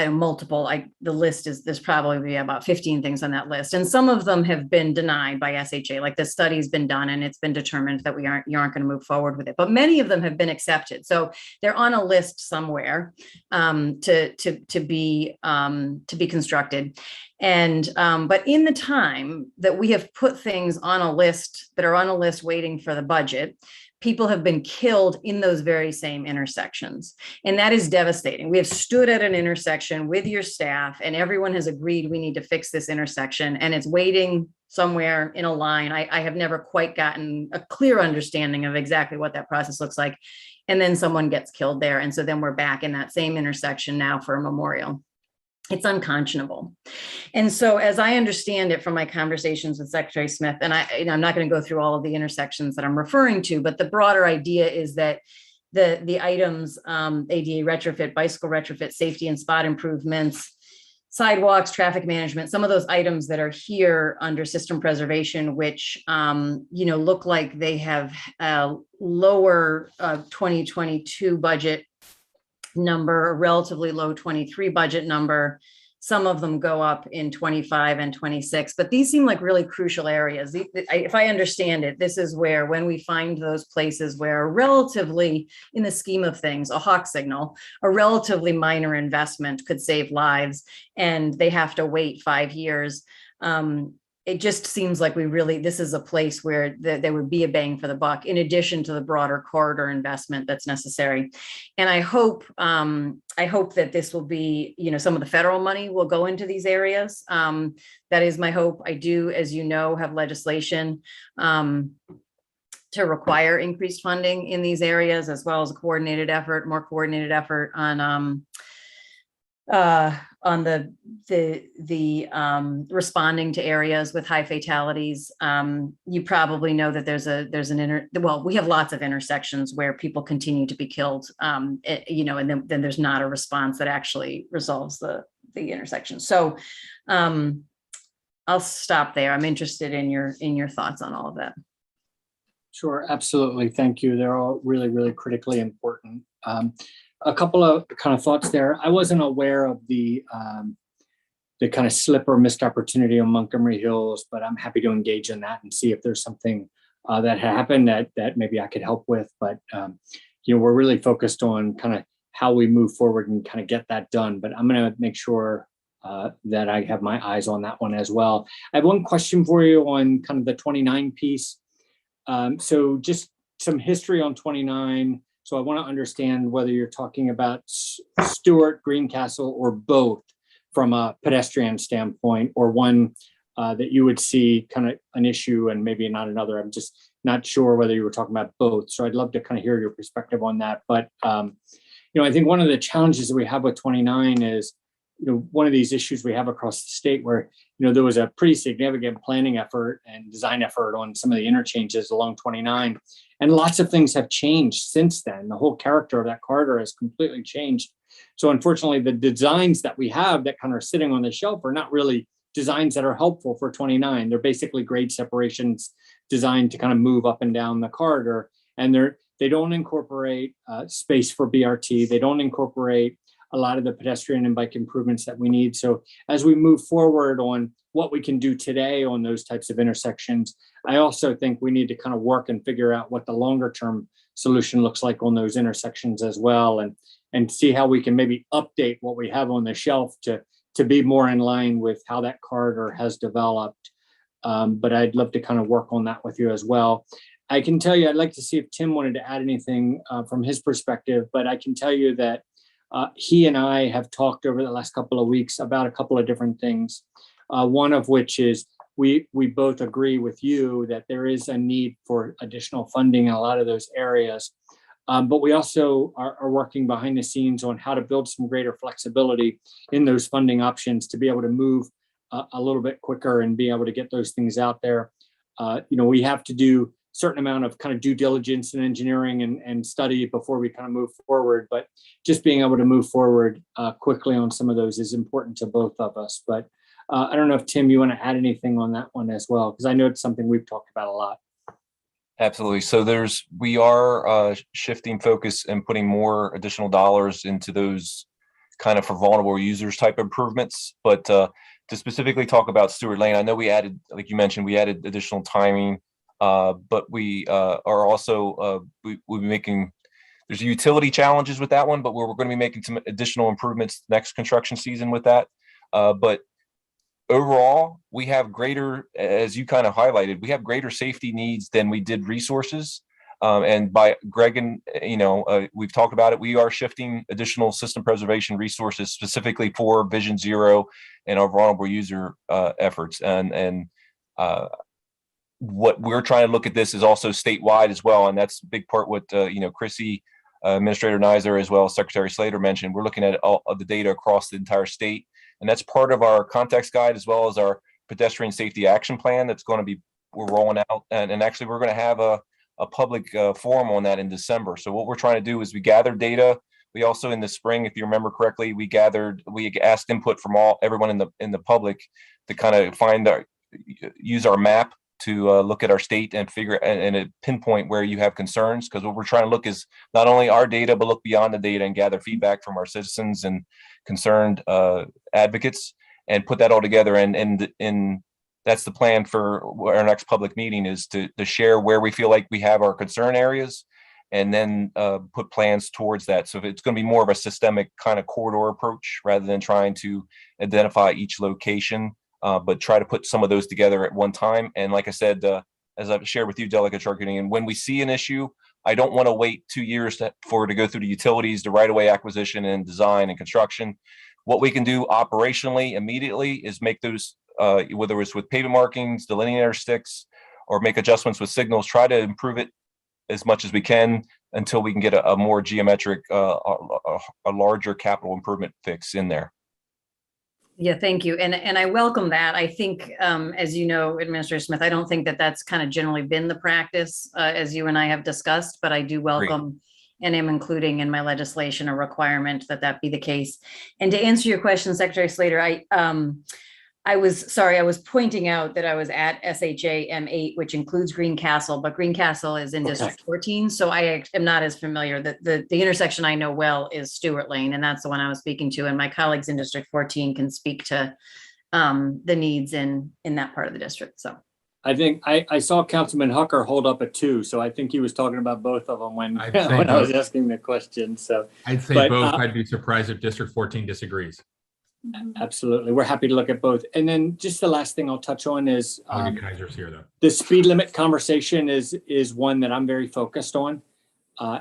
multiple. The list is, there's probably about 15 things on that list, and some of them have been denied by SHA. Like the study's been done and it's been determined that you aren't going to move forward with it. But many of them have been accepted, so they're on a list somewhere to be constructed. And but in the time that we have put things on a list that are on a list waiting for the budget, people have been killed in those very same intersections. And that is devastating. We have stood at an intersection with your staff and everyone has agreed we need to fix this intersection, and it's waiting somewhere in a line. I have never quite gotten a clear understanding of exactly what that process looks like. And then someone gets killed there. And so then we're back in that same intersection now for a memorial. It's unconscionable. And so as I understand it from my conversations with Secretary Smith, and I'm not going to go through all of the intersections that I'm referring to, but the broader idea is that the items, ADA retrofit, bicycle retrofit, safety and spot improvements, sidewalks, traffic management, some of those items that are here under system preservation, which look like they have a lower 2022 budget number, a relatively low 23 budget number. Some of them go up in 25 and 26, but these seem like really crucial areas. If I understand it, this is where, when we find those places where relatively, in the scheme of things, a hawk signal, a relatively minor investment could save lives, and they have to wait 5 years. It just seems like this is a place where there would be a bang for the buck, in addition to the broader corridor investment that's necessary. And I hope that this will be, some of the federal money will go into these areas. That is my hope. I do, as you know, have legislation to require increased funding in these areas, as well as a more coordinated effort on the responding to areas with high fatalities. You probably know that we have lots of intersections where people continue to be killed, and then there's not a response that actually resolves the intersection. So I'll stop there. I'm interested in your thoughts on all of that. Sure, absolutely. Thank you. They're all really, really critically important. A couple of kind of thoughts there. I wasn't aware of the kind of slip or missed opportunity on Montgomery Hills, but I'm happy to engage in that and see if there's something that happened that maybe I could help with. But we're really focused on kind of how we move forward and kind of get that done. But I'm going to make sure that I have my eyes on that one as well. I have one question for you on kind of the 29 piece. So just some history on 29. So I want to understand whether you're talking about Stuart, Greencastle, or both from a pedestrian standpoint, or one that you would see kind of an issue and maybe not another. I'm just not sure whether you were talking about both. So I'd love to kind of hear your perspective on that. But, I think one of the challenges that we have with 29 is, one of these issues we have across the state where, there was a pretty significant planning effort and design effort on some of the interchanges along 29. And lots of things have changed since then. The whole character of that corridor has completely changed. So unfortunately, the designs that we have that kind of are sitting on the shelf are not really designs that are helpful for 29. They're basically grade separations designed to kind of move up and down the corridor. And they don't incorporate space for BRT. They don't incorporate a lot of the pedestrian and bike improvements that we need. So as we move forward on what we can do today on those types of intersections, I also think we need to kind of work and figure out what the longer term solution looks like on those intersections as well, and see how we can maybe update what we have on the shelf to be more in line with how that corridor has developed. But I'd love to kind of work on that with you as well. I can tell you, I'd like to see if Tim wanted to add anything from his perspective, but I can tell you that he and I have talked over the last couple of weeks about a couple of different things. One of which is we both agree with you that there is a need for additional funding in a lot of those areas. But we also are working behind the scenes on how to build some greater flexibility in those funding options to be able to move a little bit quicker and be able to get those things out there. We have to do a certain amount of kind of due diligence and engineering and study before we kind of move forward. But just being able to move forward quickly on some of those is important to both of us. But I don't know if Tim, you want to add anything on that one as well, because I know it's something we've talked about a lot. Absolutely. So we are shifting focus and putting more additional dollars into those kind of for vulnerable users type improvements. But to specifically talk about Stuart Lane, I know we added, like you mentioned, we added additional timing, but we are also we'll be making, there's utility challenges with that one, but we're going to be making some additional improvements next construction season with that. But overall, we have greater, as you kind of highlighted, we have greater safety needs than we did resources. And by Greg and, we've talked about it, we are shifting additional system preservation resources specifically for Vision Zero and our vulnerable user efforts. And what we're trying to look at this is also statewide as well. And that's a big part what, Chrissy, Administrator Nizer, as well as Secretary Slater mentioned. We're looking at all of the data across the entire state. And that's part of our context guide, as well as our pedestrian safety action plan that's going to be, we're rolling out. And actually, we're going to have a public forum on that in December. So what we're trying to do is we gather data. We also, in the spring, if you remember correctly, we asked input from everyone in the public to kind of use our map to look at our state and and pinpoint where you have concerns. Because what we're trying to look is not only our data, but look beyond the data and gather feedback from our citizens and concerned advocates and put that all together. And that's the plan for our next public meeting, is to share where we feel like we have our concern areas and then put plans towards that. So it's going to be more of a systemic kind of corridor approach rather than trying to identify each location, but try to put some of those together at one time. And like I said, as I've shared with you, Delegate Charkunian, and when we see an issue, I don't want to wait 2 years for it to go through the utilities, the right-of-way acquisition and design and construction. What we can do operationally immediately is make those, whether it's with pavement markings, delineator sticks, or make adjustments with signals, try to improve it as much as we can until we can get a more geometric, a larger capital improvement fix in there. Yeah, thank you. And I welcome that. I think, as you know, Administrator Smith, I don't think that that's kind of generally been the practice, as you and I have discussed, but I do welcome and am including in my legislation a requirement that be the case. And to answer your question, Secretary Slater, I was pointing out that I was at SHA M8, which includes Greencastle, but Greencastle is in District 14. So I am not as familiar. The intersection I know well is Stuart Lane, and that's the one I was speaking to. And my colleagues in District 14 can speak to the needs in that part of the district. So I think I saw Councilman Hucker hold up a 2, so I think he was talking about both of them when I was asking the question. So I'd say both. I'd be surprised if District 14 disagrees. Absolutely. We're happy to look at both. And then just the last thing I'll touch on is Kaiser's here, though. The speed limit conversation is one that I'm very focused on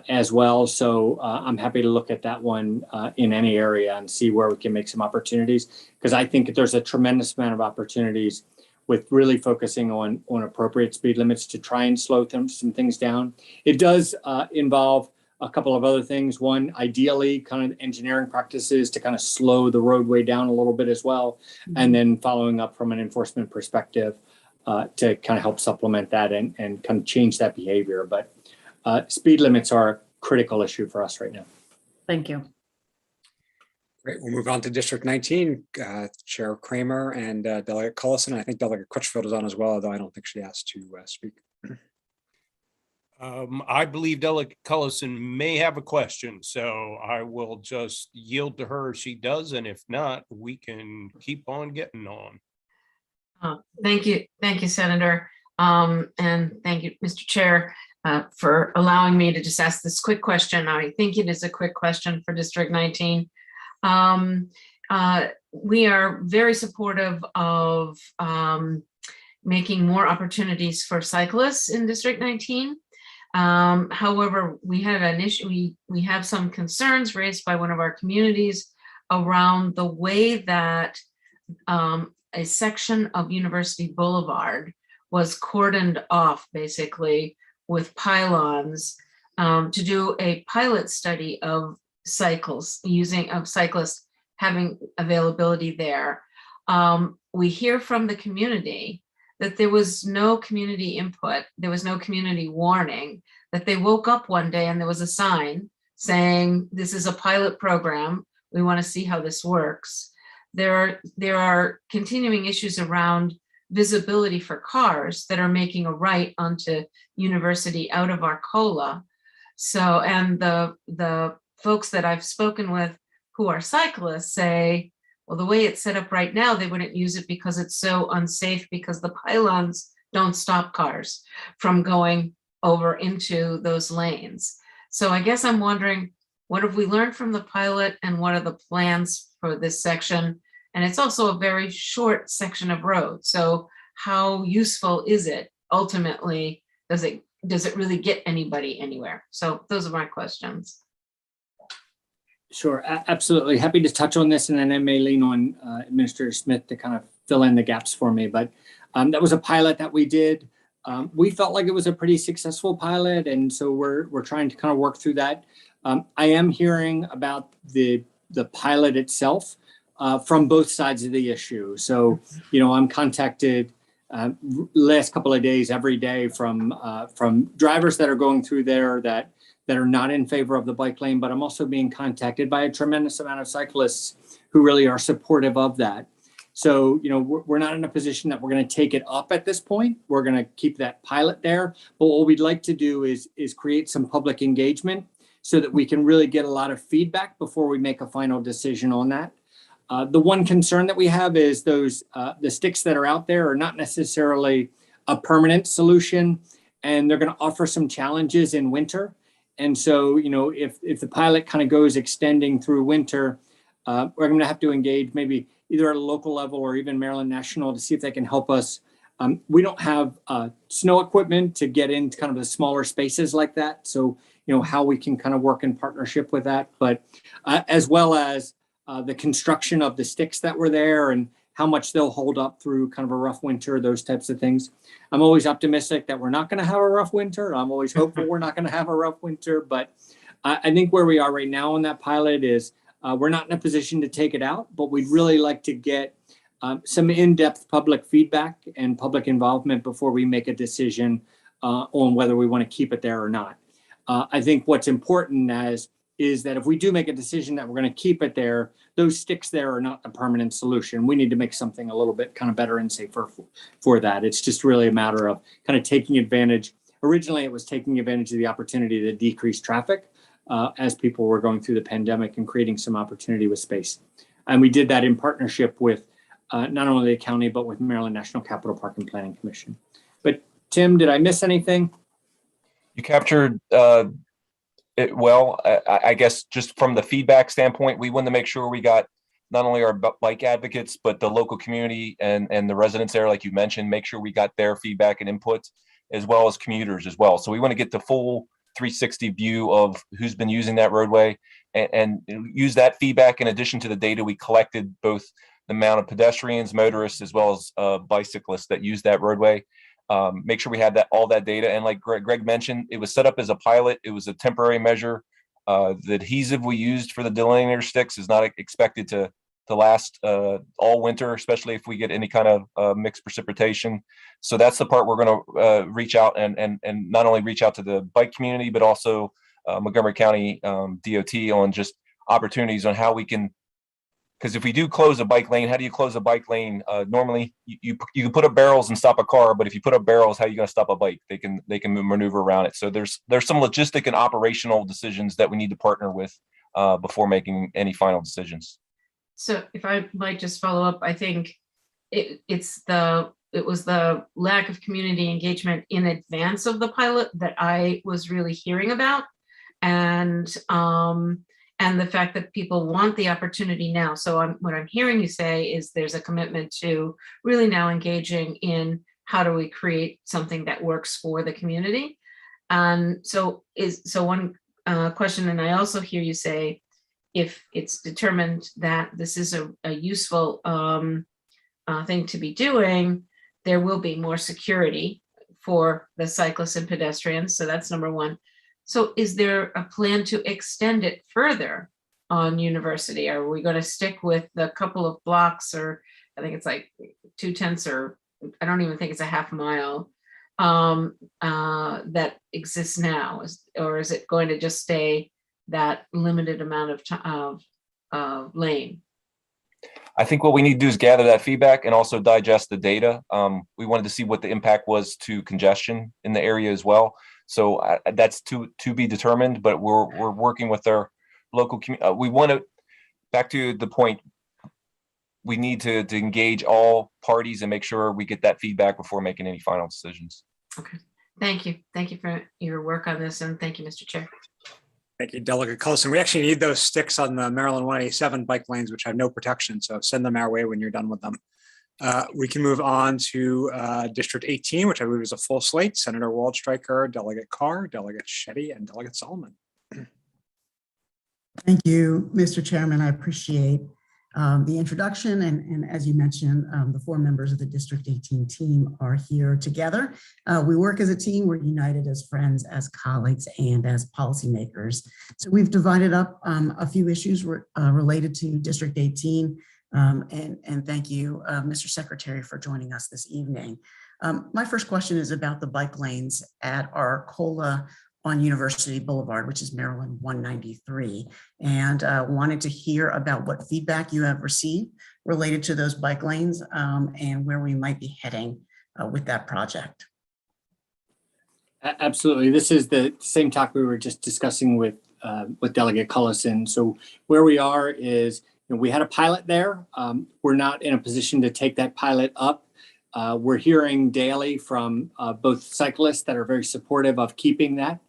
as well. So I'm happy to look at that one in any area and see where we can make some opportunities, because I think there's a tremendous amount of opportunities with really focusing on appropriate speed limits to try and slow some things down. It does involve a couple of other things. One, ideally, kind of engineering practices to kind of slow the roadway down a little bit as well. And then following up from an enforcement perspective to kind of help supplement that and kind of change that behavior. But speed limits are a critical issue for us right now. Thank you. Great. We'll move on to District 19. Chair Kramer and Delegate Cullison. I think Delegate Crutchfield is on as well, although I don't think she asked to speak. I believe Delegate Cullison may have a question, so I will just yield to her if she does, and if not, we can keep on getting on. Thank you, Senator, and thank you, Mr. Chair, for allowing me to just ask this quick question. I think it is a quick question for District 19. We are very supportive of making more opportunities for cyclists in District 19. However, we have an issue. We have some concerns raised by one of our communities around the way that a section of University Boulevard was cordoned off basically with pylons to do a pilot study of cyclists having availability there. We hear from the community that there was no community input, there was no community warning, that they woke up one day and there was a sign saying, this is a pilot program, we want to see how this works. There are continuing issues around visibility for cars that are making a right onto University out of Arcola. So, and the folks that I've spoken with who are cyclists say, well, the way it's set up right now, they wouldn't use it because it's so unsafe because the pylons don't stop cars from going over into those lanes. So I guess I'm wondering, what have we learned from the pilot and what are the plans for this section? And it's also a very short section of road. So how useful is it ultimately? Does it really get anybody anywhere? So those are my questions. Sure, absolutely. Happy to touch on this, and then I may lean on Administrator Smith to kind of fill in the gaps for me. But that was a pilot that we did. We felt like it was a pretty successful pilot, and so we're trying to kind of work through that. I am hearing about the pilot itself from both sides of the issue. So, I'm contacted last couple of days, every day from drivers that are going through there that are not in favor of the bike lane, but I'm also being contacted by a tremendous amount of cyclists who really are supportive of that. So, we're not in a position that we're going to take it up at this point. We're going to keep that pilot there. But what we'd like to do is create some public engagement so that we can really get a lot of feedback before we make a final decision on that. The one concern that we have is those the sticks that are out there are not necessarily a permanent solution, and they're going to offer some challenges in winter. And so, if the pilot kind of goes extending through winter, we're going to have to engage maybe either at a local level or even Maryland National to see if they can help us. We don't have snow equipment to get into kind of the smaller spaces like that. So, how we can kind of work in partnership with that, but as well as the construction of the sticks that were there and how much they'll hold up through kind of a rough winter, those types of things. I'm always optimistic that we're not going to have a rough winter. I'm always hopeful we're not going to have a rough winter, but I think where we are right now on that pilot is we're not in a position to take it out, but we'd really like to get some in-depth public feedback and public involvement before we make a decision on whether we want to keep it there or not. I think what's important is that if we do make a decision that we're going to keep it there, those sticks there are not a permanent solution. We need to make something a little bit kind of better and safer for that. It's just really a matter of kind of taking advantage. Originally, it was taking advantage of the opportunity to decrease traffic as people were going through the pandemic and creating some opportunity with space. And we did that in partnership with not only the county, but with Maryland National Capital Park and Planning Commission. But Tim, did I miss anything? You captured it well. I guess just from the feedback standpoint, we wanted to make sure we got not only our bike advocates, but the local community and the residents there, like you mentioned, make sure we got their feedback and input, as well as commuters as well. So we want to get the full 360 view of who's been using that roadway and use that feedback in addition to the data we collected, both the amount of pedestrians, motorists, as well as bicyclists that use that roadway. Make sure we have all that data. And like Greg mentioned, it was set up as a pilot. It was a temporary measure. The adhesive we used for the delineator sticks is not expected to last all winter, especially if we get any kind of mixed precipitation. So that's the part we're going to reach out and not only reach out to the bike community, but also Montgomery County DOT on just opportunities on how we can. Because if we do close a bike lane, how do you close a bike lane? Normally, you can put up barrels and stop a car, but if you put up barrels, how are you going to stop a bike? They can maneuver around it. So there's some logistic and operational decisions that we need to partner with before making any final decisions. So if I might just follow up, I think it was the lack of community engagement in advance of the pilot that I was really hearing about, and the fact that people want the opportunity now. So what I'm hearing you say is there's a commitment to really now engaging in how do we create something that works for the community. And so one question, and I also hear you say, if it's determined that this is a useful thing to be doing, there will be more security for the cyclists and pedestrians. So that's number one. So is there a plan to extend it further on University? Are we going to stick with the couple of blocks, or I think it's like 2/10, or I don't even think it's a half mile that exists now? Or is it going to just stay that limited amount of time of lane? I think what we need to do is gather that feedback and also digest the data. We wanted to see what the impact was to congestion in the area as well. So that's to be determined, but we're working with our local community. We want to, back to the point, we need to engage all parties and make sure we get that feedback before making any final decisions. Okay, thank you. Thank you for your work on this, and thank you, Mr. Chair. Thank you, Delegate Cullison. We actually need those sticks on the Maryland 187 bike lanes, which have no protection. So send them our way when you're done with them. We can move on to District 18, which I believe is a full slate. Senator Waldstreicher, Delegate Carr, Delegate Shetty, and Delegate Solomon. Thank you, Mr. Chairman. I appreciate the introduction. And as you mentioned, the 4 members of the District 18 team are here together. We work as a team. We're united as friends, as colleagues, and as policymakers. So we've divided up a few issues related to District 18. And thank you, Mr. Secretary, for joining us this evening. My first question is about the bike lanes at Arcola on University Boulevard, which is Maryland 193, and wanted to hear about what feedback you have received related to those bike lanes and where we might be heading with that project. Absolutely. This is the same topic we were just discussing with Delegate Cullison. So where we are is, we had a pilot there. We're not in a position to take that pilot up. We're hearing daily from both cyclists that are very supportive of keeping that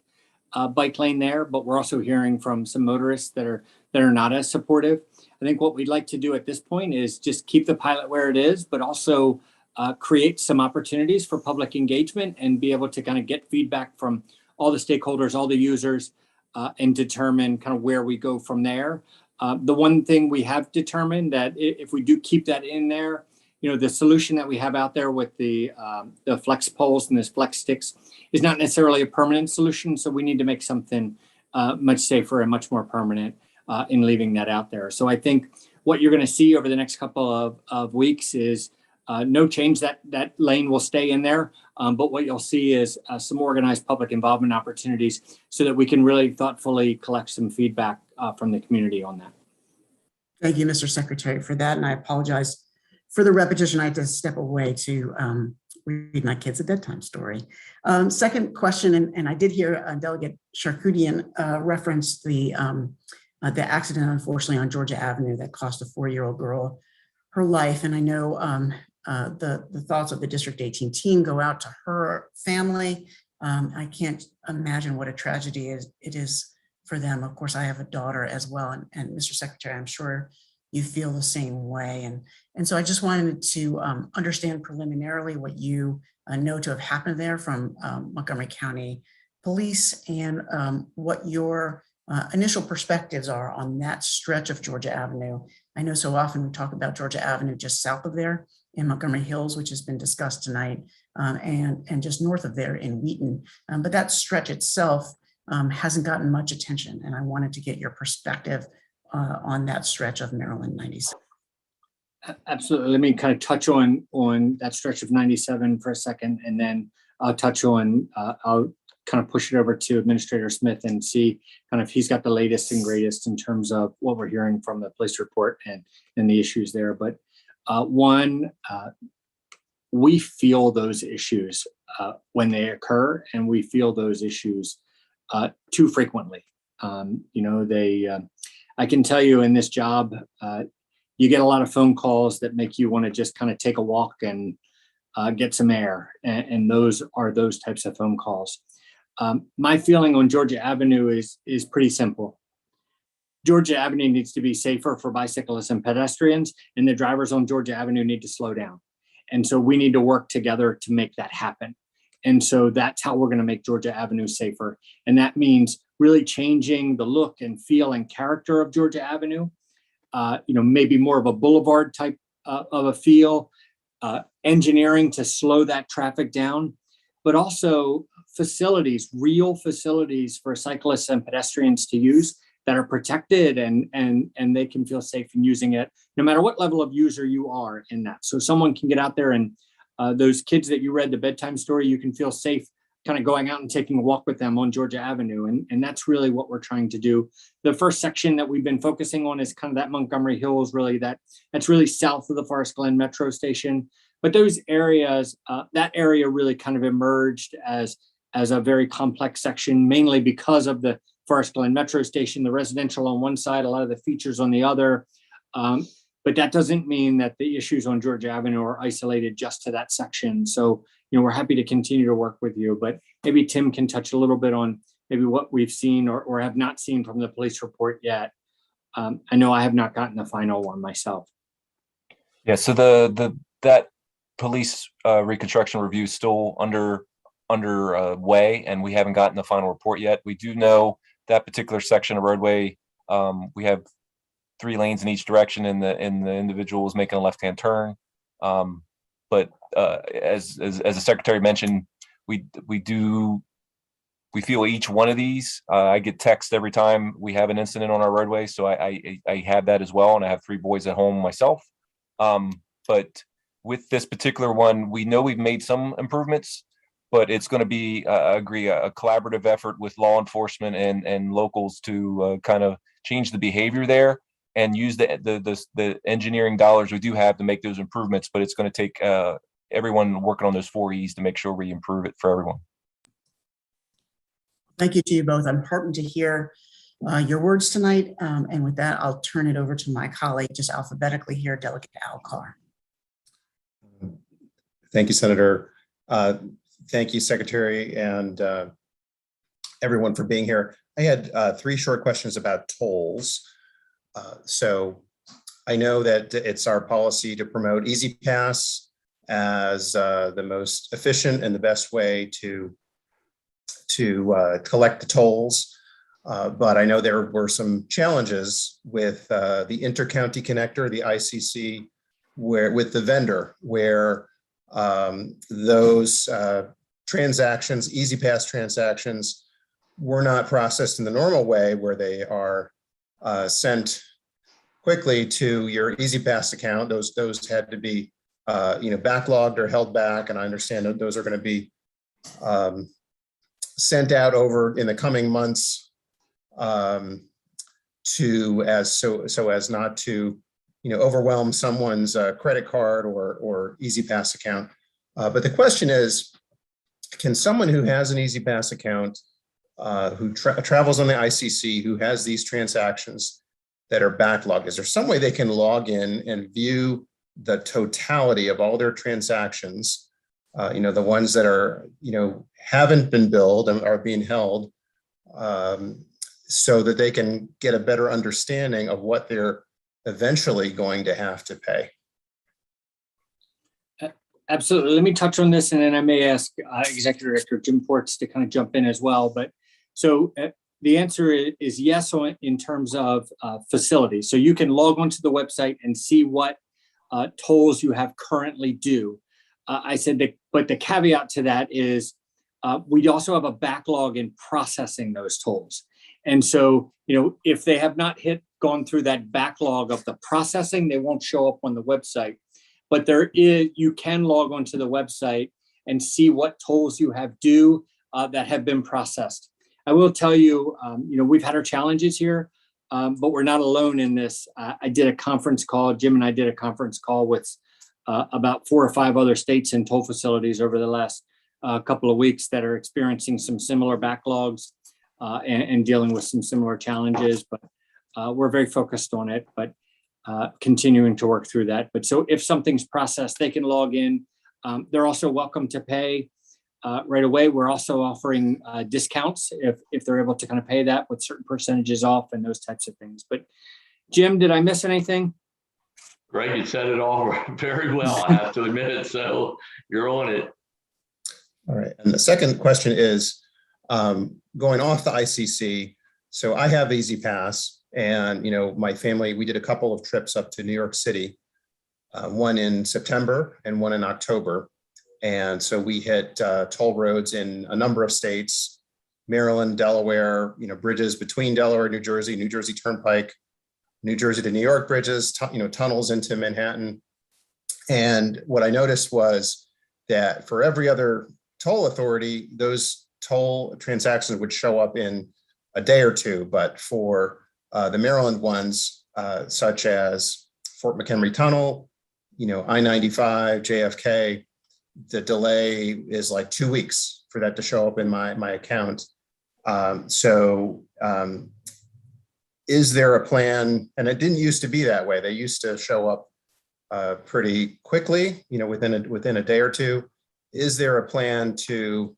bike lane there, but we're also hearing from some motorists that are not as supportive. I think what we'd like to do at this point is just keep the pilot where it is, but also create some opportunities for public engagement and be able to kind of get feedback from all the stakeholders, all the users, and determine kind of where we go from there. The one thing we have determined that if we do keep that in there, the solution that we have out there with the flex poles and this flex sticks is not necessarily a permanent solution. So we need to make something much safer and much more permanent in leaving that out there. So I think what you're going to see over the next couple of weeks is no change. That lane will stay in there. But what you'll see is some organized public involvement opportunities so that we can really thoughtfully collect some feedback from the community on that. Thank you, Mr. Secretary, for that. And I apologize for the repetition. I had to step away to read my kids a bedtime story. Second question, and I did hear Delegate Charkoudian reference the accident, unfortunately, on Georgia Avenue that cost a 4-year-old girl her life. And I know the thoughts of the District 18 team go out to her family. I can't imagine what a tragedy it is for them. Of course, I have a daughter as well. And Mr. Secretary, I'm sure you feel the same way. And so I just wanted to understand preliminarily what you know to have happened there from Montgomery County Police, and what your initial perspectives are on that stretch of Georgia Avenue. I know so often we talk about Georgia Avenue just south of there in Montgomery Hills, which has been discussed tonight, and just north of there in Wheaton. But that stretch itself hasn't gotten much attention. And I wanted to get your perspective on that stretch of Maryland 97. Absolutely. Let me kind of touch on that stretch of 97 for a second, and then I'll touch on, I'll kind of push it over to Administrator Smith and see kind of he's got the latest and greatest in terms of what we're hearing from the police report and the issues there. But we feel those issues when they occur, and we feel those issues too frequently. I can tell you in this job, you get a lot of phone calls that make you want to just kind of take a walk and get some air. And those are those types of phone calls. My feeling on Georgia Avenue is pretty simple. Georgia Avenue needs to be safer for bicyclists and pedestrians, and the drivers on Georgia Avenue need to slow down. And so we need to work together to make that happen. And so that's how we're going to make Georgia Avenue safer. And that means really changing the look and feel and character of Georgia Avenue. Maybe more of a boulevard type of a feel, engineering to slow that traffic down, but also facilities, real facilities for cyclists and pedestrians to use that are protected and they can feel safe in using it, no matter what level of user you are in that. So someone can get out there and those kids that you read the bedtime story, you can feel safe kind of going out and taking a walk with them on Georgia Avenue. And that's really what we're trying to do. The first section that we've been focusing on is kind of that Montgomery Hills, really that's really south of the Forest Glen Metro Station. But those areas, that area really kind of emerged as a very complex section, mainly because of the Forest Glen Metro Station, the residential on one side, a lot of the features on the other. But that doesn't mean that the issues on Georgia Avenue are isolated just to that section. So, we're happy to continue to work with you, but maybe Tim can touch a little bit on maybe what we've seen or have not seen from the police report yet. I know I have not gotten the final one myself. Yeah, so that police reconstruction review is still under way, and we haven't gotten the final report yet. We do know that particular section of roadway, we have 3 lanes in each direction, and the individual was making a left-hand turn. But as the secretary mentioned, we feel each one of these. I get text every time we have an incident on our roadway, so I have that as well, and I have 3 boys at home myself. But with this particular one, we know we've made some improvements, but it's going to be, I agree, a collaborative effort with law enforcement and locals to kind of change the behavior there and use the engineering dollars we do have to make those improvements. But it's going to take everyone working on those 4 E's to make sure we improve it for everyone. Thank you to you both. I'm heartened to hear your words tonight. And with that, I'll turn it over to my colleague, just alphabetically here, Delegate Al Carr. Thank you, Senator. Thank you, Secretary, and everyone for being here. I had 3 short questions about tolls. So I know that it's our policy to promote Easy Pass as the most efficient and the best way to collect the tolls. But I know there were some challenges with the intercounty connector, the ICC, with the vendor, where those transactions, Easy Pass transactions, were not processed in the normal way, where they are sent quickly to your Easy Pass account. Those had to be backlogged or held back, and I understand that those are going to be sent out over in the coming months so as not to overwhelm someone's credit card or Easy Pass account. But the question is, can someone who has an Easy Pass account, who travels on the ICC, who has these transactions that are backlogged, is there some way they can log in and view the totality of all their transactions, the ones that are, haven't been billed and are being held, so that they can get a better understanding of what they're eventually going to have to pay? Absolutely. Let me touch on this, and then I may ask Executive Director Jim Ports to kind of jump in as well. But so the answer is yes in terms of facilities. So you can log onto the website and see what tolls you have currently due. I said that, but the caveat to that is we also have a backlog in processing those tolls. And so, if they have not gone through that backlog of the processing, they won't show up on the website. But you can log onto the website and see what tolls you have due that have been processed. I will tell you, we've had our challenges here, but we're not alone in this. I did a conference call, Jim and I did a conference call with about 4 or 5 other states and toll facilities over the last couple of weeks that are experiencing some similar backlogs and dealing with some similar challenges. But we're very focused on it, but continuing to work through that. But so if something's processed, they can log in. They're also welcome to pay right away. We're also offering discounts if they're able to kind of pay that with certain percentages off and those types of things. But Jim, did I miss anything? Greg, you said it all very well, I have to admit it. So you're on it. All right. And the second question is going off the ICC. So I have Easy Pass, and my family, we did a couple of trips up to New York City one in September and one in October. And so we hit toll roads in a number of states, Maryland, Delaware, bridges between Delaware, New Jersey Turnpike, New Jersey to New York bridges, tunnels into Manhattan. And what I noticed was that for every other toll authority, those toll transactions would show up in a day or two. But for the Maryland ones, such as Fort McHenry Tunnel, I-95, JFK, the delay is like 2 weeks for that to show up in my account. Is there a plan? And it didn't used to be that way. They used to show up pretty quickly, within a day or two. Is there a plan to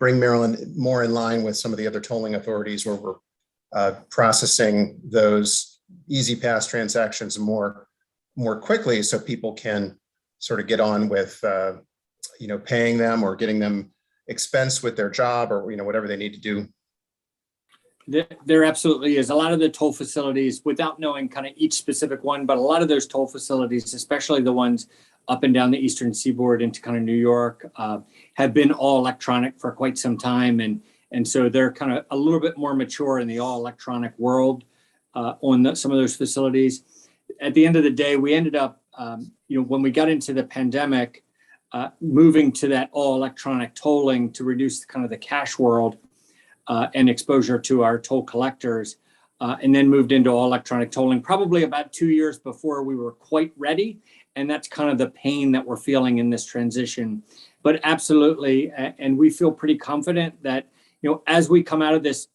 bring Maryland more in line with some of the other tolling authorities where we're processing those easy pass transactions more quickly so people can sort of get on with paying them or getting them expensed with their job or whatever they need to do? There absolutely is. A lot of the toll facilities, without knowing kind of each specific one, but a lot of those toll facilities, especially the ones up and down the Eastern Seaboard into kind of New York, have been all electronic for quite some time. And so they're kind of a little bit more mature in the all electronic world on some of those facilities. At the end of the day, we ended up, when we got into the pandemic, moving to that all electronic tolling to reduce kind of the cash world and exposure to our toll collectors, and then moved into all electronic tolling probably about 2 years before we were quite ready. And that's kind of the pain that we're feeling in this transition. But absolutely, and we feel pretty confident that, as we come out of this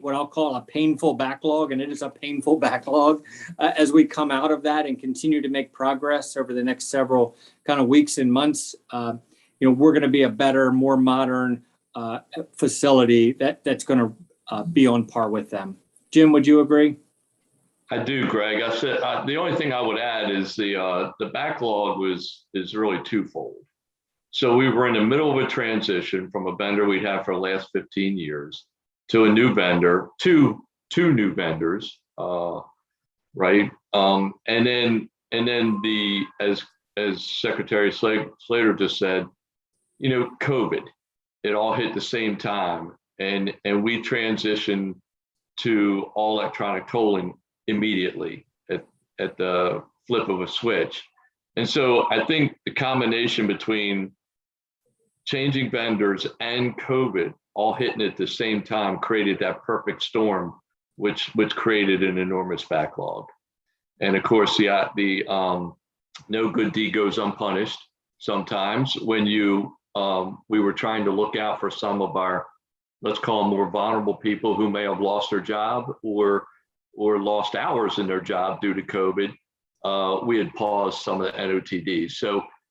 what I'll call a painful backlog, and it is a painful backlog, as we come out of that and continue to make progress over the next several kind of weeks and months, we're going to be a better, more modern facility that's going to be on par with them. Jim, would you agree? I do, Greg. I said the only thing I would add is the backlog is really twofold. So we were in the middle of a transition from a vendor we'd had for the last 15 years to a new vendor, two new vendors, right? And then as Secretary Slater just said, COVID, it all hit the same time, and we transitioned to all electronic tolling immediately at the flip of a switch. And so I think the combination between changing vendors and COVID all hitting at the same time created that perfect storm, which created an enormous backlog. And of course, the no good deed goes unpunished. Sometimes when we were trying to look out for some of our, let's call them more vulnerable people who may have lost their job or lost hours in their job due to COVID, we had paused some of the NOTDs.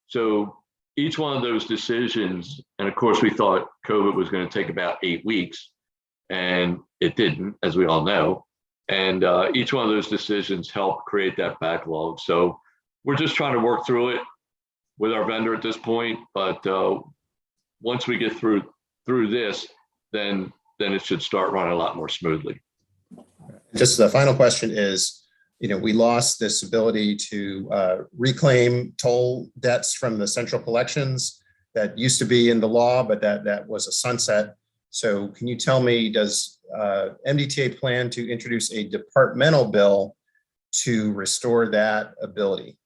So each one of those decisions, and of course we thought COVID was going to take about 8 weeks, and it didn't, as we all know. And each one of those decisions helped create that backlog. So we're just trying to work through it with our vendor at this point. But once we get through this, then it should start running a lot more smoothly. Just the final question is, we lost this ability to reclaim toll debts from the central collections that used to be in the law, but that was a sunset. So can you tell me, does MDTA plan to introduce a departmental bill to restore that ability?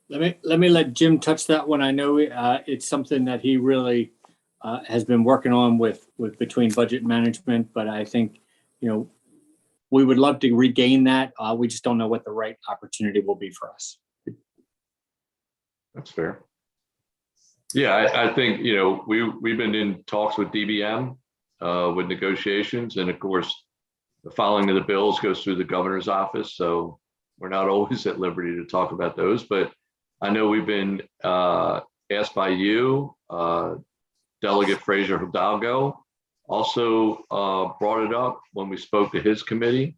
Let me let Jim touch that one. I know it's something that he really has been working on with between budget management, but I think, we would love to regain that. We just don't know what the right opportunity will be for us. That's fair. Yeah, I think, we've been in talks with DBM with negotiations, and of course, the filing of the bills goes through the governor's office. So we're not always at liberty to talk about those, but I know we've been asked by you, Delegate Fraser Hidalgo also brought it up when we spoke to his committee.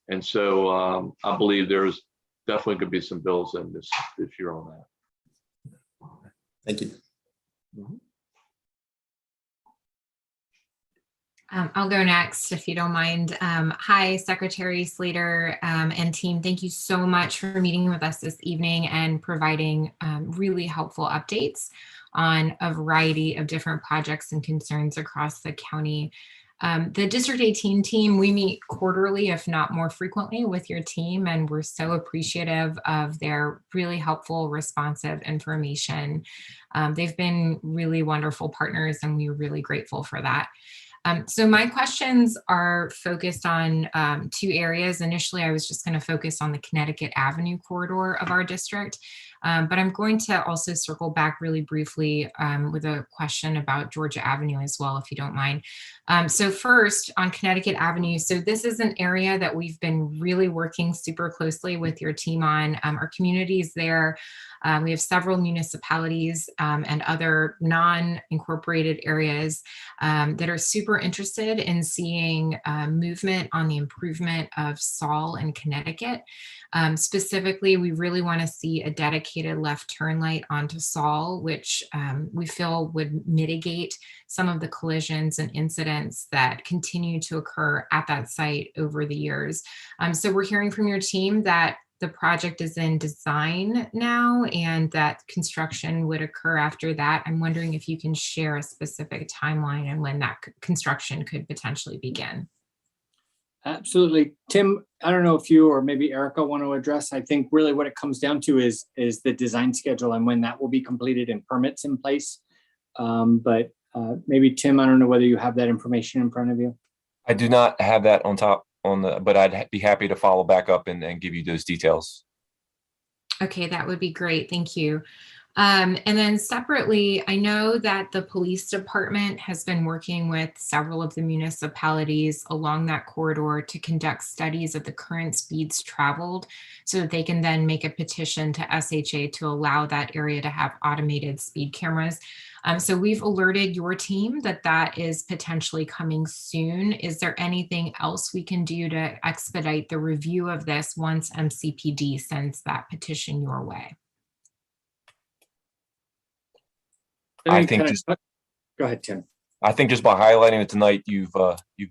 And so I believe there's definitely could be some bills in this year on that. Thank you. I'll go next if you don't mind. Hi, Secretary Slater and team. Thank you so much for meeting with us this evening and providing really helpful updates on a variety of different projects and concerns across the county. The District 18 team, we meet quarterly, if not more frequently, with your team, and we're so appreciative of their really helpful, responsive information. They've been really wonderful partners, and we're really grateful for that. So my questions are focused on 2 areas. Initially, I was just going to focus on the Connecticut Avenue corridor of our district, but I'm going to also circle back really briefly with a question about Georgia Avenue as well, if you don't mind. So first, on Connecticut Avenue, so this is an area that we've been really working super closely with your team on. Our communities there, we have several municipalities and other non-incorporated areas that are super interested in seeing movement on the improvement of Saul and Connecticut. Specifically, we really want to see a dedicated left turn light onto Saul, which we feel would mitigate some of the collisions and incidents that continue to occur at that site over the years. So we're hearing from your team that the project is in design now and that construction would occur after that. I'm wondering if you can share a specific timeline and when that construction could potentially begin. Absolutely. Tim, I don't know if you or maybe Erica want to address. I think really what it comes down to is the design schedule and when that will be completed and permits in place. But maybe Tim, I don't know whether you have that information in front of you. I do not have that on top but I'd be happy to follow back up and give you those details. Okay, that would be great. Thank you. And then separately, I know that the police department has been working with several of the municipalities along that corridor to conduct studies of the current speeds traveled so that they can then make a petition to SHA to allow that area to have automated speed cameras. So we've alerted your team that that is potentially coming soon. Is there anything else we can do to expedite the review of this once MCPD sends that petition your way? I think just go ahead, Tim. I think just by highlighting it tonight, you've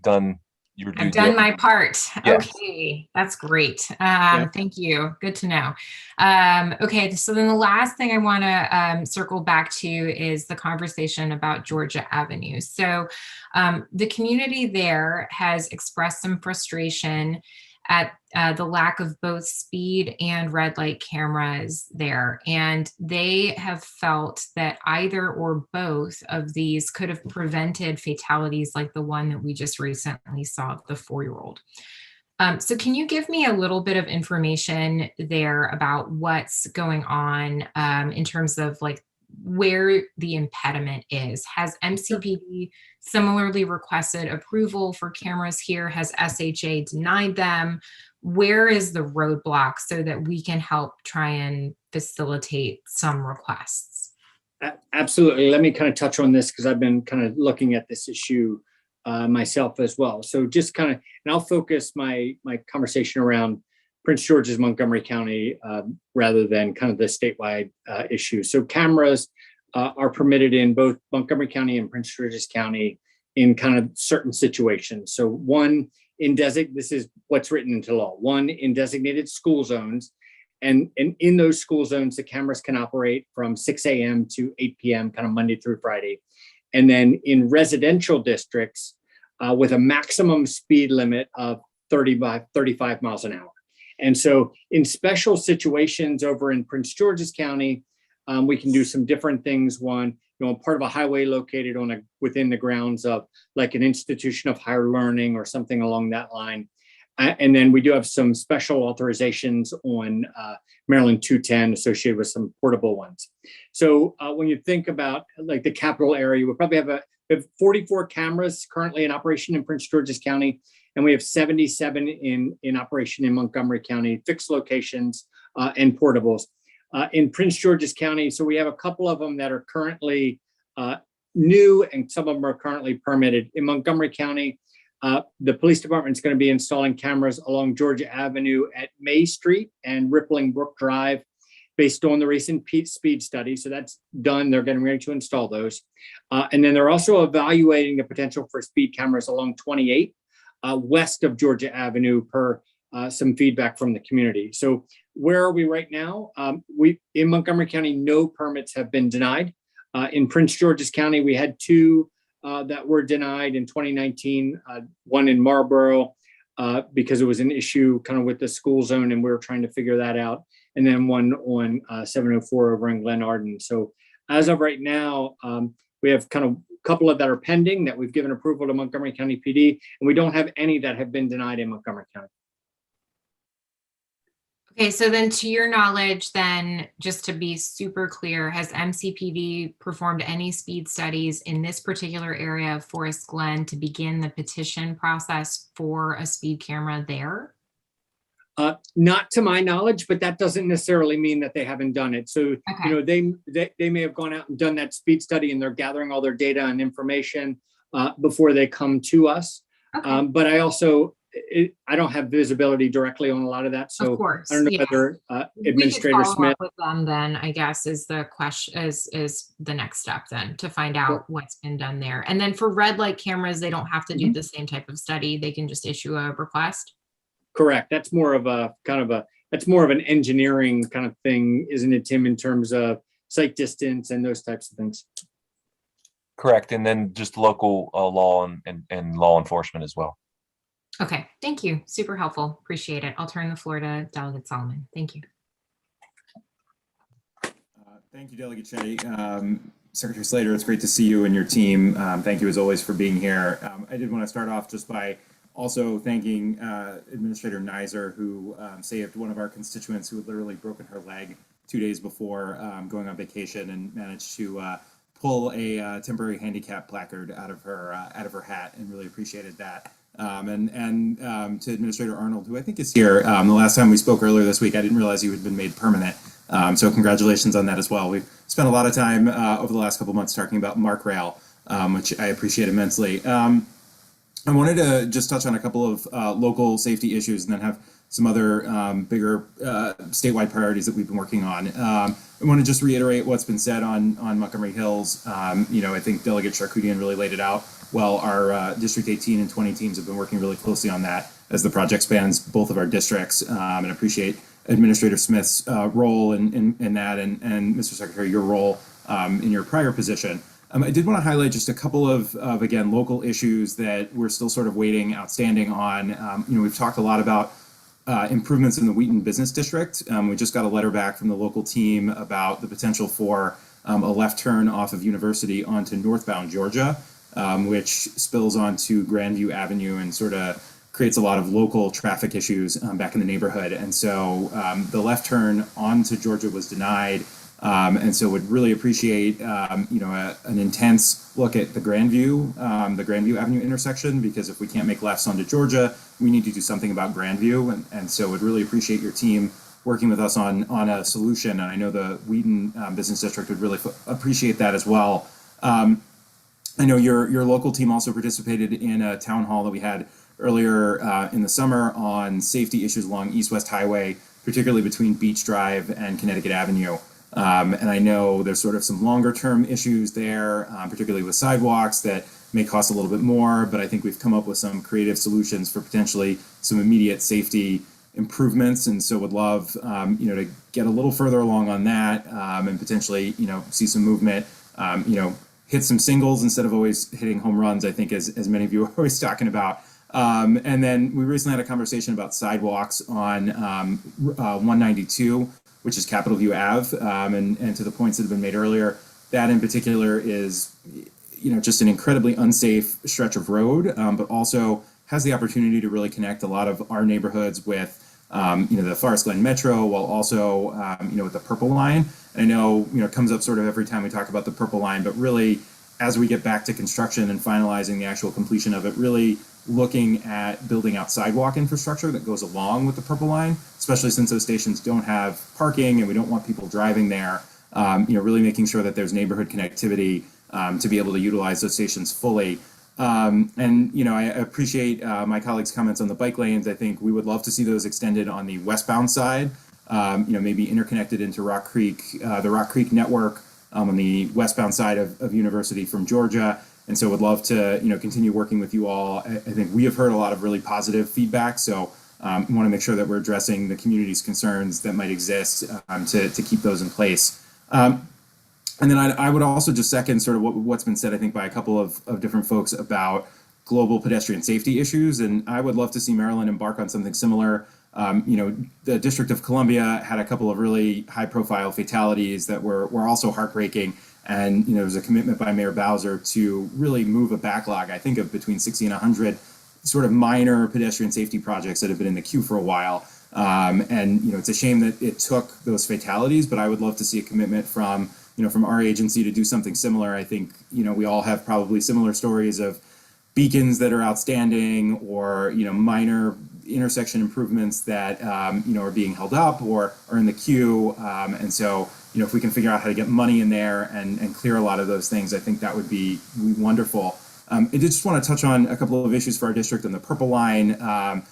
done your due diligence. I've done my part. Yes. Okay, that's great. Thank you. Good to know. Okay, so then the last thing I want to circle back to is the conversation about Georgia Avenue. So the community there has expressed some frustration at the lack of both speed and red light cameras there. And they have felt that either or both of these could have prevented fatalities like the one that we just recently saw of the 4-year-old. So can you give me a little bit of information there about what's going on in terms of like where the impediment is? Has MCPD similarly requested approval for cameras here? Has SHA denied them? Where is the roadblock so that we can help try and facilitate some requests? Absolutely. Let me kind of touch on this because I've been kind of looking at this issue myself as well. So just kind of, and I'll focus my conversation around Prince George's, Montgomery County, rather than kind of the statewide issue. So cameras are permitted in both Montgomery County and Prince George's County in kind of certain situations. So one, this is what's written into law, one in designated school zones. And in those school zones, the cameras can operate from 6 a.m. to 8 p.m., kind of Monday through Friday. And then in residential districts with a maximum speed limit of 35 miles an hour. And so in special situations over in Prince George's County, we can do some different things. One, part of a highway located within the grounds of like an institution of higher learning or something along that line. And then we do have some special authorizations on Maryland 210 associated with some portable ones. So when you think about like the capital area, we probably have 44 cameras currently in operation in Prince George's County. And we have 77 in operation in Montgomery County, fixed locations and portables. In Prince George's County, so we have a couple of them that are currently new and some of them are currently permitted. In Montgomery County, the police department is going to be installing cameras along Georgia Avenue at May Street and Rippling Brook Drive. based on the recent speed study. So that's done. They're getting ready to install those. And then they're also evaluating the potential for speed cameras along 28 west of Georgia Avenue per some feedback from the community. So where are we right now? In Montgomery County, no permits have been denied. In Prince George's County, we had 2 that were denied in 2019, one in Marlboro because it was an issue kind of with the school zone and we were trying to figure that out. And then one on 704 over in Glen Arden. So as of right now, we have kind of a couple of that are pending that we've given approval to Montgomery County PD, and we don't have any that have been denied in Montgomery County. Okay, so then to your knowledge, then just to be super clear, has MCPD performed any speed studies in this particular area of Forest Glen to begin the petition process for a speed camera there? Not to my knowledge, but that doesn't necessarily mean that they haven't done it. So, Okay. you know, they may have gone out and done that speed study and they're gathering all their data and information before they come to us. Okay. But I also, I don't have visibility directly on a lot of that. So Of course, I don't know yeah. whether We Administrator could follow Smith. up with them then, I guess, is the question, is the next step then to find out what's been done there. And then for red light cameras, they don't have to do the same type of study. They can just issue a request. Correct. That's more of a that's more of an engineering kind of thing, isn't it, Tim, in terms of sight distance and those types of things? Correct. And then just local law and law enforcement as well. Okay, thank you. Super helpful. Appreciate it. I'll turn the floor to Delegate Solomon. Thank you. Thank you, Delegate Shetty. Secretary Slater, it's great to see you and your team. Thank you as always for being here. I did want to start off just by also thanking Administrator Nizer, who saved one of our constituents who had literally broken her leg 2 days before going on vacation and managed to pull a temporary handicap placard out of her hat, and really appreciated that. And to Administrator Arnold, who I think is here. The last time we spoke earlier this week, I didn't realize you had been made permanent. So congratulations on that as well. We've spent a lot of time over the last couple of months talking about Mark Rail, which I appreciate immensely. I wanted to just touch on a couple of local safety issues and then have some other bigger statewide priorities that we've been working on. I want to just reiterate what's been said on Montgomery Hills. I think Delegate Charkoudian really laid it out well. Our District 18 and 20 teams have been working really closely on that as the project spans both of our districts, and appreciate Administrator Smith's role in that, and Mr. Secretary, your role in your prior position. I did want to highlight just a couple of again, local issues that we're still sort of waiting outstanding on. We've talked a lot about improvements in the Wheaton Business District. We just got a letter back from the local team about the potential for a left turn off of University onto northbound Georgia, which spills onto Grandview Avenue and sort of creates a lot of local traffic issues back in the neighborhood. And so the left turn onto Georgia was denied. And so would really appreciate, an intense look at the Grandview Avenue intersection, because if we can't make lefts onto Georgia, we need to do something about Grandview. And so would really appreciate your team working with us on a solution. And I know the Wheaton Business District would really appreciate that as well. I know your local team also participated in a town hall that we had earlier in the summer on safety issues along East-West Highway, particularly between Beach Drive and Connecticut Avenue. And I know there's sort of some longer term issues there, particularly with sidewalks that may cost a little bit more, but I think we've come up with some creative solutions for potentially some immediate safety improvements. And so would love, to get a little further along on that, and potentially, see some movement, hit some singles instead of always hitting home runs, I think, as many of you are always talking about. And then we recently had a conversation about sidewalks on 192, which is Capitol View Ave, and to the points that have been made earlier, that in particular is, just an incredibly unsafe stretch of road, but also has the opportunity to really connect a lot of our neighborhoods with, the Forest Glen Metro, while also, with the Purple Line. I know, it comes up sort of every time we talk about the Purple Line, but really, as we get back to construction and finalizing the actual completion of it, really looking at building out sidewalk infrastructure that goes along with the Purple Line, especially since those stations don't have parking and we don't want people driving there, really making sure that there's neighborhood connectivity to be able to utilize those stations fully. I appreciate my colleagues' comments on the bike lanes. I think we would love to see those extended on the westbound side maybe interconnected into Rock Creek, the Rock Creek network on the westbound side of University from Georgia. And so would love to, continue working with you all. I think we have heard a lot of really positive feedback. So want to make sure that we're addressing the community's concerns that might exist to keep those in place. And then I would also just second sort of what's been said, I think, by a couple of different folks about global pedestrian safety issues. And I would love to see Maryland embark on something similar. The District of Columbia had a couple of really high profile fatalities that were also heartbreaking. And, there was a commitment by Mayor Bowser to really move a backlog, I think, of between 60 and 100 sort of minor pedestrian safety projects that have been in the queue for a while. It's a shame that it took those fatalities, but I would love to see a commitment from our agency to do something similar. I think, we all have probably similar stories of beacons that are outstanding or, minor intersection improvements that, are being held up or are in the queue. And so, if we can figure out how to get money in there and clear a lot of those things, I think that would be wonderful. I did just want to touch on a couple of issues for our district on the Purple Line. I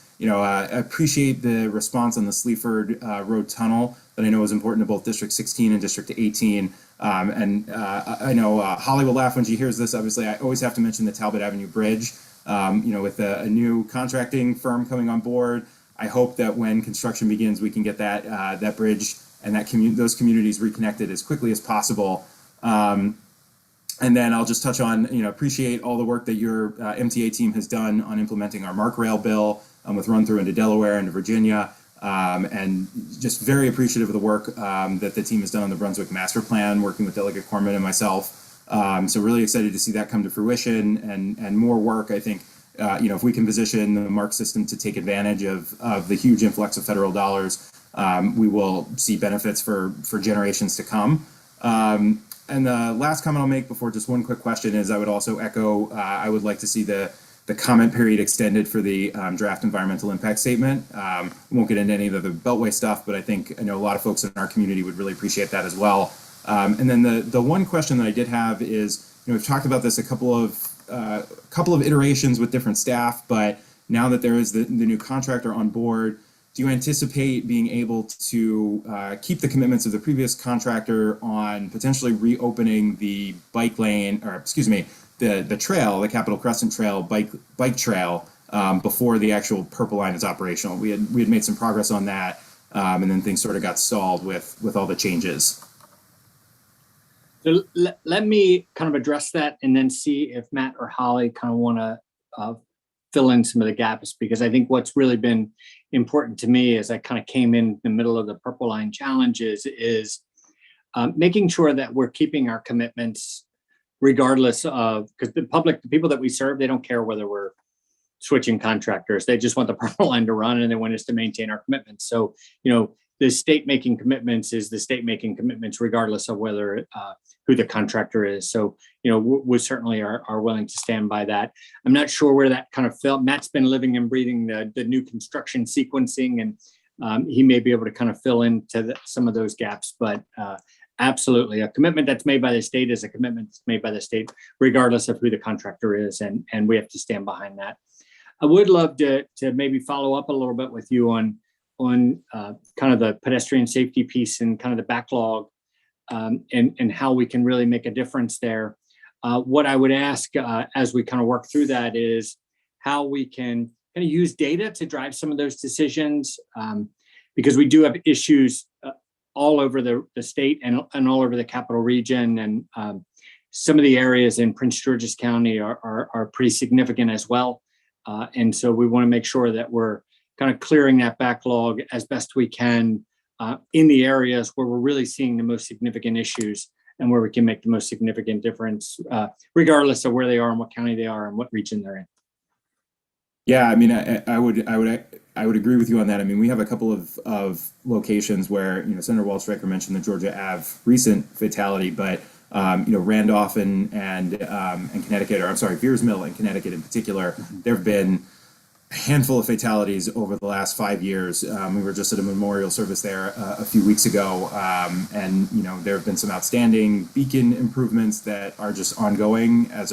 appreciate the response on the Sleaford Road Tunnel that I know is important to both District 16 and District 18. I know Holly will laugh when she hears this. Obviously, I always have to mention the Talbot Avenue Bridge. With a new contracting firm coming on board, I hope that when construction begins, we can get that bridge and those communities reconnected as quickly as possible. And then I'll just touch on, appreciate all the work that your MTA team has done on implementing our MARC rail bill with run through into Delaware and Virginia. And just very appreciative of the work that the team has done on the Brunswick Master Plan, working with Delegate Corman and myself. So really excited to see that come to fruition and more work. I think, if we can position the MARC system to take advantage of the huge influx of federal dollars, we will see benefits for generations to come. And the last comment I'll make before just one quick question is I would also echo, I would like to see the comment period extended for the draft environmental impact statement. We won't get into any of the Beltway stuff, but I know a lot of folks in our community would really appreciate that as well. And then the one question that I did have is, we've talked about this a couple of iterations with different staff, but now that there is the new contractor on board, do you anticipate being able to keep the commitments of the previous contractor on potentially reopening the bike lane, or excuse me, the trail, the Capitol Crescent Trail bike trail before the actual Purple Line is operational? We had made some progress on that, and then things sort of got stalled with all the changes. So let me kind of address that and then see if Matt or Holly kind of want to fill in some of the gaps, because I think what's really been important to me as I kind of came in the middle of the Purple Line challenges is making sure that we're keeping our commitments regardless of, because the people that we serve, they don't care whether we're switching contractors. They just want the Purple Line to run and they want us to maintain our commitments. So, the state making commitments is the state making commitments regardless of whether who the contractor is. So, we certainly are willing to stand by that. I'm not sure where that kind of fell. Matt's been living and breathing the new construction sequencing, and he may be able to kind of fill into some of those gaps. But absolutely, a commitment that's made by the state is a commitment that's made by the state, regardless of who the contractor is, and we have to stand behind that. I would love to maybe follow up a little bit with you on kind of the pedestrian safety piece and kind of the backlog, and how we can really make a difference there. What I would ask as we kind of work through that is how we can kind of use data to drive some of those decisions, because we do have issues all over the state and all over the capital region, and some of the areas in Prince George's County are pretty significant as well. And so we want to make sure that we're kind of clearing that backlog as best we can in the areas where we're really seeing the most significant issues and where we can make the most significant difference, regardless of where they are and what county they are and what region they're in. Yeah, I mean, I would agree with you on that. I mean, we have a couple of locations where, Senator Waldstreicher mentioned the Georgia Ave recent fatality, but Randolph and Connecticut, or I'm sorry, Veers Mill in Connecticut in particular, there have been a handful of fatalities over the last 5 years. We were just at a memorial service there a few weeks ago, and there have been some outstanding beacon improvements that are just ongoing as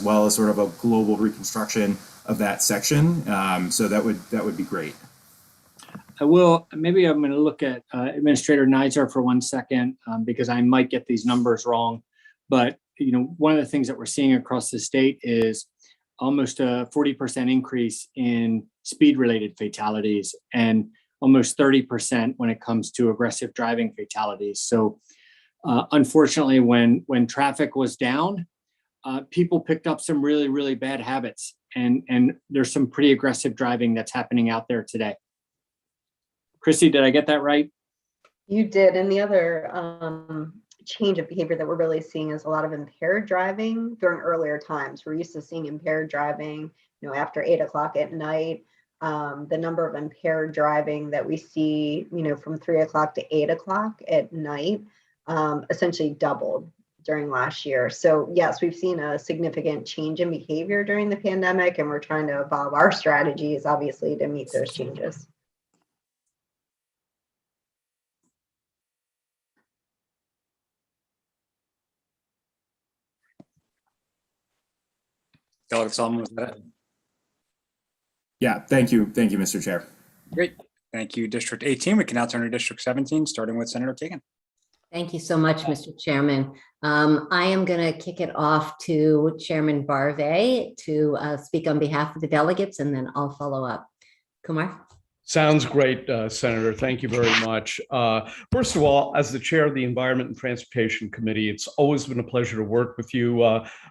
well as sort of a global reconstruction of that section. So that would be great. I will, maybe I'm going to look at Administrator Nizer for 1 second because I might get these numbers wrong. But, you know, one of the things that we're seeing across the state is almost a 40% increase in speed-related fatalities and almost 30% when it comes to aggressive driving fatalities. So unfortunately, when traffic was down, people picked up some really, really bad habits. And there's some pretty aggressive driving that's happening out there today. Christy, did I get that right? You did. And the other change of behavior that we're really seeing is a lot of impaired driving during earlier times. We're used to seeing impaired driving, you know, after 8 o'clock at night. The number of impaired driving that we see, you know, from 3 o'clock to 8 o'clock at night, essentially doubled during last year. So yes, we've seen a significant change in behavior during the pandemic, and we're trying to evolve our strategies, obviously, to meet those changes. Delegate Solomon, was that it? Yeah, thank you. Thank you, Mr. Chair. Great. Thank you, District 18. We can now turn to District 17, starting with Senator Kagan. Thank you so much, Mr. Chairman. I am going to kick it off to Chairman Barve to speak on behalf of the delegates, and then I'll follow up. Kumar? Sounds great, Senator. Thank you very much. First of all, as the chair of the Environment and Transportation Committee, it's always been a pleasure to work with you,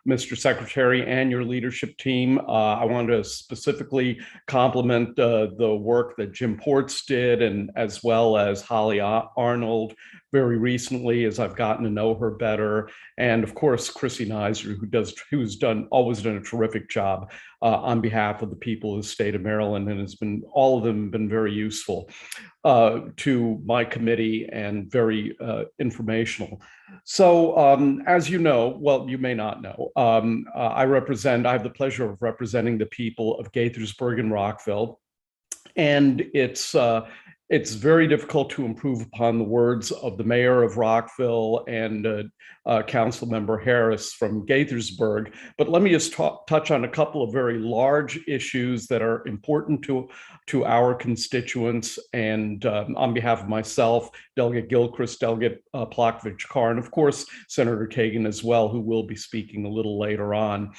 Mr. Secretary, and your leadership team. I want to specifically compliment the work that Jim Ports did, and as well as Ali Arnold very recently, as I've gotten to know her better, and of course Chrissy Nizer, who's always done a terrific job on behalf of the people of the state of Maryland, and all of them have been very useful to my committee and very informational. So as you know, well, you may not know, I have the pleasure of representing the people of Gaithersburg and Rockville, and it's very difficult to improve upon the words of the mayor of Rockville and council member Harris from Gaithersburg. But let me just touch on a couple of very large issues that are important to our constituents. And on behalf of myself, Delegate Gilchrist, Delegate Plotkovich-Carr, and of course, Senator Kagan as well, who will be speaking a little later on.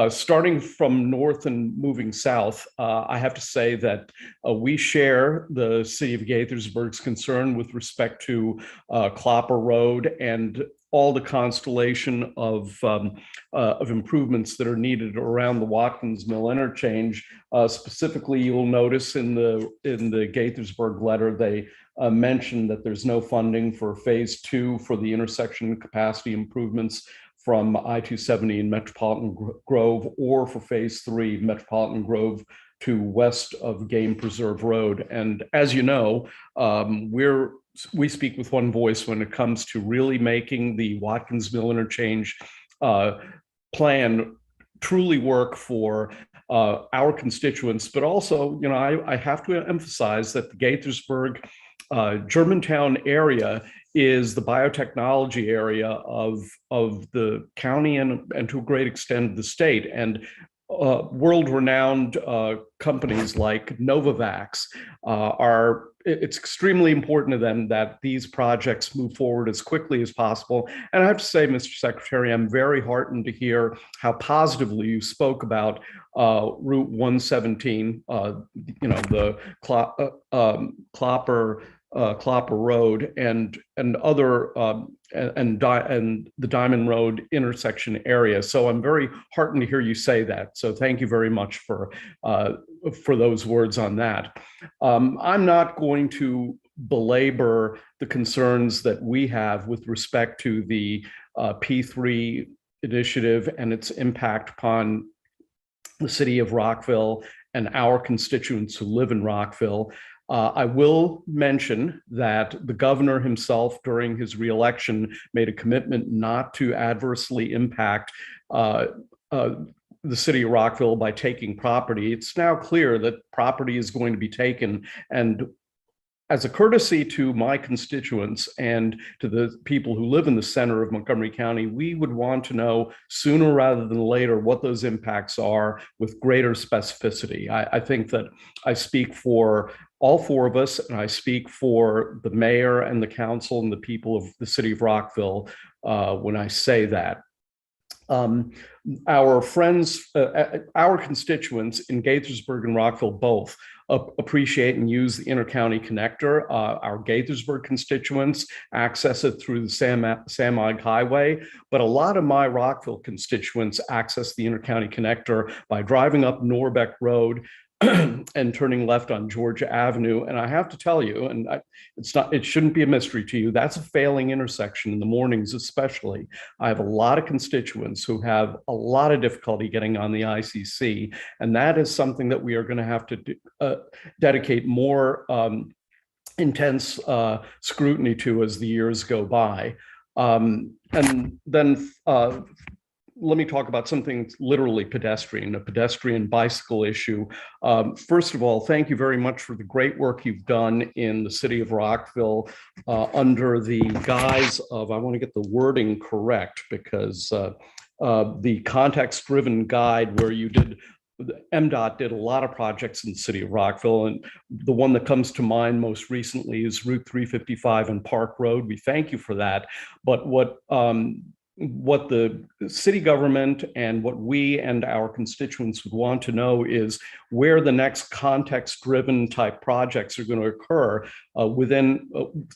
Starting from north and moving south, I have to say that we share the city of Gaithersburg's concern with respect to Clopper Road and all the constellation of improvements that are needed around the Watkins Mill interchange. Specifically, you'll notice in the Gaithersburg letter, they mentioned that there's no funding for phase 2 for the intersection capacity improvements from I-270 in Metropolitan Grove, or for phase 3 Metropolitan Grove to west of Game Preserve Road. And as you know, we speak with one voice when it comes to really making the Watkins Mill interchange plan truly work for our constituents. But also, you know, I have to emphasize that the Gaithersburg Germantown area is the biotechnology area of the county and to a great extent the state. And world-renowned companies like Novavax it's extremely important to them that these projects move forward as quickly as possible. And I have to say, Mr. Secretary, I'm very heartened to hear how positively you spoke about Route 117, you know, the Clopper Road and other and the Diamond Road intersection area. So I'm very heartened to hear you say that. So thank you very much for those words on that. I'm not going to belabor the concerns that we have with respect to the P3 initiative and its impact upon the city of Rockville and our constituents who live in Rockville. I will mention that the governor himself, during his reelection, made a commitment not to adversely impact the city of Rockville by taking property. It's now clear that property is going to be taken, and as a courtesy to my constituents and to the people who live in the center of Montgomery County, we would want to know sooner rather than later what those impacts are with greater specificity. I think that I speak for all four of us, and I speak for the mayor and the council and the people of the city of Rockville when I say that. Our friends, our constituents in Gaithersburg and Rockville both appreciate and use the Intercounty Connector. Our Gaithersburg constituents access it through the Samog Highway, but a lot of my Rockville constituents access the Intercounty Connector by driving up Norbeck Road and turning left on Georgia Avenue. And I have to tell you, and it shouldn't be a mystery to you, that's a failing intersection in the mornings especially. I have a lot of constituents who have a lot of difficulty getting on the ICC, and that is something that we are going to have to dedicate more intense scrutiny to as the years go by. And then let me talk about something literally pedestrian, a pedestrian bicycle issue. First of all, thank you very much for the great work you've done in the city of Rockville under the guise of, I want to get the wording correct, because the context-driven guide where you did, MDOT did a lot of projects in the city of Rockville, and the one that comes to mind most recently is Route 355 and Park Road. We thank you for that. But what the city government and what we and our constituents would want to know is where the next context-driven type projects are going to occur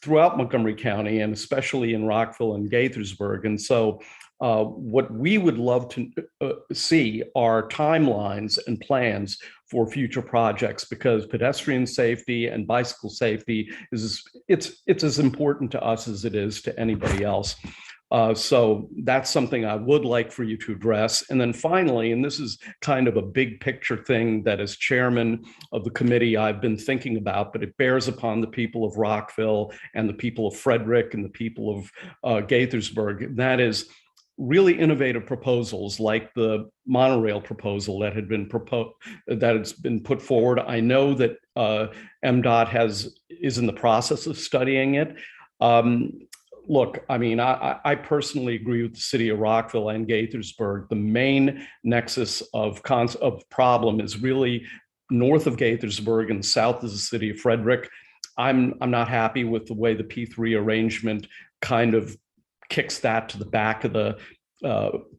throughout Montgomery County, and especially in Rockville and Gaithersburg. And so what we would love to see are timelines and plans for future projects, because pedestrian safety and bicycle safety it's as important to us as it is to anybody else. So that's something I would like for you to address. And then finally, and this is kind of a big picture thing that as chairman of the committee I've been thinking about, but it bears upon the people of Rockville and the people of Frederick and the people of Gaithersburg. That is really innovative proposals like the monorail proposal that had been put forward. I know that MDOT is in the process of studying it. Look, I mean, I personally agree with the city of Rockville and Gaithersburg. The main nexus of problem is really north of Gaithersburg and south of the city of Frederick. I'm not happy with the way the P3 arrangement kind of kicks that to the back of the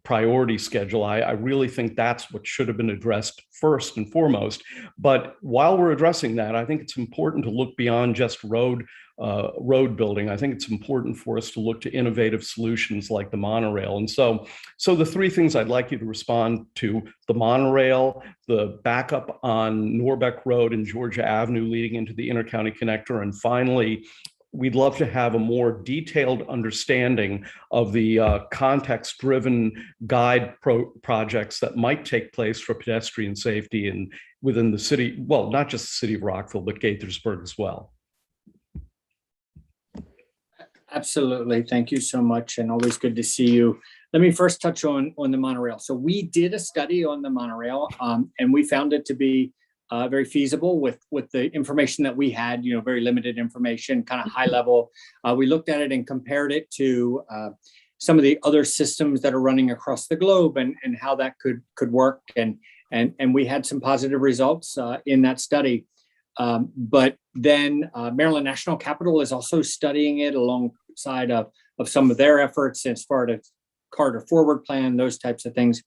priority schedule. I really think that's what should have been addressed first and foremost. But while we're addressing that, I think it's important to look beyond just road building. I think it's important for us to look to innovative solutions like the monorail. And so the three things I'd like you to respond to: the monorail, the backup on Norbeck Road and Georgia Avenue leading into the Intercounty Connector, and finally, we'd love to have a more detailed understanding of the context-driven guide projects that might take place for pedestrian safety and within the city, well, not just the city of Rockville, but Gaithersburg as well. Absolutely. Thank you so much, and always good to see you. Let me first touch on the monorail. So we did a study on the monorail, and we found it to be very feasible with the information that we had, very limited information, kind of high level. We looked at it and compared it to some of the other systems that are running across the globe and how that could work. And we had some positive results in that study. But then Maryland National Capital is also studying it alongside of some of their efforts as far as Carter Forward Plan, those types of things.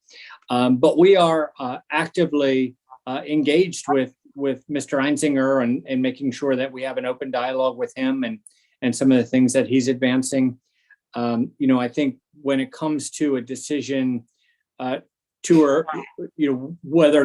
But we are actively engaged with Mr. Einzinger and making sure that we have an open dialogue with him and some of the things that he's advancing. I think when it comes to a decision whether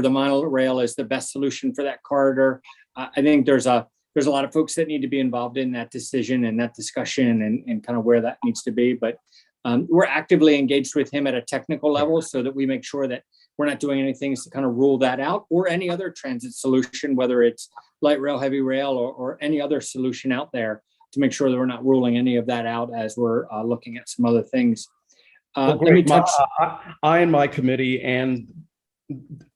the monorail is the best solution for that corridor, I think there's a lot of folks that need to be involved in that decision and that discussion and kind of where that needs to be. But we're actively engaged with him at a technical level so that we make sure that we're not doing anything to kind of rule that out, or any other transit solution, whether it's light rail, heavy rail, or any other solution out there, to make sure that we're not ruling any of that out as we're looking at some other things. Well, let me touch. I and my committee and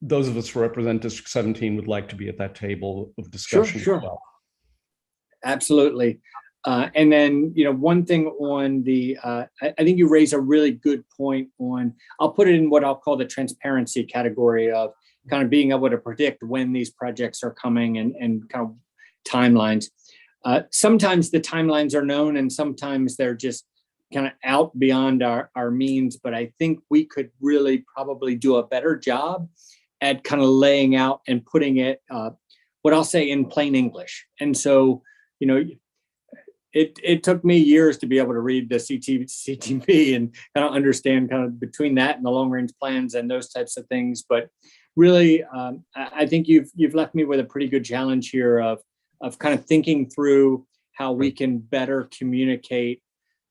those of us who represent District 17 would like to be at that table of discussion. Sure. As well. Absolutely. And then, one thing on I think you raise a really good point on, I'll put it in what I'll call the transparency category of kind of being able to predict when these projects are coming and kind of timelines. Sometimes the timelines are known and sometimes they're just kind of out beyond our means, but I think we could really probably do a better job at kind of laying out and putting it, what I'll say, in plain English. And so, you know, it took me years to be able to read the CTP and kind of understand kind of between that and the long range plans and those types of things. But really, I think you've left me with a pretty good challenge here of kind of thinking through how we can better communicate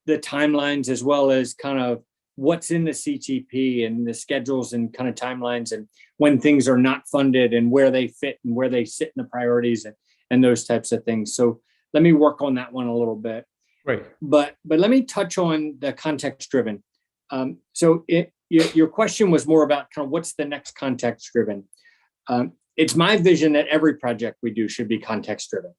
the timelines as well as kind of what's in the CTP and the schedules and kind of timelines and when things are not funded and where they fit and where they sit in the priorities and those types of things. So let me work on that one a little bit. Right. But let me touch on the context driven. So your question was more about kind of what's the next context driven. It's my vision that every project we do should be context driven.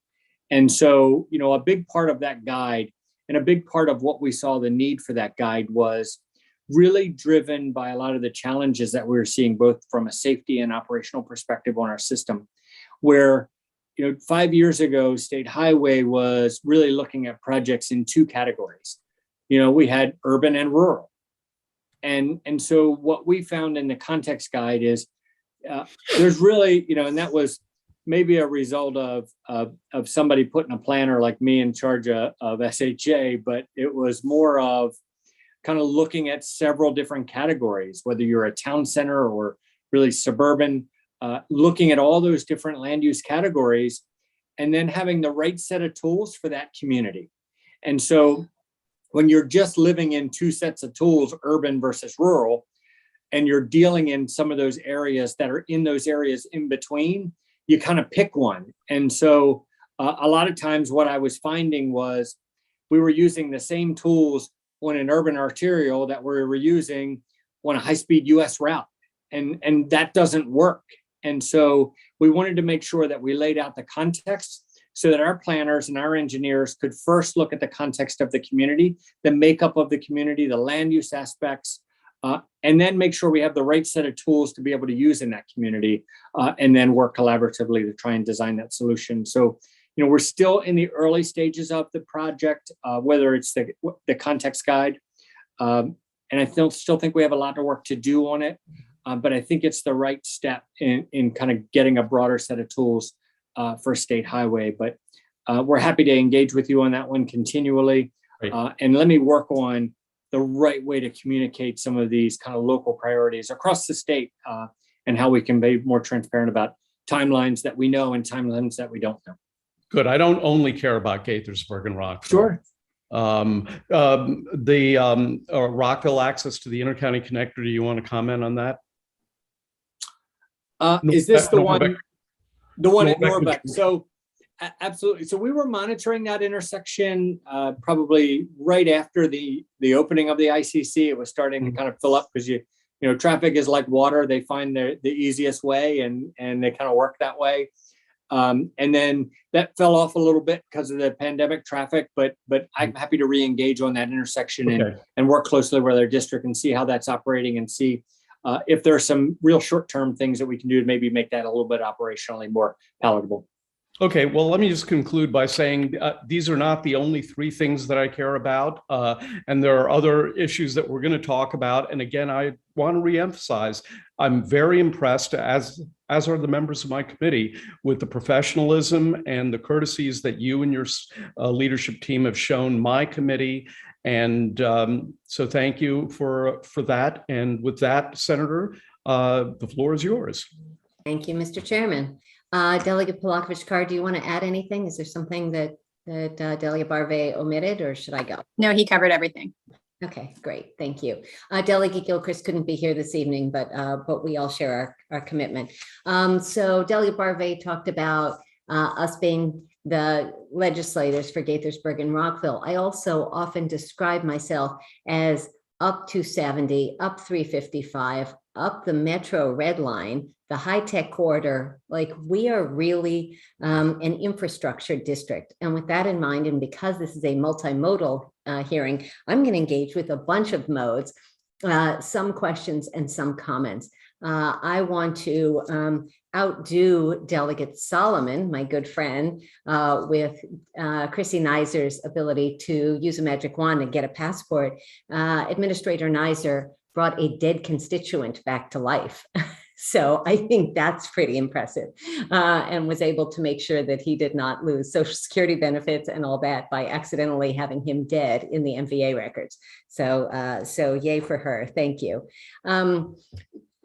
And so, you know, a big part of that guide and a big part of what we saw the need for that guide was really driven by a lot of the challenges that we were seeing both from a safety and operational perspective on our system, where, you know, 5 years ago, State Highway was really looking at projects in two categories. You know, we had urban and rural. And so what we found in the context guide is there's really, you know, and that was maybe a result of somebody putting a planner like me in charge of SHA, but it was more of kind of looking at several different categories, whether you're a town center or really suburban, looking at all those different land use categories, and then having the right set of tools for that community. And so when you're just living in two sets of tools, urban versus rural, and you're dealing in some of those areas that are in those areas in between, you kind of pick one. And so a lot of times what I was finding was we were using the same tools on an urban arterial that we were using on a high-speed US route. And that doesn't work. And so we wanted to make sure that we laid out the context so that our planners and our engineers could first look at the context of the community, the makeup of the community, the land use aspects, and then make sure we have the right set of tools to be able to use in that community, and then work collaboratively to try and design that solution. So, you know, we're still in the early stages of the project, whether it's the context guide. And I still think we have a lot of work to do on it, but I think it's the right step in kind of getting a broader set of tools for State Highway. But we're happy to engage with you on that one continually. And let me work on the right way to communicate some of these kind of local priorities across the state, and how we can be more transparent about timelines that we know and timelines that we don't know. Good. I don't only care about Gaithersburg and Rockville. Sure. The Rockville access to the intercounty connector, do you want to comment on that? Is this the one at Norbeck? So absolutely. So we were monitoring that intersection probably right after the opening of the ICC. It was starting to kind of fill up because you know traffic is like water. They find the easiest way and they kind of work that way. And then that fell off a little bit because of the pandemic traffic, but I'm happy to re-engage on that intersection and work closely with our district and see how that's operating and see if there are some real short-term things that we can do to maybe make that a little bit operationally more palatable. Okay, well, let me just conclude by saying these are not the only three things that I care about, and there are other issues that we're going to talk about. And again, I want to reemphasize, I'm very impressed, as are the members of my committee, with the professionalism and the courtesies that you and your leadership team have shown my committee. And so thank you for that. And with that, Senator, the floor is yours. Thank you, Mr. Chairman. Delegate Polakovich-Carr, do you want to add anything? Is there something that Delegate Barve omitted, or should I go? No, he covered everything. Okay, great. Thank you. Delegate Gilchrist couldn't be here this evening, but we all share our commitment. So Delegate Barve talked about us being the legislators for Gaithersburg and Rockville. I also often describe myself as up 270, up 355, up the Metro Red Line, the high-tech corridor. Like, we are really an infrastructure district. And with that in mind, and because this is a multimodal hearing, I'm going to engage with a bunch of modes, some questions and some comments. I want to outdo Delegate Solomon, my good friend, with Chrissy Niser's ability to use a magic wand and get a passport. Administrator Niser brought a dead constituent back to life. So I think that's pretty impressive, and was able to make sure that he did not lose Social Security benefits and all that by accidentally having him dead in the MVA records. So yay for her. Thank you.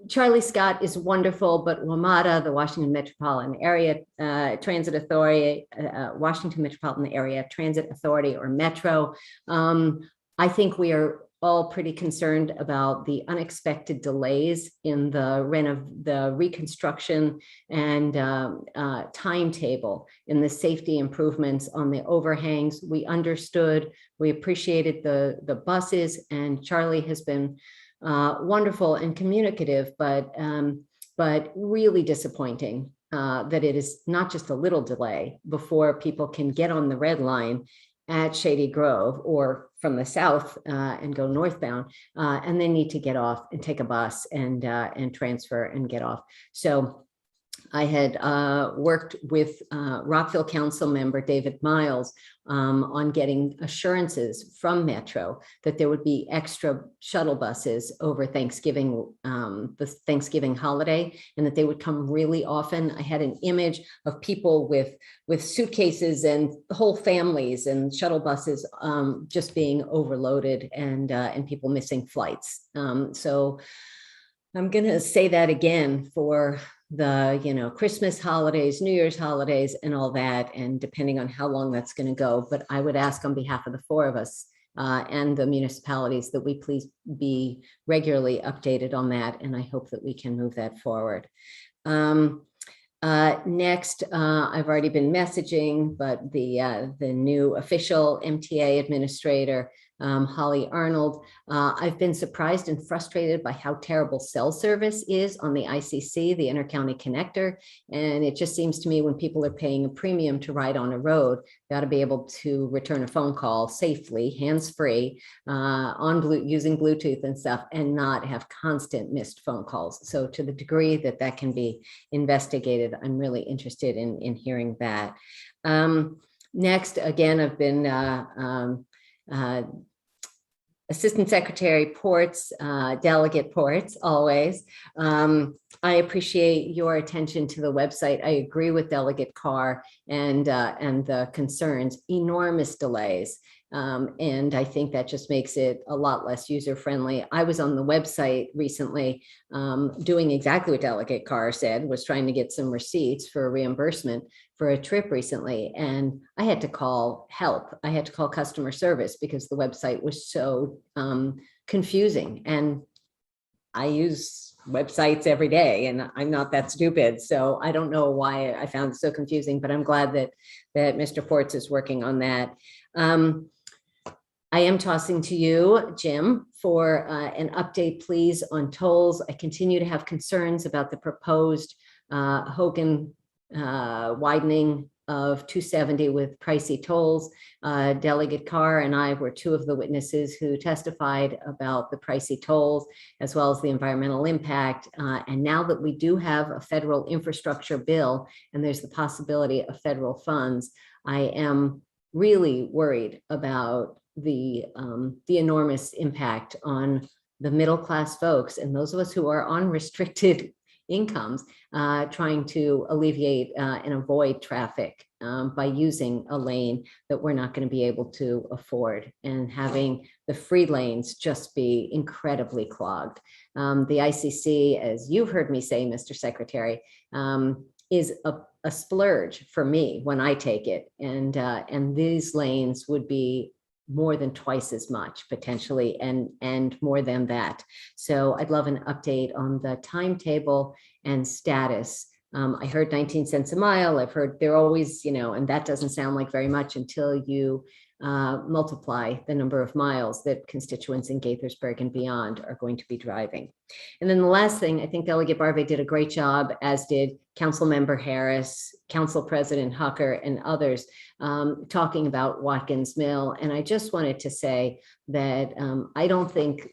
Charlie Scott is wonderful, but WMATA, the Washington Metropolitan Area Transit Authority, Washington Metropolitan Area Transit Authority, or Metro, I think we are all pretty concerned about the unexpected delays in the reconstruction and timetable in the safety improvements on the overhangs. We understood, we appreciated the buses, and Charlie has been wonderful and communicative, but really disappointing that it is not just a little delay before people can get on the red line at Shady Grove or from the south and go northbound, and they need to get off and take a bus and transfer and get off. So I had worked with Rockville Council member David Miles on getting assurances from Metro that there would be extra shuttle buses over Thanksgiving, the Thanksgiving holiday, and that they would come really often. I had an image of people with suitcases and whole families and shuttle buses just being overloaded and people missing flights. So I'm going to say that again for the Christmas holidays, New Year's holidays, and all that, and depending on how long that's going to go. But I would ask on behalf of the four of us and the municipalities that we please be regularly updated on that, and I hope that we can move that forward. Next, I've already been messaging, but the new official MTA administrator, Ali Arnold. I've been surprised and frustrated by how terrible cell service is on the ICC, the Intercounty Connector. And it just seems to me when people are paying a premium to ride on a road, they ought to be able to return a phone call safely, hands-free, using Bluetooth and stuff, and not have constant missed phone calls. So to the degree that that can be investigated, I'm really interested in hearing that. Next, again, I've been Assistant Secretary Ports, Delegate Ports, always. I appreciate your attention to the website. I agree with Delegate Carr and the concerns, enormous delays. And I think that just makes it a lot less user-friendly. I was on the website recently doing exactly what Delegate Carr said, was trying to get some receipts for a reimbursement for a trip recently. And I had to call help. I had to call customer service because the website was so confusing. And I use websites every day and I'm not that stupid. So I don't know why I found it so confusing, but I'm glad that Mr. Ports is working on that. I am tossing to you, Jim, for an update, please, on tolls. I continue to have concerns about the proposed Hogan widening of 270 with pricey tolls. Delegate Carr and I were two of the witnesses who testified about the pricey tolls, as well as the environmental impact. And now that we do have a federal infrastructure bill, and there's the possibility of federal funds, I am really worried about the enormous impact on the middle-class folks and those of us who are on restricted incomes, trying to alleviate and avoid traffic by using a lane that we're not going to be able to afford, and having the free lanes just be incredibly clogged. The ICC, as you've heard me say, Mr. Secretary, is a splurge for me when I take it, and these lanes would be more than twice as much potentially, and more than that. So I'd love an update on the timetable and status. I heard 19 cents a mile. I've heard they're always, and that doesn't sound like very much until you multiply the number of miles that constituents in Gaithersburg and beyond are going to be driving. And then the last thing, I think Delegate Barve did a great job, as did Councilmember Harris, Council President Hucker, and others talking about Watkins Mill. And I just wanted to say that I don't think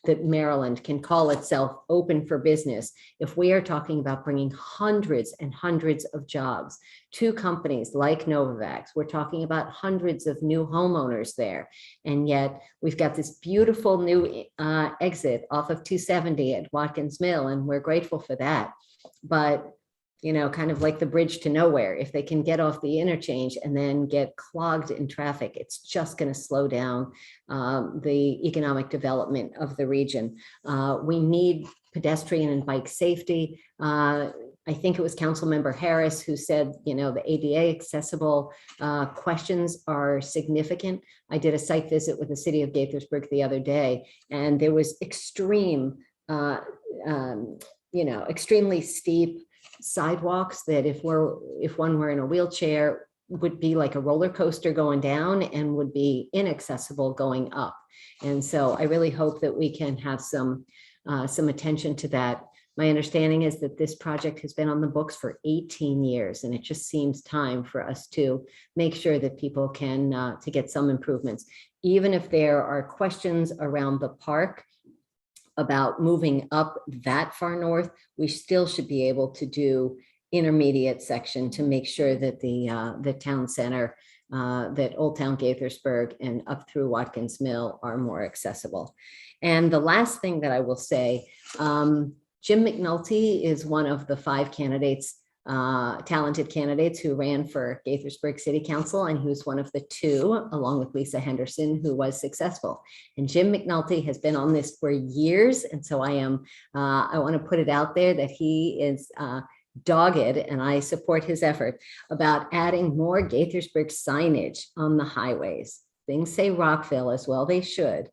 that Maryland can call itself open for business if we are talking about bringing hundreds and hundreds of jobs to companies like Novavax. We're talking about hundreds of new homeowners there. And yet we've got this beautiful new exit off of 270 at Watkins Mill, and we're grateful for that. But you know, kind of like the bridge to nowhere. If they can get off the interchange and then get clogged in traffic, it's just going to slow down the economic development of the region. We need pedestrian and bike safety. I think it was Councilmember Harris who said, you know, the ADA accessible questions are significant. I did a site visit with the city of Gaithersburg the other day, and there was extreme, you know, extremely steep sidewalks that if one were in a wheelchair would be like a roller coaster going down and would be inaccessible going up. And so I really hope that we can have some attention to that. My understanding is that this project has been on the books for 18 years, and it just seems time for us to make sure that people can to get some improvements. Even if there are questions around the park about moving up that far north, we still should be able to do intermediate section to make sure that the town center, that Old Town Gaithersburg and up through Watkins Mill are more accessible. And the last thing that I will say, Jim McNulty is one of the 5 candidates, talented candidates who ran for Gaithersburg City Council, and he was one of the 2, along with Lisa Henderson, who was successful. And Jim McNulty has been on this for years, and so I want to put it out there that he is dogged, and I support his effort about adding more Gaithersburg signage on the highways. Things say Rockville as well, they should.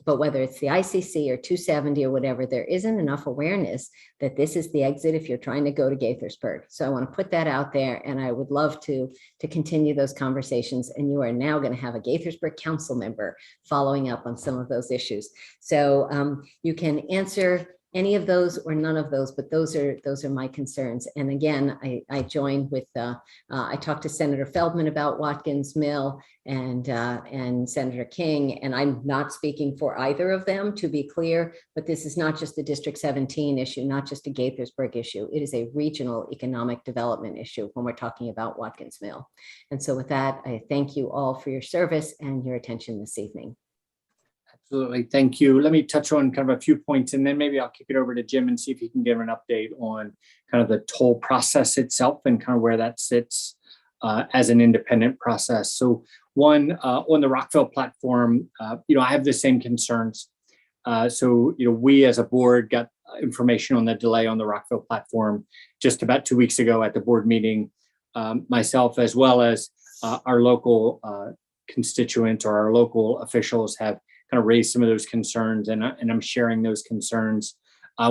But whether it's the ICC or 270 or whatever, there isn't enough awareness that this is the exit if you're trying to go to Gaithersburg. So I want to put that out there, and I would love to continue those conversations. And you are now going to have a Gaithersburg council member following up on some of those issues. So you can answer any of those or none of those, but those are my concerns. And again, I joined with, I talked to Senator Feldman about Watkins Mill and Senator King, and I'm not speaking for either of them, to be clear, but this is not just a District 17 issue, not just a Gaithersburg issue. It is a regional economic development issue when we're talking about Watkins Mill. And so with that, I thank you all for your service and your attention this evening. Absolutely. Thank you. Let me touch on kind of a few points, and then maybe I'll kick it over to Jim and see if he can give an update on kind of the toll process itself and kind of where that sits as an independent process. So one, on the Rockville platform, you know, I have the same concerns. So, you know, we as a board got information on the delay on the Rockville platform just about 2 weeks ago at the board meeting. Myself, as well as our local constituents or our local officials, have kind of raised some of those concerns, and I'm sharing those concerns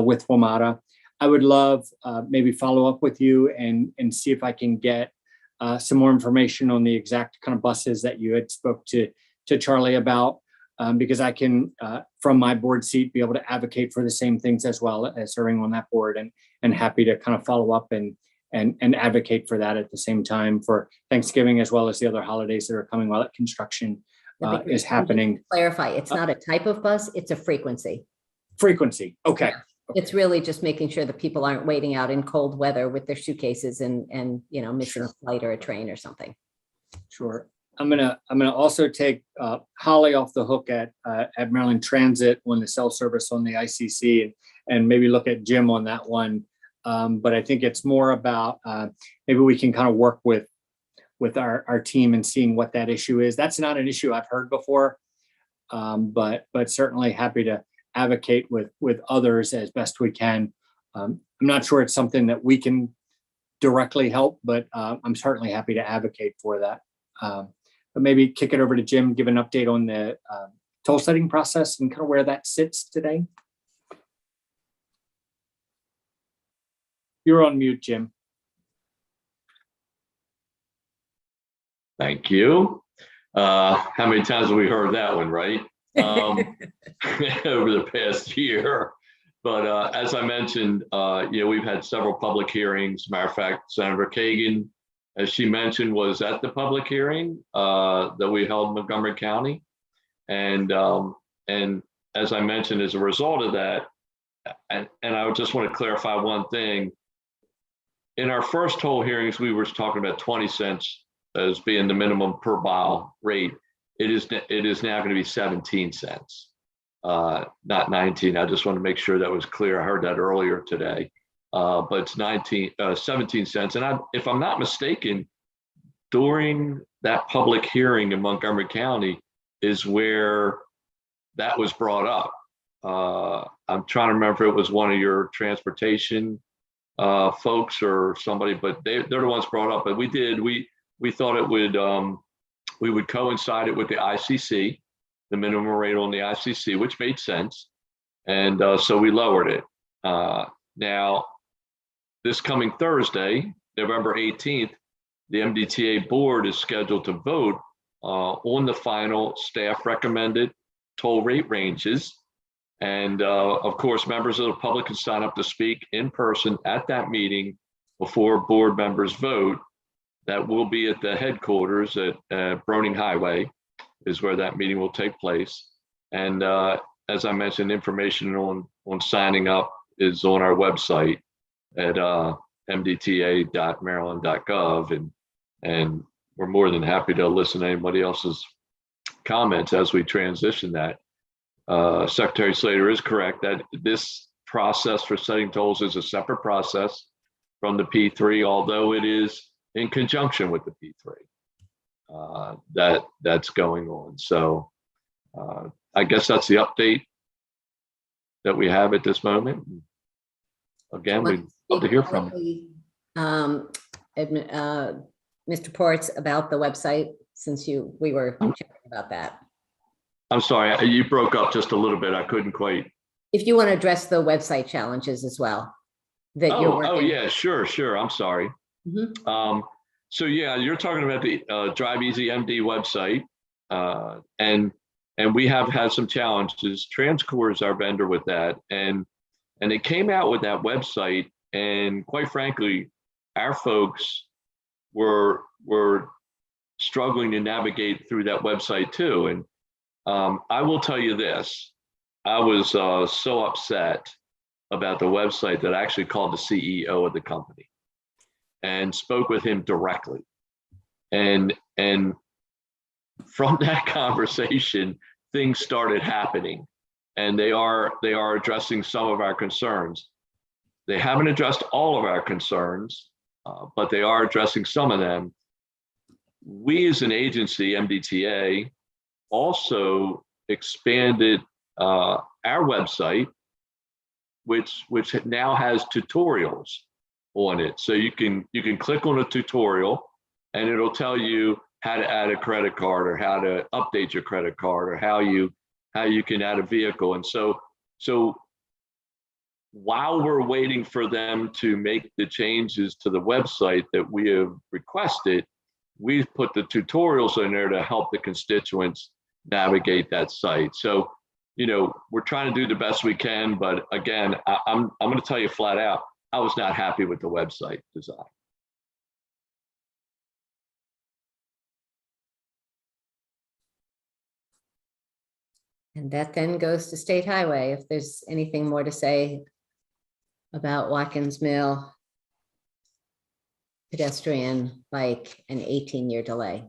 with WMATA. I would love maybe follow up with you and see if I can get some more information on the exact kind of buses that you had spoke to Charlie about, because I can, from my board seat, be able to advocate for the same things as well as serving on that board, and happy to kind of follow up and advocate for that at the same time for Thanksgiving, as well as the other holidays that are coming while that construction is happening. Clarify, it's not a type of bus, it's a frequency. Frequency, okay. It's really just making sure that people aren't waiting out in cold weather with their suitcases and you know, missing a flight or a train or something. Sure. I'm gonna also take Holly off the hook at Maryland Transit on the cell service on the ICC, and maybe look at Jim on that one. But I think it's more about maybe we can kind of work with our team and seeing what that issue is. That's not an issue I've heard before, but certainly happy to advocate with others as best we can. I'm not sure it's something that we can directly help, but I'm certainly happy to advocate for that. But maybe kick it over to Jim, give an update on the toll setting process and kind of where that sits today. You're on mute, Jim. Thank you. How many times have we heard that one, right? Over the past year. But as I mentioned, we've had several public hearings. Matter of fact, Senator Kagan, as she mentioned, was at the public hearing that we held in Montgomery County. And as I mentioned, as a result of that, and I would just want to clarify one thing. In our first toll hearings, we were talking about 20 cents as being the minimum per mile rate. It is now going to be 17 cents. Not 19. I just want to make sure that was clear. I heard that earlier today, but it's 17 cents. And if I'm not mistaken, during that public hearing in Montgomery County is where that was brought up. I'm trying to remember if it was one of your transportation folks or somebody, but they're the ones brought up. But we thought it would we would coincide it with the ICC. The minimum rate on the ICC, which made sense. And so we lowered it. Now, this coming Thursday, November 18th, the MDTA board is scheduled to vote on the final staff recommended toll rate ranges. And of course, members of the public can sign up to speak in person at that meeting before board members vote. That will be at the headquarters at Broning Highway, is where that meeting will take place. And as I mentioned, information on signing up is on our website at mdta.maryland.gov. And we're more than happy to listen to anybody else's comments as we transition that. Secretary Slater is correct that this process for setting tolls is a separate process from the P3, although it is in conjunction with the P3. That's going on. So I guess that's the update that we have at this moment. Again, we'd love to hear from you. Mr. Ports, about the website, since we were chatting about that. I'm sorry, you broke up just a little bit. I couldn't quite. If you want to address the website challenges as well. That you're working. Oh yeah, sure. I'm sorry. Mm-hmm. So yeah, you're talking about the Drive Easy MD website, and we have had some challenges. TransCore is our vendor with that, and they came out with that website, and quite frankly, our folks were struggling to navigate through that website too. And I will tell you this: I was so upset about the website that I actually called the CEO of the company and spoke with him directly. And from that conversation, things started happening, and they are addressing some of our concerns. They haven't addressed all of our concerns, but they are addressing some of them. We as an agency, MDTA, also expanded our website, which now has tutorials on it. So you can click on a tutorial and it'll tell you how to add a credit card or how to update your credit card or how you can add a vehicle. And so while we're waiting for them to make the changes to the website that we have requested, we've put the tutorials in there to help the constituents navigate that site. So, we're trying to do the best we can, but again, I'm going to tell you flat out, I was not happy with the website design. And that then goes to State Highway. If there's anything more to say about Watkins Mill pedestrian bike, an 18-year delay.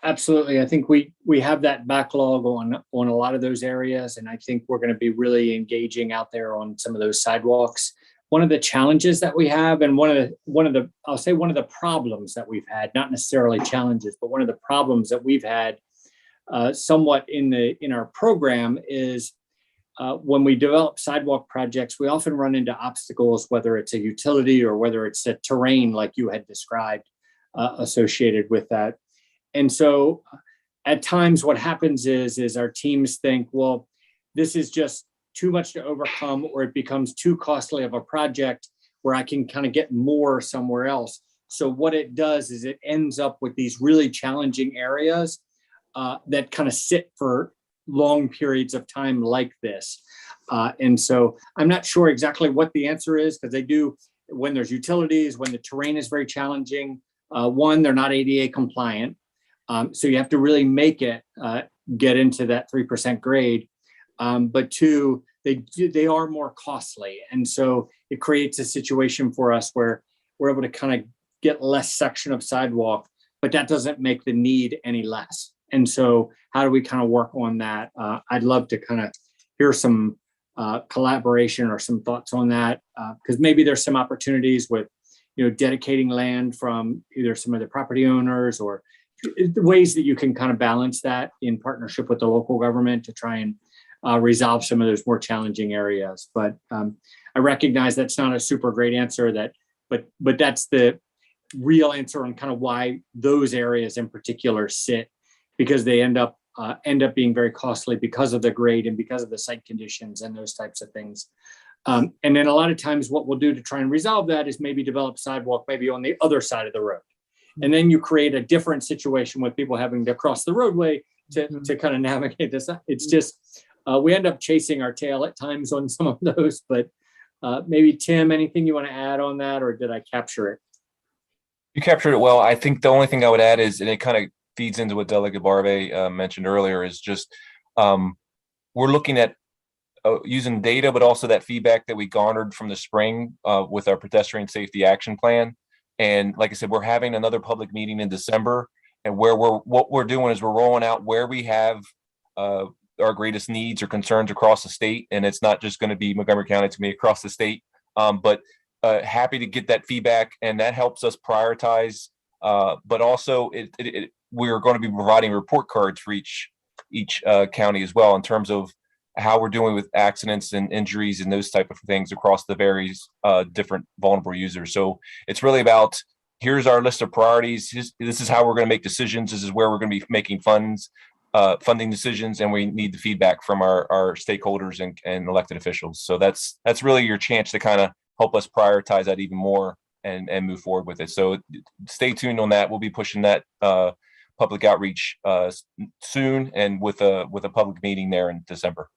Absolutely. I think we have that backlog on a lot of those areas, and I think we're going to be really engaging out there on some of those sidewalks. One of the challenges that we have, and one of the problems that we've had, not necessarily challenges, but one of the problems that we've had somewhat in our program is when we develop sidewalk projects, we often run into obstacles, whether it's a utility or whether it's a terrain like you had described associated with that. And so at times what happens is our teams think, well, this is just too much to overcome, or it becomes too costly of a project where I can kind of get more somewhere else. So what it does is it ends up with these really challenging areas that kind of sit for long periods of time like this. And so I'm not sure exactly what the answer is, because they do, when there's utilities, when the terrain is very challenging, one, they're not ADA compliant. So you have to really make it get into that 3% grade. But two, they are more costly. And so it creates a situation for us where we're able to kind of get less section of sidewalk, but that doesn't make the need any less. And so how do we kind of work on that? I'd love to kind of hear some collaboration or some thoughts on that, because maybe there's some opportunities with, dedicating land from either some of the property owners, or the ways that you can kind of balance that in partnership with the local government to try and resolve some of those more challenging areas. But I recognize that's not a super great answer, but that's the real answer on kind of why those areas in particular sit, because they end up being very costly because of the grade and because of the site conditions and those types of things. And then a lot of times what we'll do to try and resolve that is maybe develop sidewalk maybe on the other side of the road. And then you create a different situation with people having to cross the roadway to kind of navigate this. It's just, we end up chasing our tail at times on some of those, but maybe Tim, anything you want to add on that, or did I capture it? You captured it well. I think the only thing I would add is, and it kind of feeds into what Delegate Barbe mentioned earlier, is just we're looking at using data, but also that feedback that we garnered from the spring with our pedestrian safety action plan. And like I said, we're having another public meeting in December, and what we're doing is we're rolling out where we have our greatest needs or concerns across the state. And it's not just going to be Montgomery County, it's going to be across the state. But happy to get that feedback, and that helps us prioritize. But also we're going to be providing report cards for each county as well, in terms of how we're doing with accidents and injuries and those type of things across the various different vulnerable users. So it's really about, here's our list of priorities. This is how we're going to make decisions. This is where we're going to be making funding decisions, and we need the feedback from our stakeholders and elected officials. So that's really your chance to kind of help us prioritize that even more and move forward with it. So stay tuned on that. We'll be pushing that public outreach soon, and with a public meeting there in December.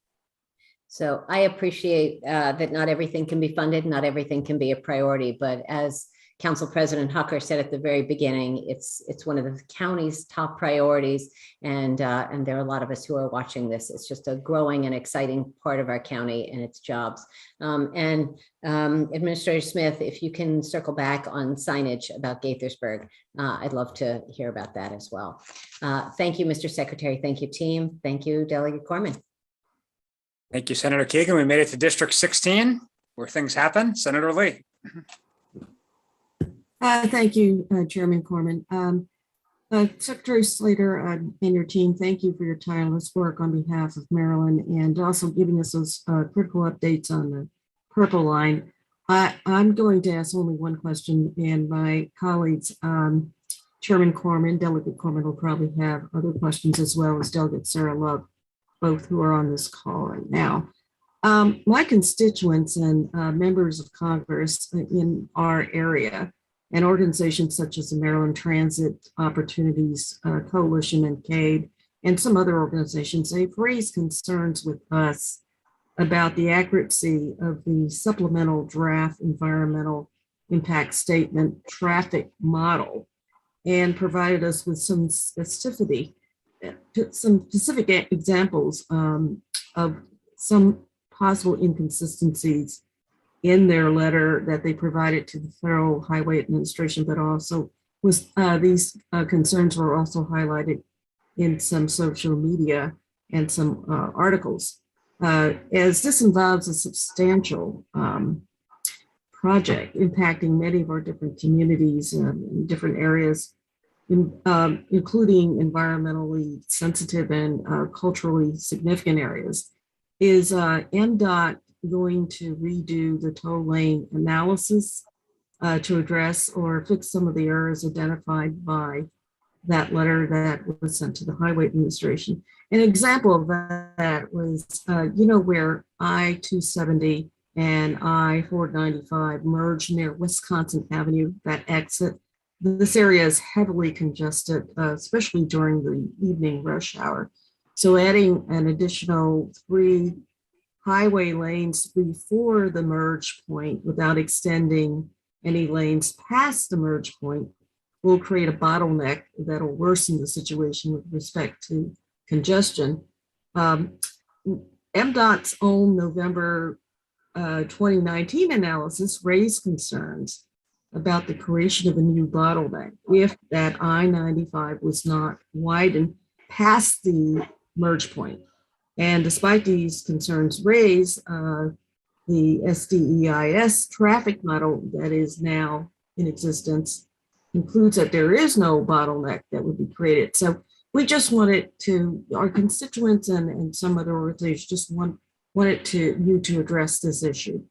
So I appreciate that not everything can be funded, not everything can be a priority, but as Council President Hucker said at the very beginning, it's one of the county's top priorities, and there are a lot of us who are watching this. It's just a growing and exciting part of our county and its jobs. Administrator Smith, if you can circle back on signage about Gaithersburg, I'd love to hear about that as well. Thank you, Mr. Secretary. Thank you, team. Thank you, Delegate Corman. Thank you, Senator Keegan. We made it to District 16, where things happen. Senator Lee. Thank you, Chairman Corman. Secretary Slater and your team, thank you for your tireless work on behalf of Maryland, and also giving us those critical updates on the Purple Line. I'm going to ask only one question, and my colleagues, Chairman Corman, Delegate Corman, will probably have other questions, as well as Delegate Sarah Love, both who are on this call right now. My constituents and members of Congress in our area, and organizations such as the Maryland Transit Opportunities Coalition and CADE, and some other organizations, they've raised concerns with us about the accuracy of the supplemental draft environmental impact statement traffic model, and provided us with some specific examples of some possible inconsistencies in their letter that they provided to the Federal Highway Administration, but also these concerns were also highlighted in some social media and some articles. As this involves a substantial project impacting many of our different communities in different areas, including environmentally sensitive and culturally significant areas, is MDOT going to redo the toll lane analysis to address or fix some of the errors identified by that letter that was sent to the Highway Administration? An example of that was, where I-270 and I-495 merge near Wisconsin Avenue, that exit. This area is heavily congested, especially during the evening rush hour. So adding an additional 3 highway lanes before the merge point without extending any lanes past the merge point will create a bottleneck that'll worsen the situation with respect to congestion. MDOT's own November 2019 analysis raised concerns about the creation of a new bottleneck if that I-95 was not widened past the merge point. And despite these concerns raised, the SDEIS traffic model that is now in existence concludes that there is no bottleneck that would be created. So we just wanted to, our constituents and some other organizations just wanted you to address this issue.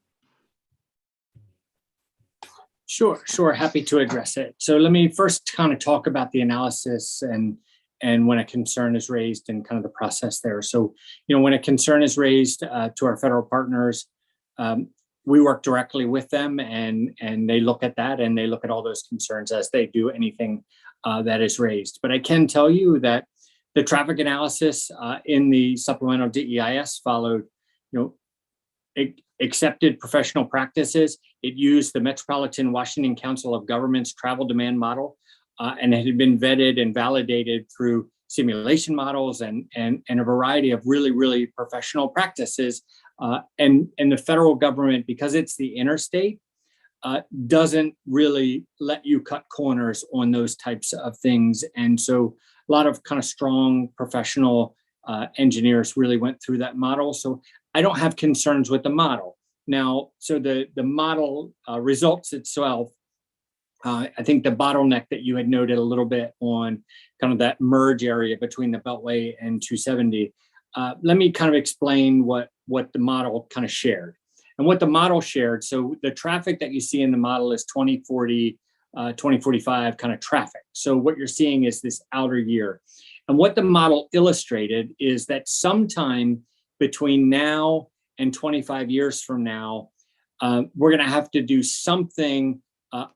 Sure. Happy to address it. So let me first kind of talk about the analysis and when a concern is raised and kind of the process there. So, when a concern is raised to our federal partners, we work directly with them and they look at that and they look at all those concerns as they do anything that is raised. But I can tell you that the traffic analysis in the supplemental DEIS followed, accepted professional practices. It used the Metropolitan Washington Council of Governments travel demand model, and it had been vetted and validated through simulation models and a variety of really professional practices. And the federal government, because it's the interstate, doesn't really let you cut corners on those types of things. And so a lot of kind of strong professional engineers really went through that model. So I don't have concerns with the model. Now, so the model results itself, I think the bottleneck that you had noted a little bit on kind of that merge area between the Beltway and 270, let me kind of explain what the model kind of shared. And what the model shared, so the traffic that you see in the model is 2040, 2045 kind of traffic. So what you're seeing is this outer year. And what the model illustrated is that sometime between now and 25 years from now, we're going to have to do something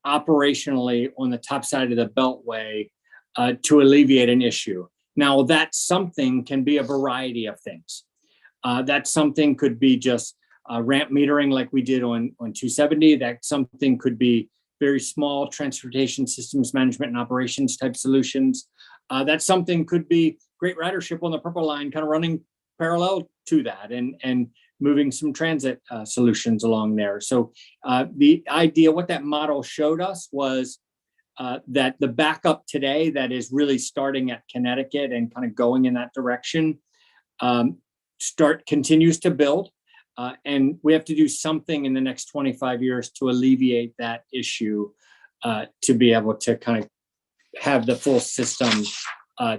operationally on the top side of the Beltway to alleviate an issue. Now, that something can be a variety of things. That something could be just ramp metering like we did on 270. That something could be very small transportation systems management and operations type solutions. That something could be great ridership on the Purple Line kind of running parallel to that and moving some transit solutions along there. So the idea, what that model showed us was that the backup today that is really starting at Connecticut and kind of going in that direction continues to build. And we have to do something in the next 25 years to alleviate that issue to be able to kind of have the full system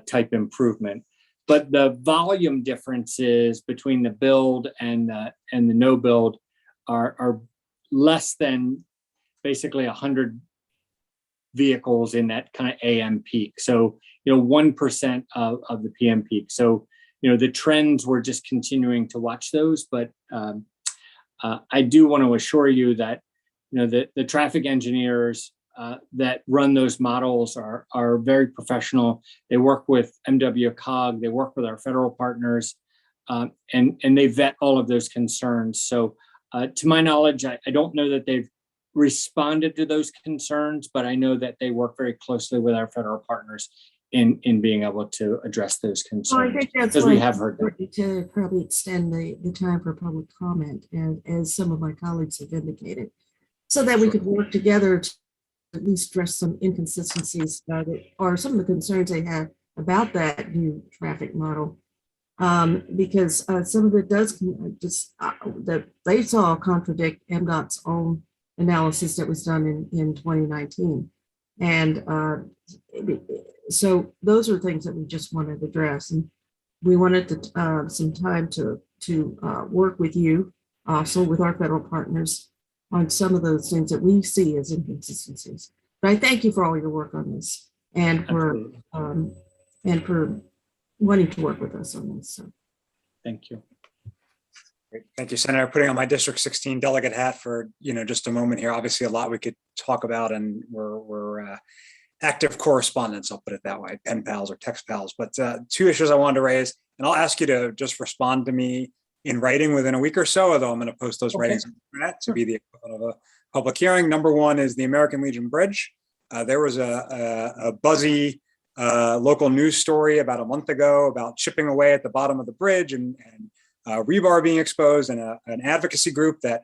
type improvement. But the volume differences between the build and the no build are less than basically 100 vehicles in that kind of AM peak. So, 1% of the PM peak. So, the trends, we're just continuing to watch those. But I do want to assure you that, the traffic engineers that run those models are very professional. They work with MWCOG, they work with our federal partners, and they vet all of those concerns. So to my knowledge, I don't know that they've responded to those concerns, but I know that they work very closely with our federal partners in being able to address those concerns. Well, I think that's because we have heard them. To probably extend the time for public comment, and as some of my colleagues have indicated, so that we could work together to at least address some inconsistencies that are some of the concerns they have about that new traffic model. Because some of it does that they saw contradict MDOT's own analysis that was done in 2019. And so those are things that we just wanted to address. And we wanted to, some time to work with you, also with our federal partners, on some of those things that we see as inconsistencies. But I thank you for all your work on this and for wanting to work with us on this. So. Thank you. Great. Thank you, Senator. Putting on my District 16 delegate hat for just a moment here. Obviously, a lot we could talk about, and we're active correspondents. I'll put it that way, pen pals or text pals. But two issues I wanted to raise. And I'll ask you to just respond to me in writing within a week or so, although I'm going to post those writings on the internet to be the equivalent of a public hearing. Number one is the American Legion Bridge. There was a buzzy local news story about a month ago about chipping away at the bottom of the bridge and rebar being exposed, and an advocacy group that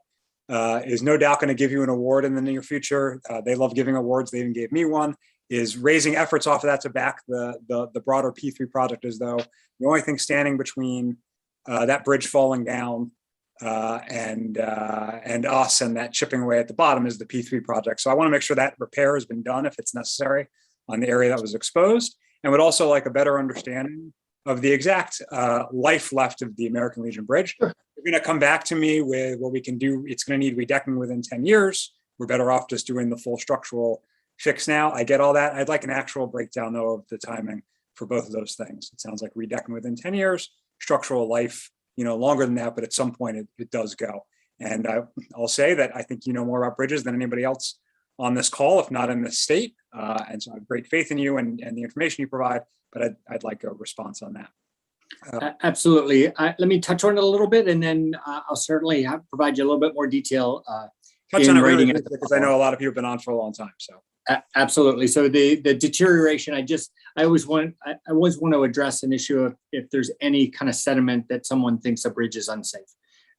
is no doubt going to give you an award in the near future. They love giving awards. They even gave me one. Is raising efforts off of that to back the broader P3 project, as though the only thing standing between that bridge falling down and us and that chipping away at the bottom is the P3 project. So I want to make sure that repair has been done if it's necessary on the area that was exposed, and would also like a better understanding of the exact life left of the American Legion Bridge. You're going to come back to me with what we can do. It's going to need redecking within 10 years. We're better off just doing the full structural fix now. I get all that. I'd like an actual breakdown, though, of the timing for both of those things. It sounds like redecking within 10 years, structural life, longer than that, but at some point it does go. And I'll say that I think you know more about bridges than anybody else on this call, if not in this state. And so I have great faith in you and the information you provide, but I'd like a response on that. Absolutely. Let me touch on it a little bit, and then I'll certainly provide you a little bit more detail. Touch on it really because I know a lot of you have been on for a long time. So absolutely. So the deterioration, I always want to address an issue of if there's any kind of sediment that someone thinks a bridge is unsafe.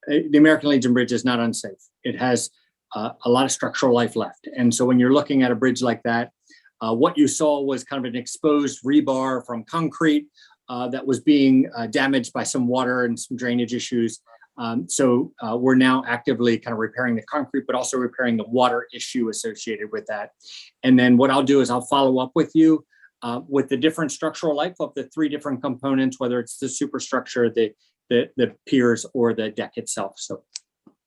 The American Legion Bridge is not unsafe. It has a lot of structural life left. And so when you're looking at a bridge like that, what you saw was kind of an exposed rebar from concrete that was being damaged by some water and some drainage issues. So we're now actively kind of repairing the concrete, but also repairing the water issue associated with that. And then what I'll do is I'll follow up with you with the different structural life of the three different components, whether it's the superstructure, the piers, or the deck itself. So,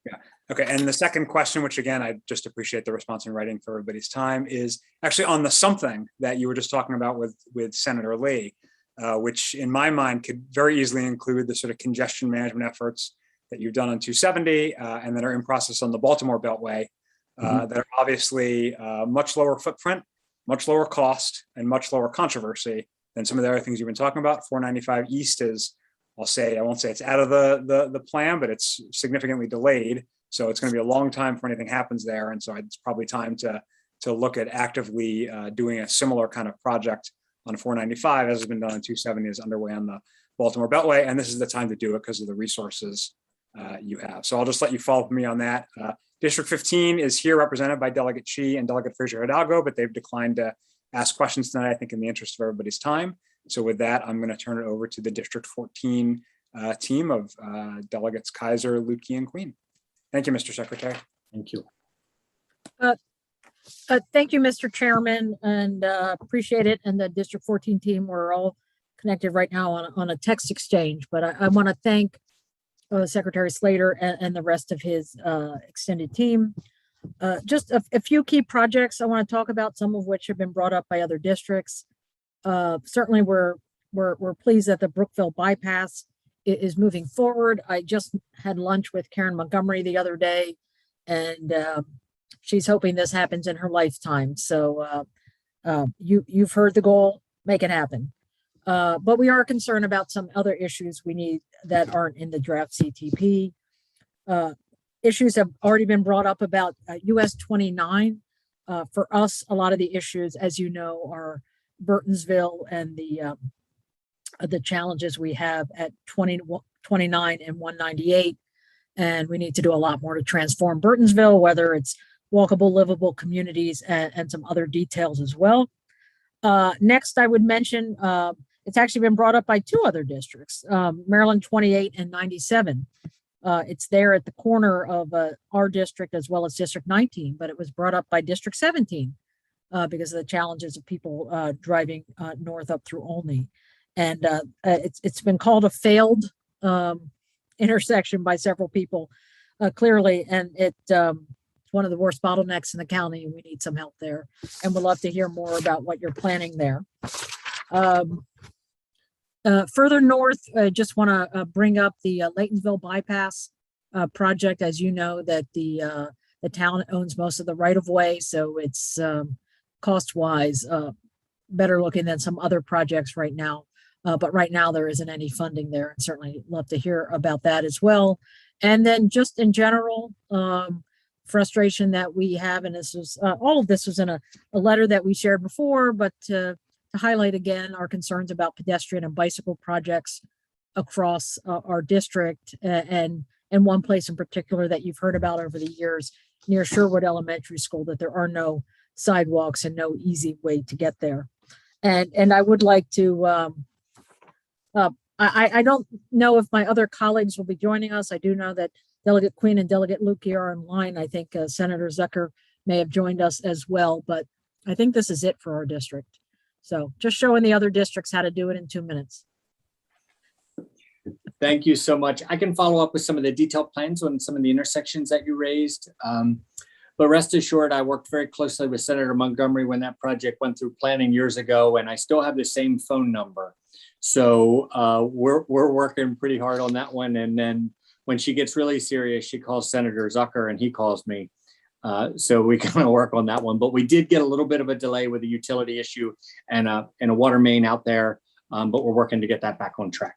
yeah. Okay. And the second question, which again, I just appreciate the response in writing for everybody's time, is actually on the something that you were just talking about with Senator Lee, which in my mind could very easily include the sort of congestion management efforts that you've done on 270 and that are in process on the Baltimore Beltway that are obviously much lower footprint, much lower cost, and much lower controversy than some of the other things you've been talking about. 495 East is, I won't say it's out of the plan, but it's significantly delayed. So it's going to be a long time before anything happens there. And so it's probably time to look at actively doing a similar kind of project on 495 as has been done on 270 is underway on the Baltimore Beltway. And this is the time to do it because of the resources you have. So I'll just let you follow up with me on that. District 15 is here represented by Delegate Chi and Delegate Fraser Hidalgo, but they've declined to ask questions tonight, I think in the interest of everybody's time. So with that, I'm going to turn it over to the District 14 team of Delegates Kaiser, Lutke, and Queen. Thank you, Mr. Secretary. Thank you. Thank you, Mr. Chairman, and appreciate it. And the District 14 team, we're all connected right now on a text exchange, but I want to thank Secretary Slater and the rest of his extended team. Just a few key projects I want to talk about, some of which have been brought up by other districts. Certainly we're pleased that the Brookville bypass is moving forward. I just had lunch with Karen Montgomery the other day, and she's hoping this happens in her lifetime. So you've heard the goal, make it happen. But we are concerned about some other issues we need that aren't in the draft CTP. Issues have already been brought up about US 29. For us, a lot of the issues, as you know, are Burtonsville and the challenges we have at 29 and 198. And we need to do a lot more to transform Burtonsville, whether it's walkable, livable communities and some other details as well. Next, I would mention, it's actually been brought up by two other districts, Maryland 28 and 97. It's there at the corner of our district as well as District 19, but it was brought up by District 17 because of the challenges of people driving north up through Olney. And it's been called a failed intersection by several people, clearly, and it's one of the worst bottlenecks in the county, and we need some help there. And we'd love to hear more about what you're planning there. Further north, I just want to bring up the Laytonsville bypass project. As you know, that the town owns most of the right-of-way, so it's cost-wise better looking than some other projects right now. But right now there isn't any funding there, and certainly love to hear about that as well. And then just in general, frustration that we have, and this was all of this was in a letter that we shared before, but to highlight again our concerns about pedestrian and bicycle projects across our district, and one place in particular that you've heard about over the years near Sherwood Elementary School, that there are no sidewalks and no easy way to get there. And I would like to, I don't know if my other colleagues will be joining us. I do know that Delegate Queen and Delegate Lukey are online. I think Senator Zucker may have joined us as well, but I think this is it for our district. So just showing the other districts how to do it in 2 minutes. Thank you so much. I can follow up with some of the detailed plans on some of the intersections that you raised. But rest assured, I worked very closely with Senator Montgomery when that project went through planning years ago, and I still have the same phone number. So we're working pretty hard on that one. And then when she gets really serious, she calls Senator Zucker and he calls me. So we kind of work on that one. But we did get a little bit of a delay with a utility issue and a water main out there, but we're working to get that back on track.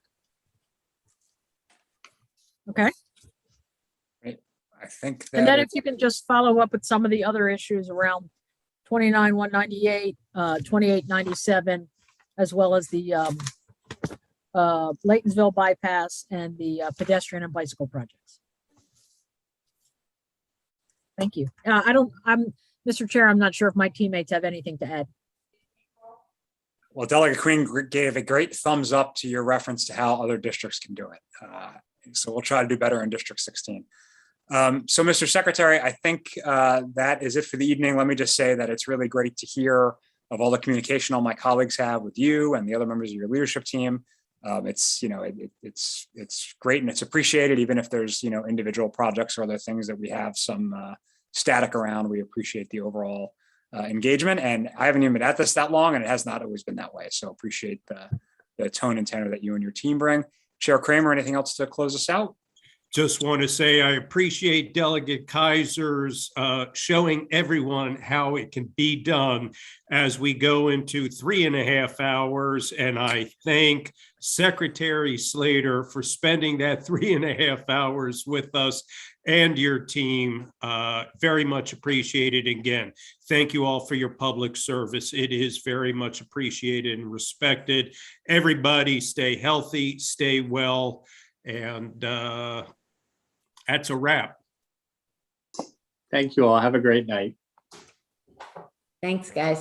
Okay. Great. I think And then that if you can just follow up with some of the other issues around 29-198, 2897, as well as the Laytonsville bypass and the pedestrian and bicycle projects. Thank you. Mr. Chair, I'm not sure if my teammates have anything to add. Well, Delegate Queen gave a great thumbs up to your reference to how other districts can do it. So we'll try to do better in District 16. So, Mr. Secretary, I think that is it for the evening. Let me just say that it's really great to hear of all the communication all my colleagues have with you and the other members of your leadership team. It's great and it's appreciated, even if there's individual projects or other things that we have some static around. We appreciate the overall engagement, and I haven't even been at this that long, and it has not always been that way. So appreciate the tone and tenor that you and your team bring. Chair Kramer, anything else to close us out? Just want to say I appreciate Delegate Kaiser's showing everyone how it can be done as we go into 3.5 hours. And I thank Secretary Slater for spending that 3.5 hours with us and your team. Very much appreciated. Again, thank you all for your public service. It is very much appreciated and respected. Everybody stay healthy, stay well, and that's a wrap. Thank you all. Have a great night. Thanks, guys.